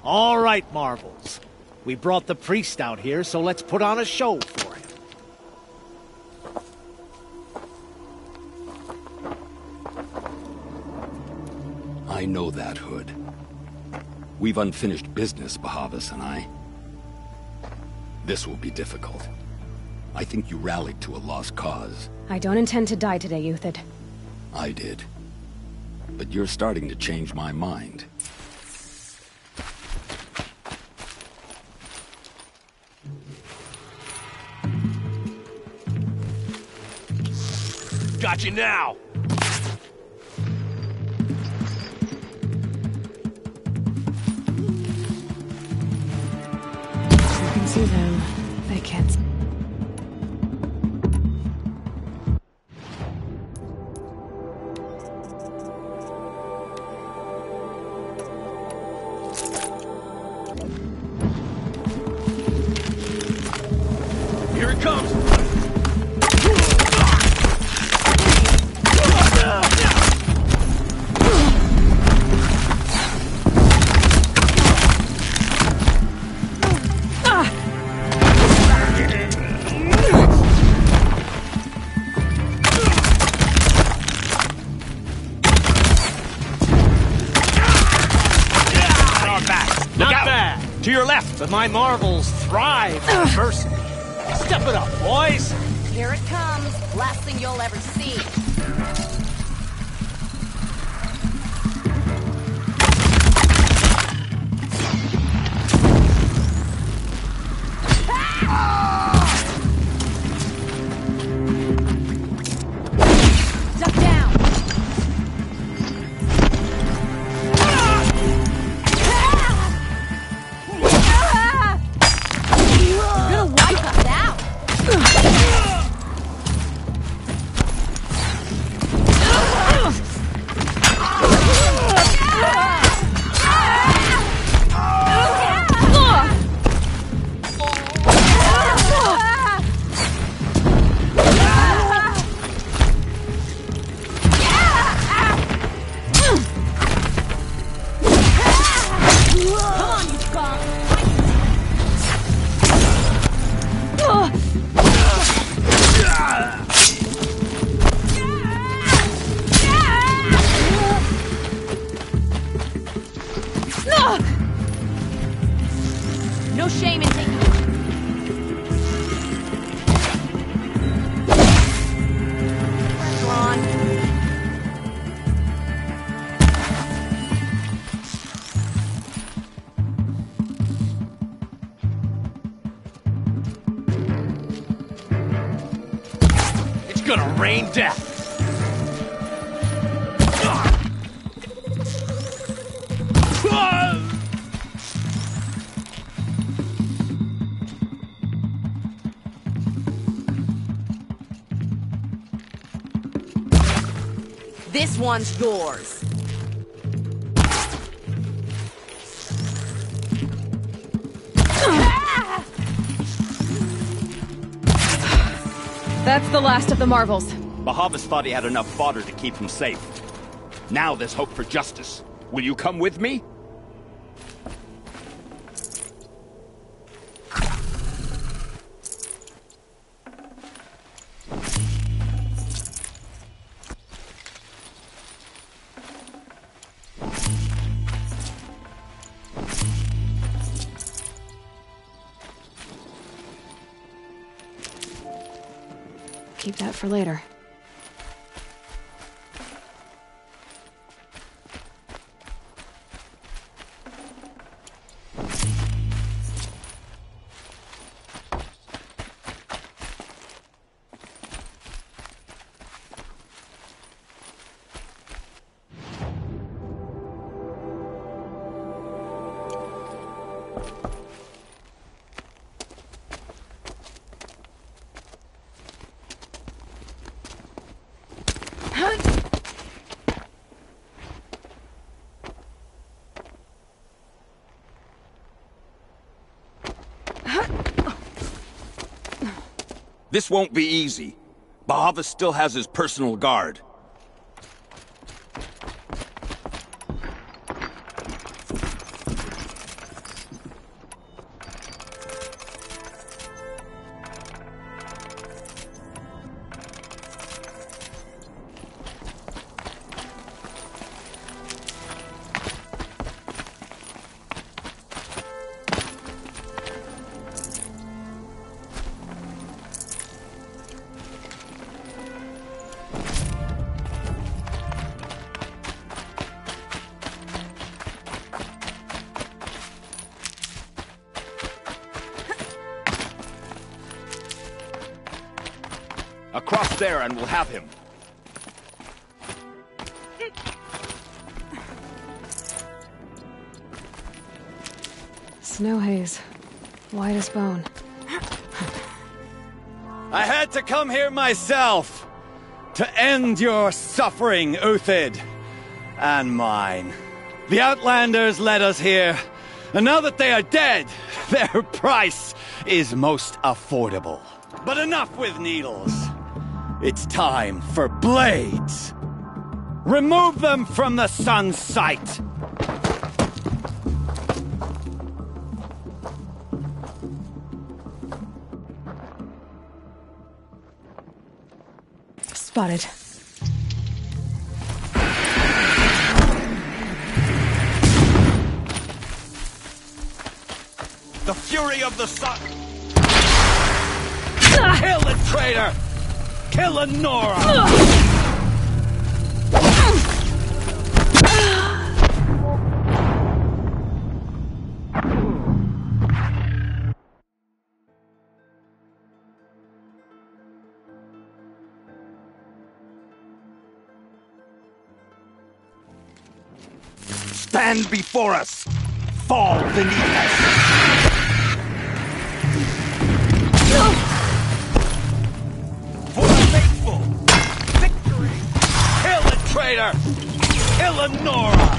All right, Marvels. We brought the priest out here, so let's put on a show for him. I know that, Hood. We've unfinished business, Bahavas and I. This will be difficult. I think you rallied to a lost cause. I don't intend to die today, Uthid. I did. But you're starting to change my mind. Got you now! You can see them. They can't. Here it comes! To your left! But my marvels thrive on mercy. Step it up, boys! Here it comes. Last thing you'll ever see. Duck down. You're gonna wipe us out. No shame in taking it. Pressure on. It's gonna rain death! This one's yours. That's the last of the Marvels. Bahavas thought he had enough fodder to keep him safe. Now there's hope for justice. Will you come with me? Keep that for later. This won't be easy. Bahavas still has his personal guard. Across there and we'll have him. Snow haze. White as bone. I had to come here myself to end your suffering, Uthid, and mine. The Outlanders led us here, and now that they are dead, their price is most affordable. But enough with needles. It's time for blades. Remove them from the sun's sight. Spotted. The fury of the sun! Kill the traitor! Kill Lenora! Stand before us! Fall beneath us! For the faithful! Victory! Kill the traitor! Kill Lenora!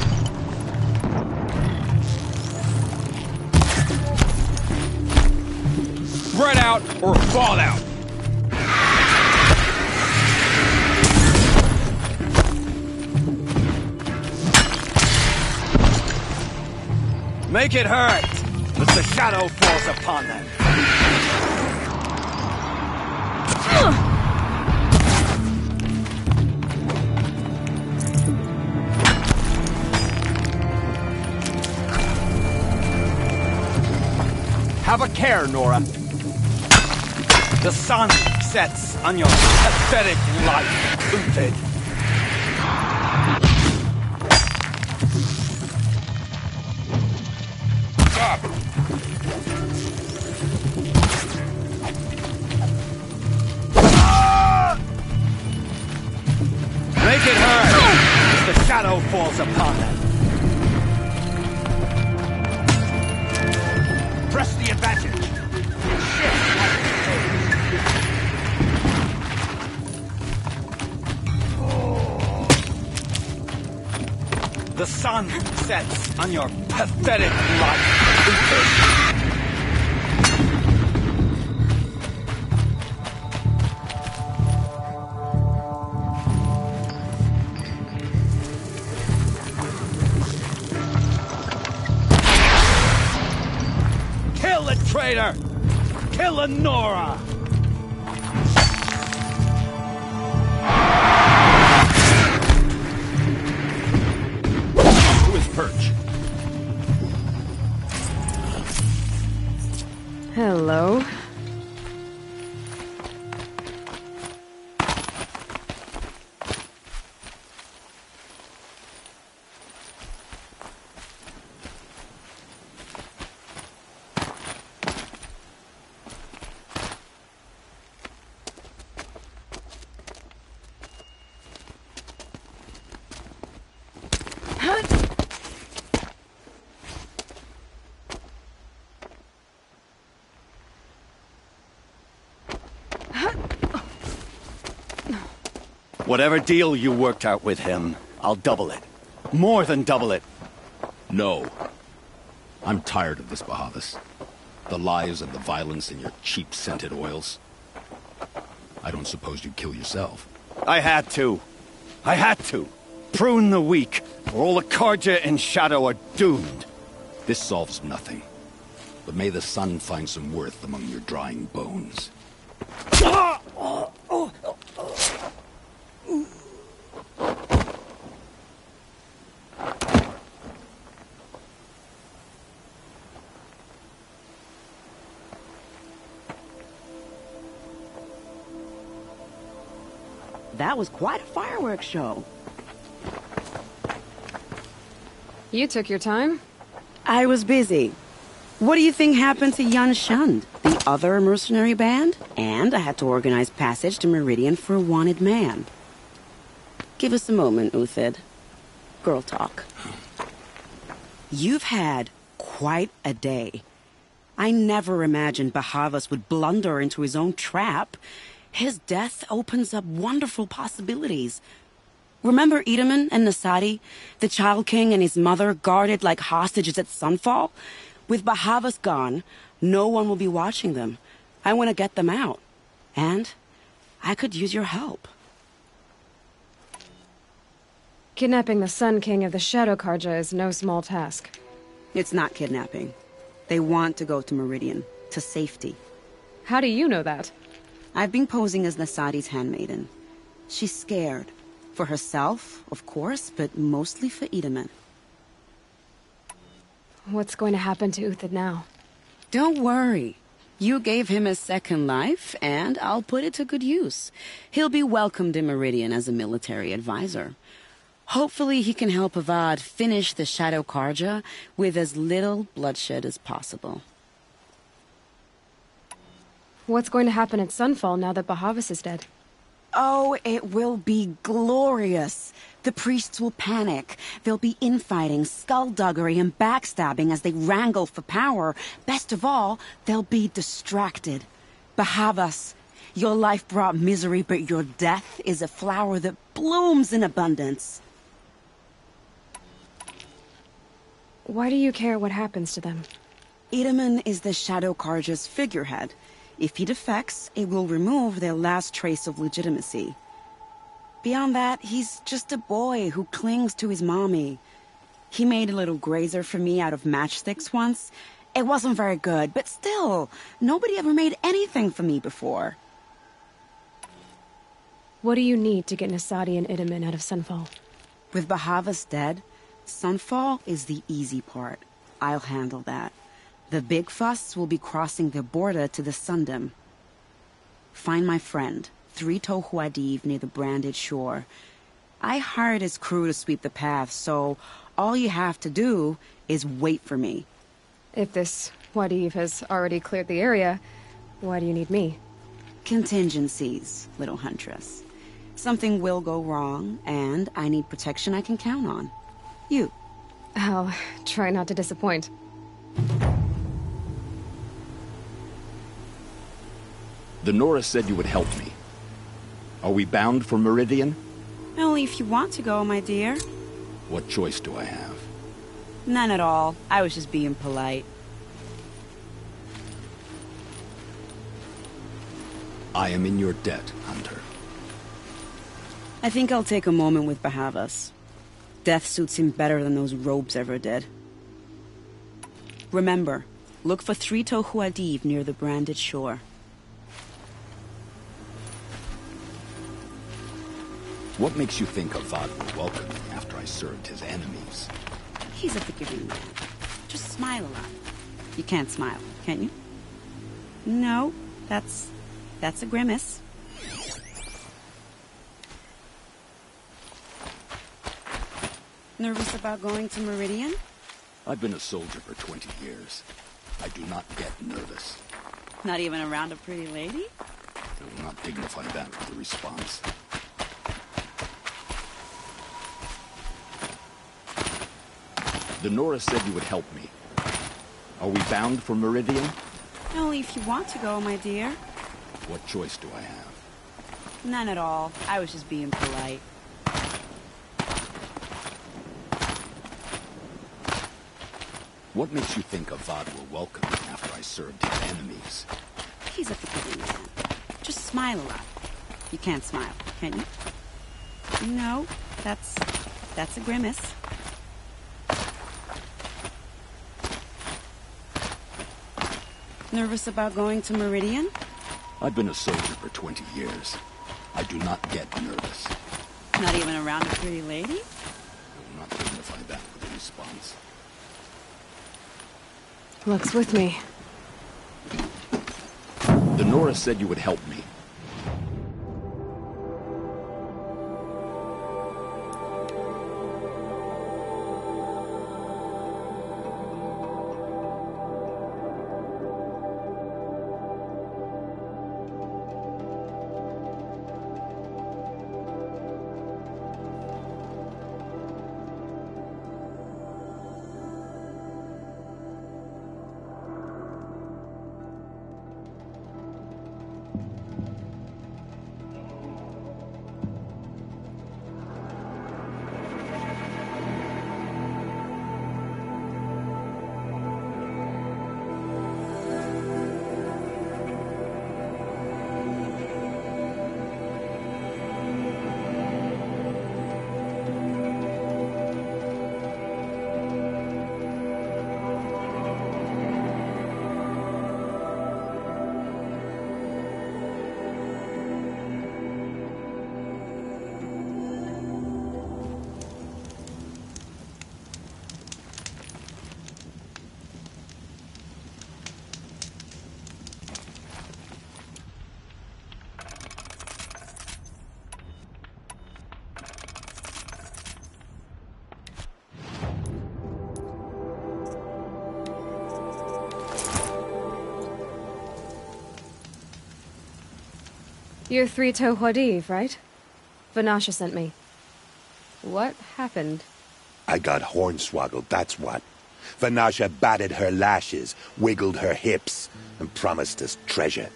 Spread out or fall out! Make it hurt, as the shadow falls upon them. Have a care, Nora. The sun sets on your pathetic life, Uthid. Make it hurt as the shadow falls upon them. Press the advantage. Shift like The sun sets on your pathetic life, Uthid. Traitor! Kill Lenora! To his perch. Hello. Whatever deal you worked out with him, I'll double it. More than double it. No. I'm tired of this, Bahavas. The lies and the violence and your cheap scented oils. I don't suppose you'd kill yourself. I had to. I had to. Prune the weak, or all the Karja in Shadow are doomed. This solves nothing. But may the sun find some worth among your drying bones. That was quite a fireworks show. You took your time? I was busy. What do you think happened to Yun Shund, the other mercenary band, and I had to organize passage to Meridian for a wanted man. Give us a moment, Uthid. Girl talk. You've had quite a day. I never imagined Bahavas would blunder into his own trap. His death opens up wonderful possibilities. Remember Edaman and Nasadi, the Child King and his mother guarded like hostages at Sunfall? With Bahavas gone, no one will be watching them. I want to get them out. And I could use your help. Kidnapping the Sun King of the Shadow Karja is no small task. It's not kidnapping. They want to go to Meridian, to safety. How do you know that? I've been posing as Nasadi's handmaiden. She's scared. For herself, of course, but mostly for Edaman. What's going to happen to Uthid now? Don't worry. You gave him a second life, and I'll put it to good use. He'll be welcomed in Meridian as a military advisor. Hopefully he can help Avad finish the Shadow Karja with as little bloodshed as possible. What's going to happen at Sunfall now that Bahavas is dead? Oh, it will be glorious. The priests will panic. There'll be infighting, skullduggery, and backstabbing as they wrangle for power. Best of all, they'll be distracted. Bahavas, your life brought misery, but your death is a flower that blooms in abundance. Why do you care what happens to them? Edaman is the Shadow Karja's figurehead. If he defects, it will remove their last trace of legitimacy. Beyond that, he's just a boy who clings to his mommy. He made a little grazer for me out of matchsticks once. It wasn't very good, but still, nobody ever made anything for me before. What do you need to get Nasadi and Edaman out of Sunfall? With Bahavas dead, Sunfall is the easy part. I'll handle that. The big fuss will be crossing the border to the Sundom. Find my friend, 3 Tohuadiv near the branded shore. I hired his crew to sweep the path, so all you have to do is wait for me. If this Wadiv has already cleared the area, why do you need me? Contingencies, little huntress. Something will go wrong, and I need protection I can count on. You. I'll try not to disappoint. The Nora said you would help me. Are we bound for Meridian? Only if you want to go, my dear. What choice do I have? None at all. I was just being polite. I am in your debt, Hunter. I think I'll take a moment with Bahavas. Death suits him better than those robes ever did. Remember, look for 3 Tohuadiv near the branded shore. What makes you think Avad would welcome me after I served his enemies? He's a forgiving man. Just smile a lot. You can't smile, can you? No, that's a grimace. Nervous about going to Meridian? I've been a soldier for 20 years. I do not get nervous. Not even around a pretty lady? I will not dignify that with a response. The Nora said you would help me. Are we bound for Meridian? Only if you want to go, my dear. What choice do I have? None at all. I was just being polite. What makes you think Avad will welcome me after I served his enemies? He's a forgiving man. Just smile a lot. You can't smile, can you? No, that's a grimace. Nervous about going to Meridian? I've been a soldier for 20 years. I do not get nervous. Not even around a pretty lady? I will not dignify that with a response. Luck's with me. The Nora said you would help me. You're Three-Toe Huadiv, right? Vanasha sent me. What happened? I got hornswoggled, that's what. Vanasha batted her lashes, wiggled her hips, and promised us treasure.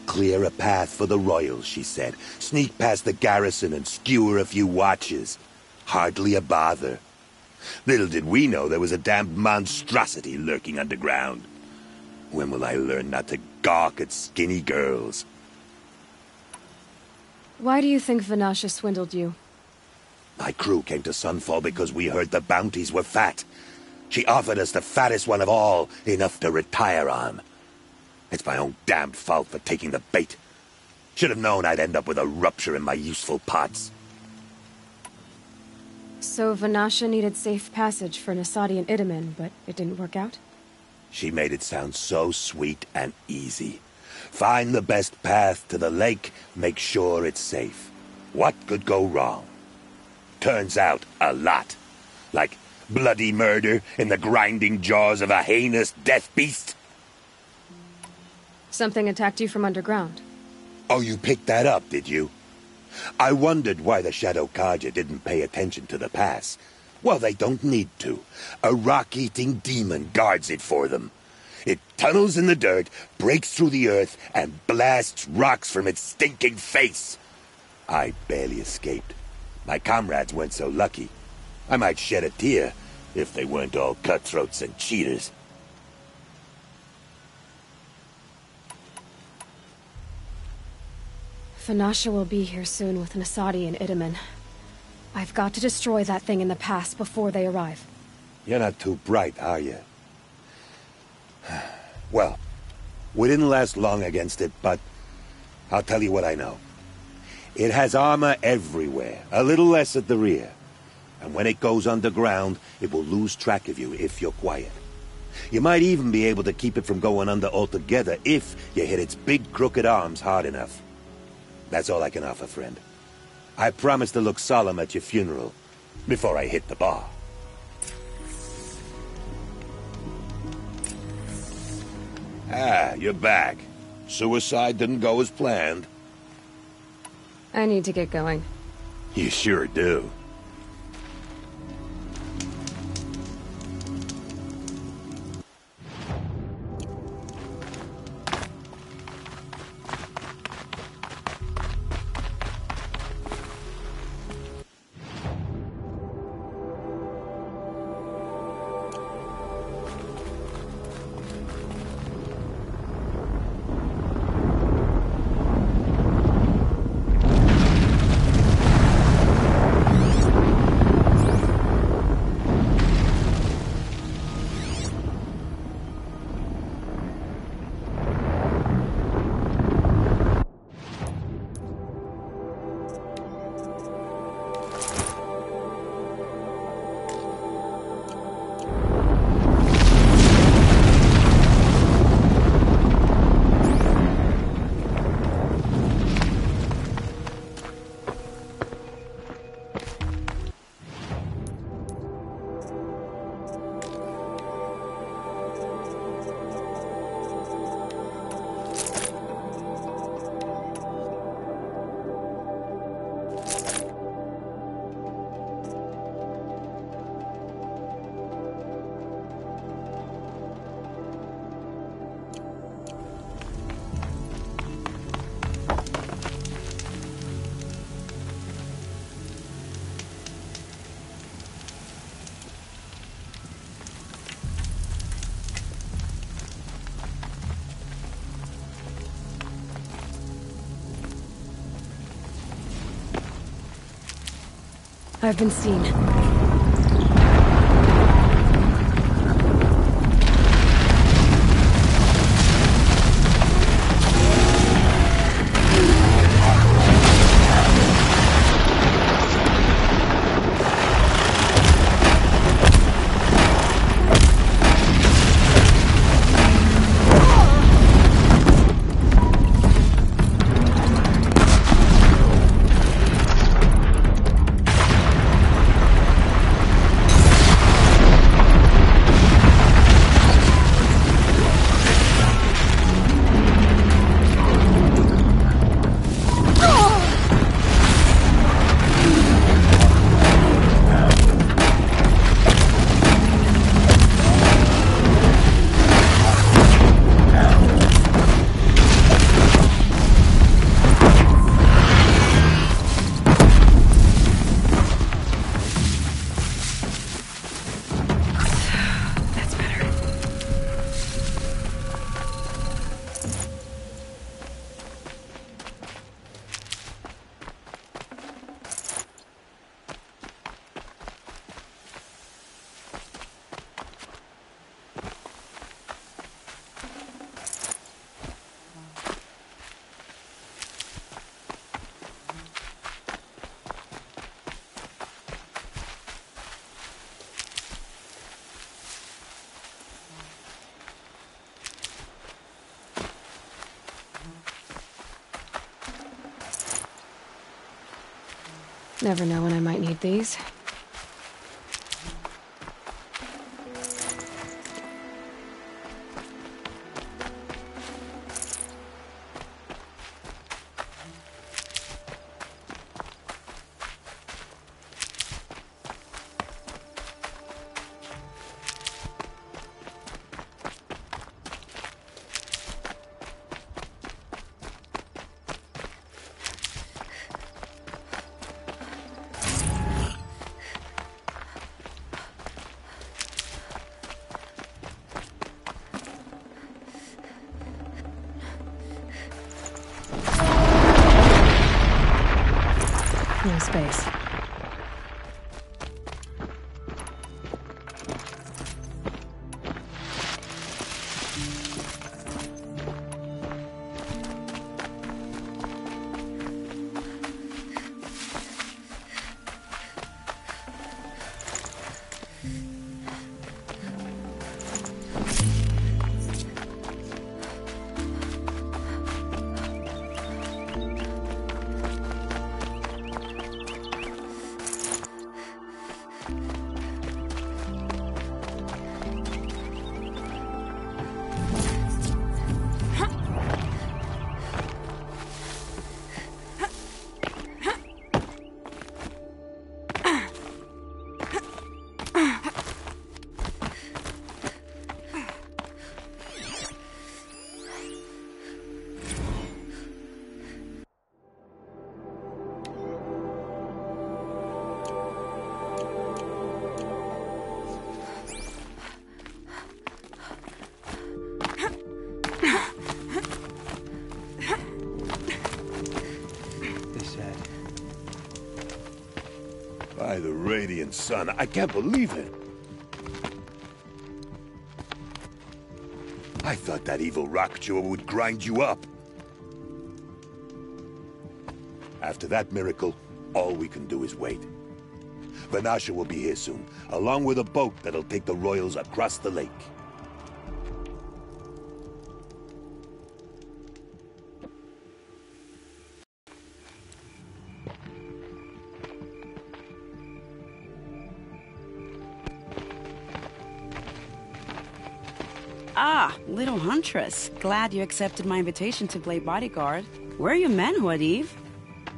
Clear a path for the royals, she said. Sneak past the garrison and skewer a few watches. Hardly a bother. Little did we know there was a damned monstrosity lurking underground. When will I learn not to gawk at skinny girls? Why do you think Vanasha swindled you? My crew came to Sunfall because we heard the bounties were fat. She offered us the fattest one of all, enough to retire on. It's my own damned fault for taking the bait. Should have known I'd end up with a rupture in my useful parts. So Vanasha needed safe passage for Nasadi and Itamen, but it didn't work out? She made it sound so sweet and easy. Find the best path to the lake, make sure it's safe. What could go wrong? Turns out, a lot. Like bloody murder in the grinding jaws of a heinous death beast. Something attacked you from underground. Oh, you picked that up, did you? I wondered why the Shadow Kaja didn't pay attention to the pass. Well, they don't need to. A rock-eating demon guards it for them. It tunnels in the dirt, breaks through the earth, and blasts rocks from its stinking face. I barely escaped. My comrades weren't so lucky. I might shed a tear if they weren't all cutthroats and cheaters. Vanasha will be here soon with Nasadi and Itamen. I've got to destroy that thing in the pass before they arrive. You're not too bright, are you? Well, we didn't last long against it, but I'll tell you what I know. It has armor everywhere, a little less at the rear. And when it goes underground, it will lose track of you if you're quiet. You might even be able to keep it from going under altogether if you hit its big crooked arms hard enough. That's all I can offer, friend. I promise to look solemn at your funeral before I hit the bar. Ah, you're back. Suicide didn't go as planned. I need to get going. You sure do. I've been seen. Never know when I might need these. No space. By the radiant sun, I can't believe it. I thought that evil rock jewel would grind you up. After that miracle, all we can do is wait. Vanasha will be here soon, along with a boat that'll take the royals across the lake. Ah, little huntress. Glad you accepted my invitation to play bodyguard. Where are your men, Huadiv?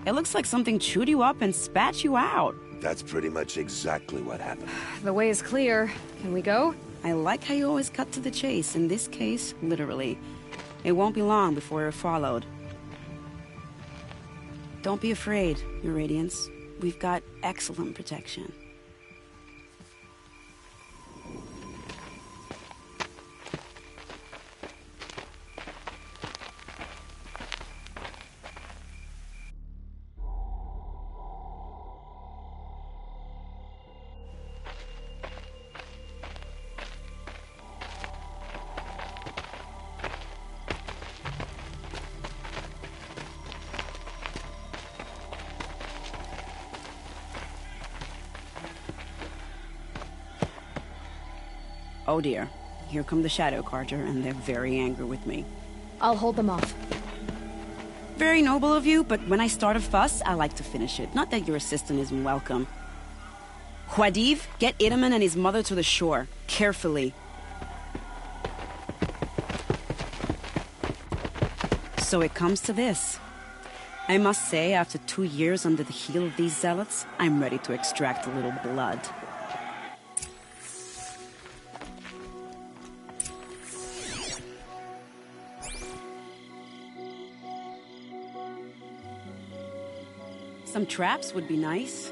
It looks like something chewed you up and spat you out. That's pretty much exactly what happened. The way is clear. Can we go? I like how you always cut to the chase. In this case, literally. It won't be long before you're followed. Don't be afraid, Your Radiance. We've got excellent protection. Oh dear. Here come the Shadow Carter, and they're very angry with me. I'll hold them off. Very noble of you, but when I start a fuss, I like to finish it. Not that your assistant isn't welcome. Huadiv, get Itaman and his mother to the shore. Carefully. So it comes to this. I must say, after 2 years under the heel of these zealots, I'm ready to extract a little blood. Some traps would be nice.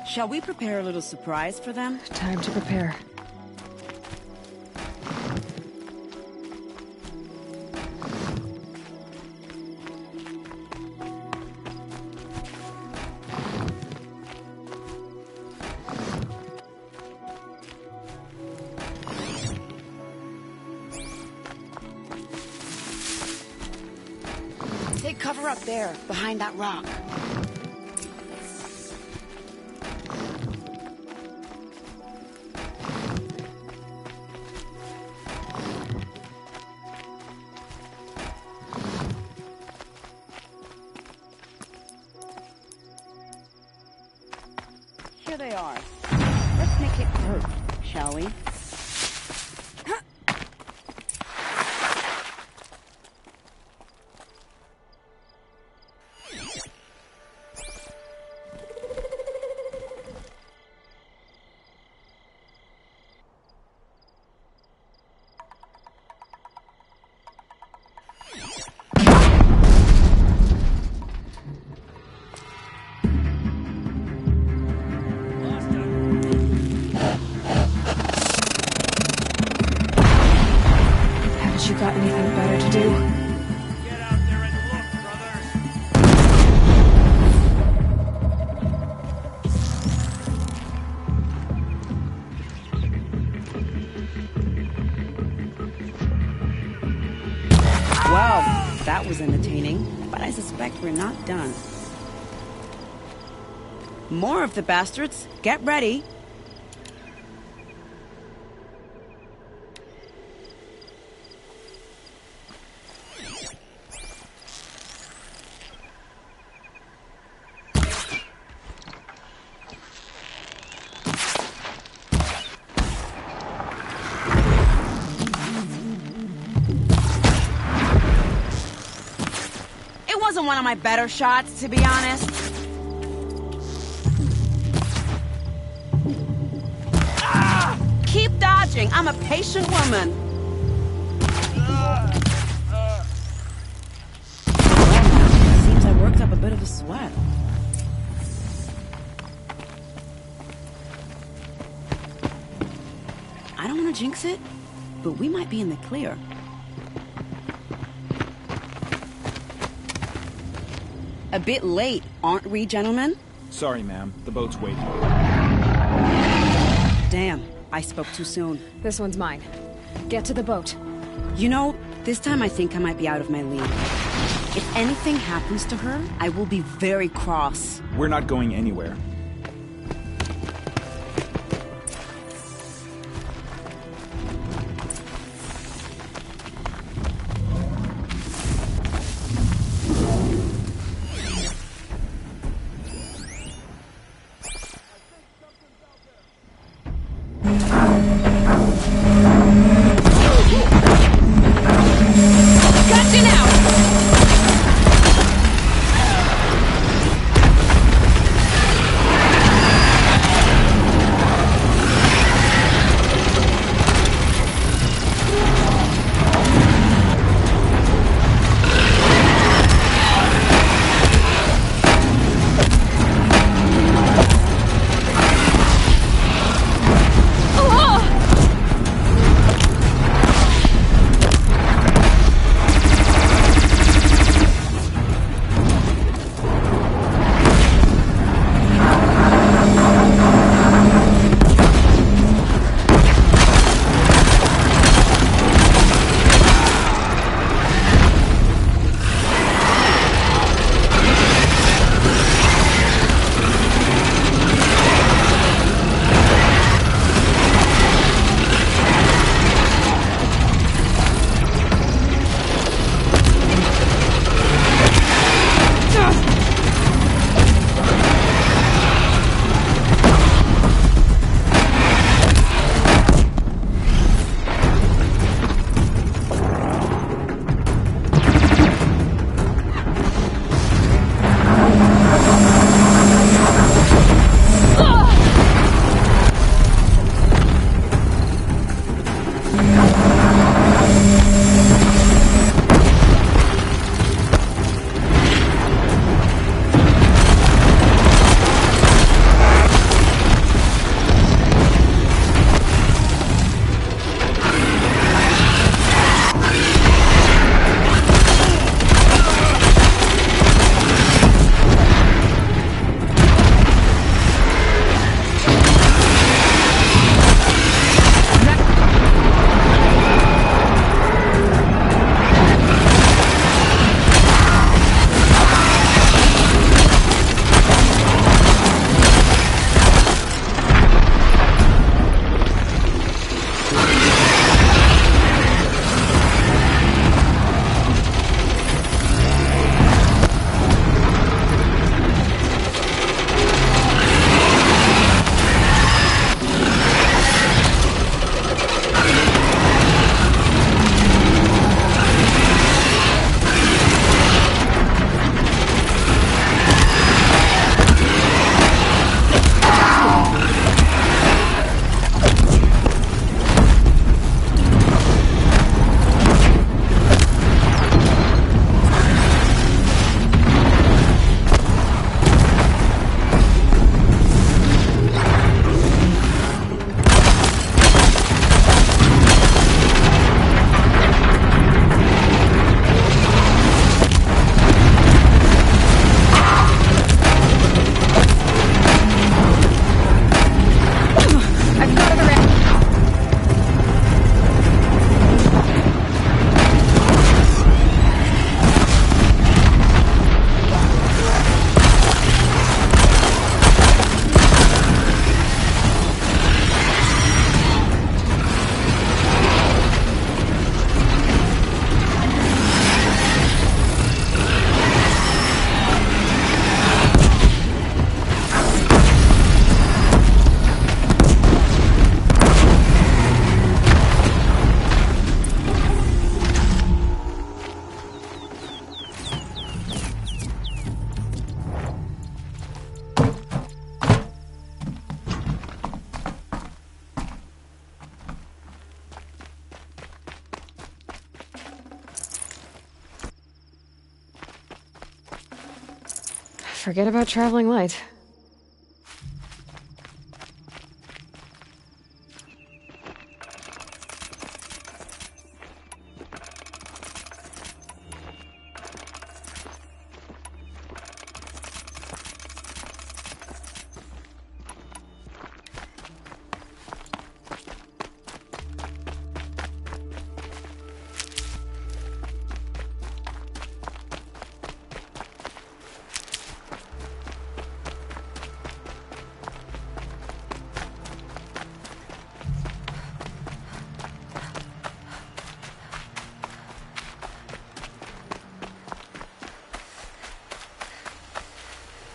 Shall we prepare a little surprise for them? Time to prepare. Take cover up there, behind that rock. they are. Let's make it hurt, shall we? You got anything better to do? Get out there and look, brothers! Well, that was entertaining, but I suspect we're not done. More of the bastards. Get ready. Wasn't one of my better shots, to be honest. Ah! Keep dodging. I'm a patient woman. Seems I worked up a bit of a sweat. I don't want to jinx it, but we might be in the clear. A bit late, aren't we, gentlemen? Sorry, ma'am. The boat's waiting. Damn, I spoke too soon. This one's mine. Get to the boat. You know, this time I think I might be out of my league. If anything happens to her, I will be very cross. We're not going anywhere. Forget about traveling light.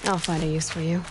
I'll find a use for you.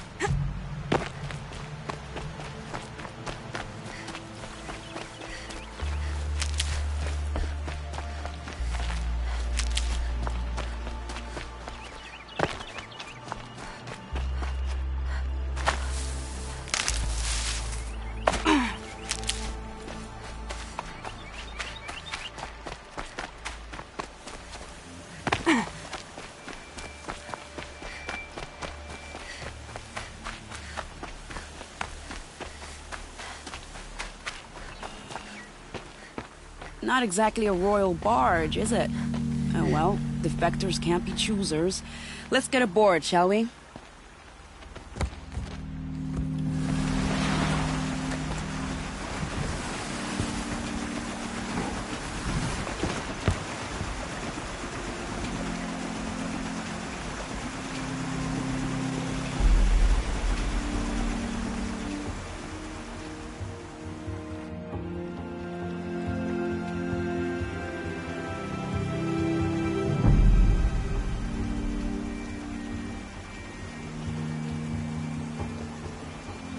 Not exactly a royal barge, is it? Oh well, defectors can't be choosers. Let's get aboard, shall we?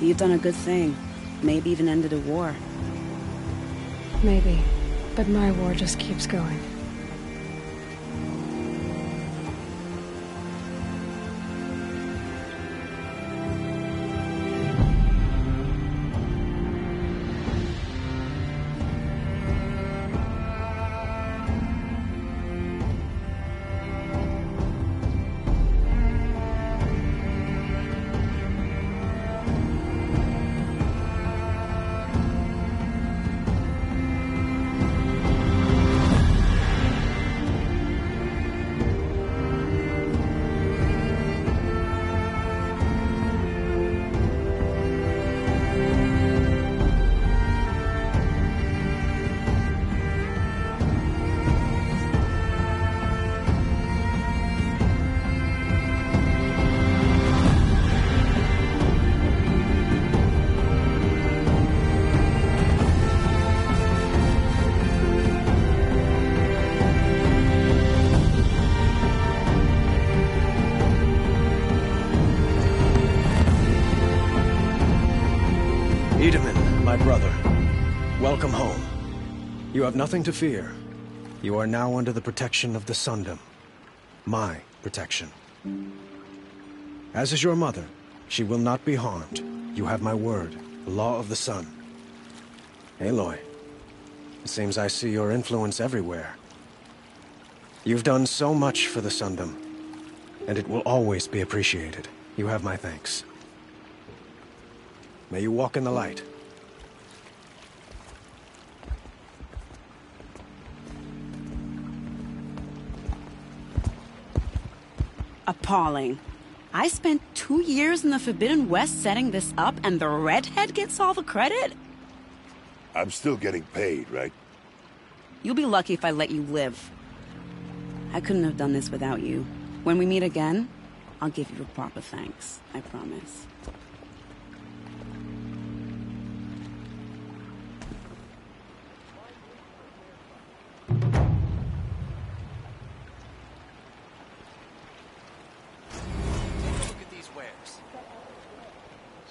You've done a good thing. Maybe even ended a war. Maybe. But my war just keeps going. My brother, welcome home. You have nothing to fear. You are now under the protection of the Sundom. My protection. As is your mother, she will not be harmed. You have my word, the law of the sun. Aloy, it seems I see your influence everywhere. You've done so much for the Sundom, and it will always be appreciated. You have my thanks. May you walk in the light. Appalling. I spent 2 years in the Forbidden West setting this up, and the redhead gets all the credit? I'm still getting paid, right? You'll be lucky if I let you live. I couldn't have done this without you. When we meet again, I'll give you a proper thanks. I promise.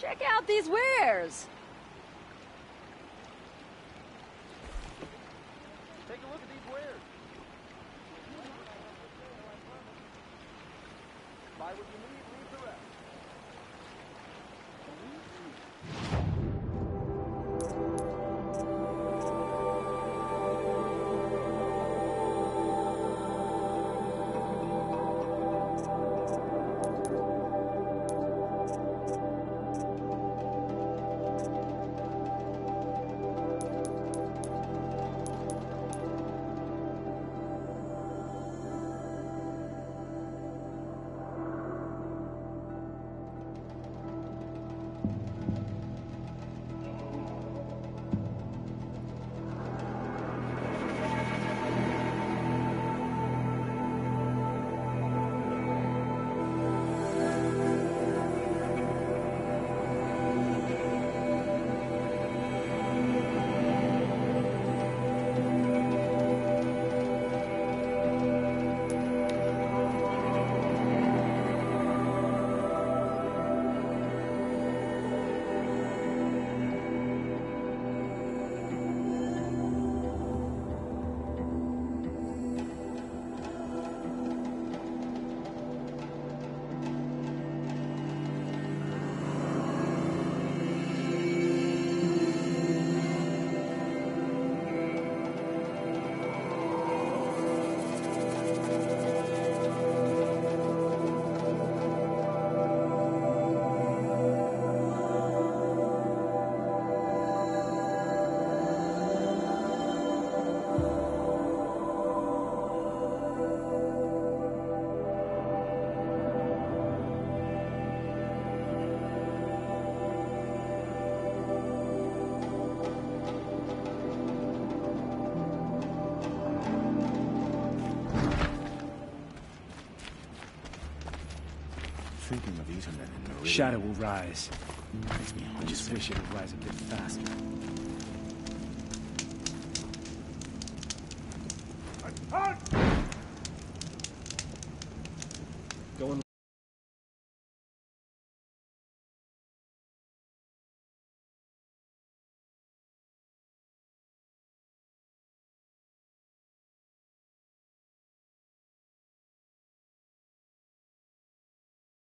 Check out these wares! Take a look at these wares. Buy what you need, leave the rest. thinking of Itamen and Meridian. Shadow will rise. Makes me I just homesick. wish it would rise a bit faster. Attack!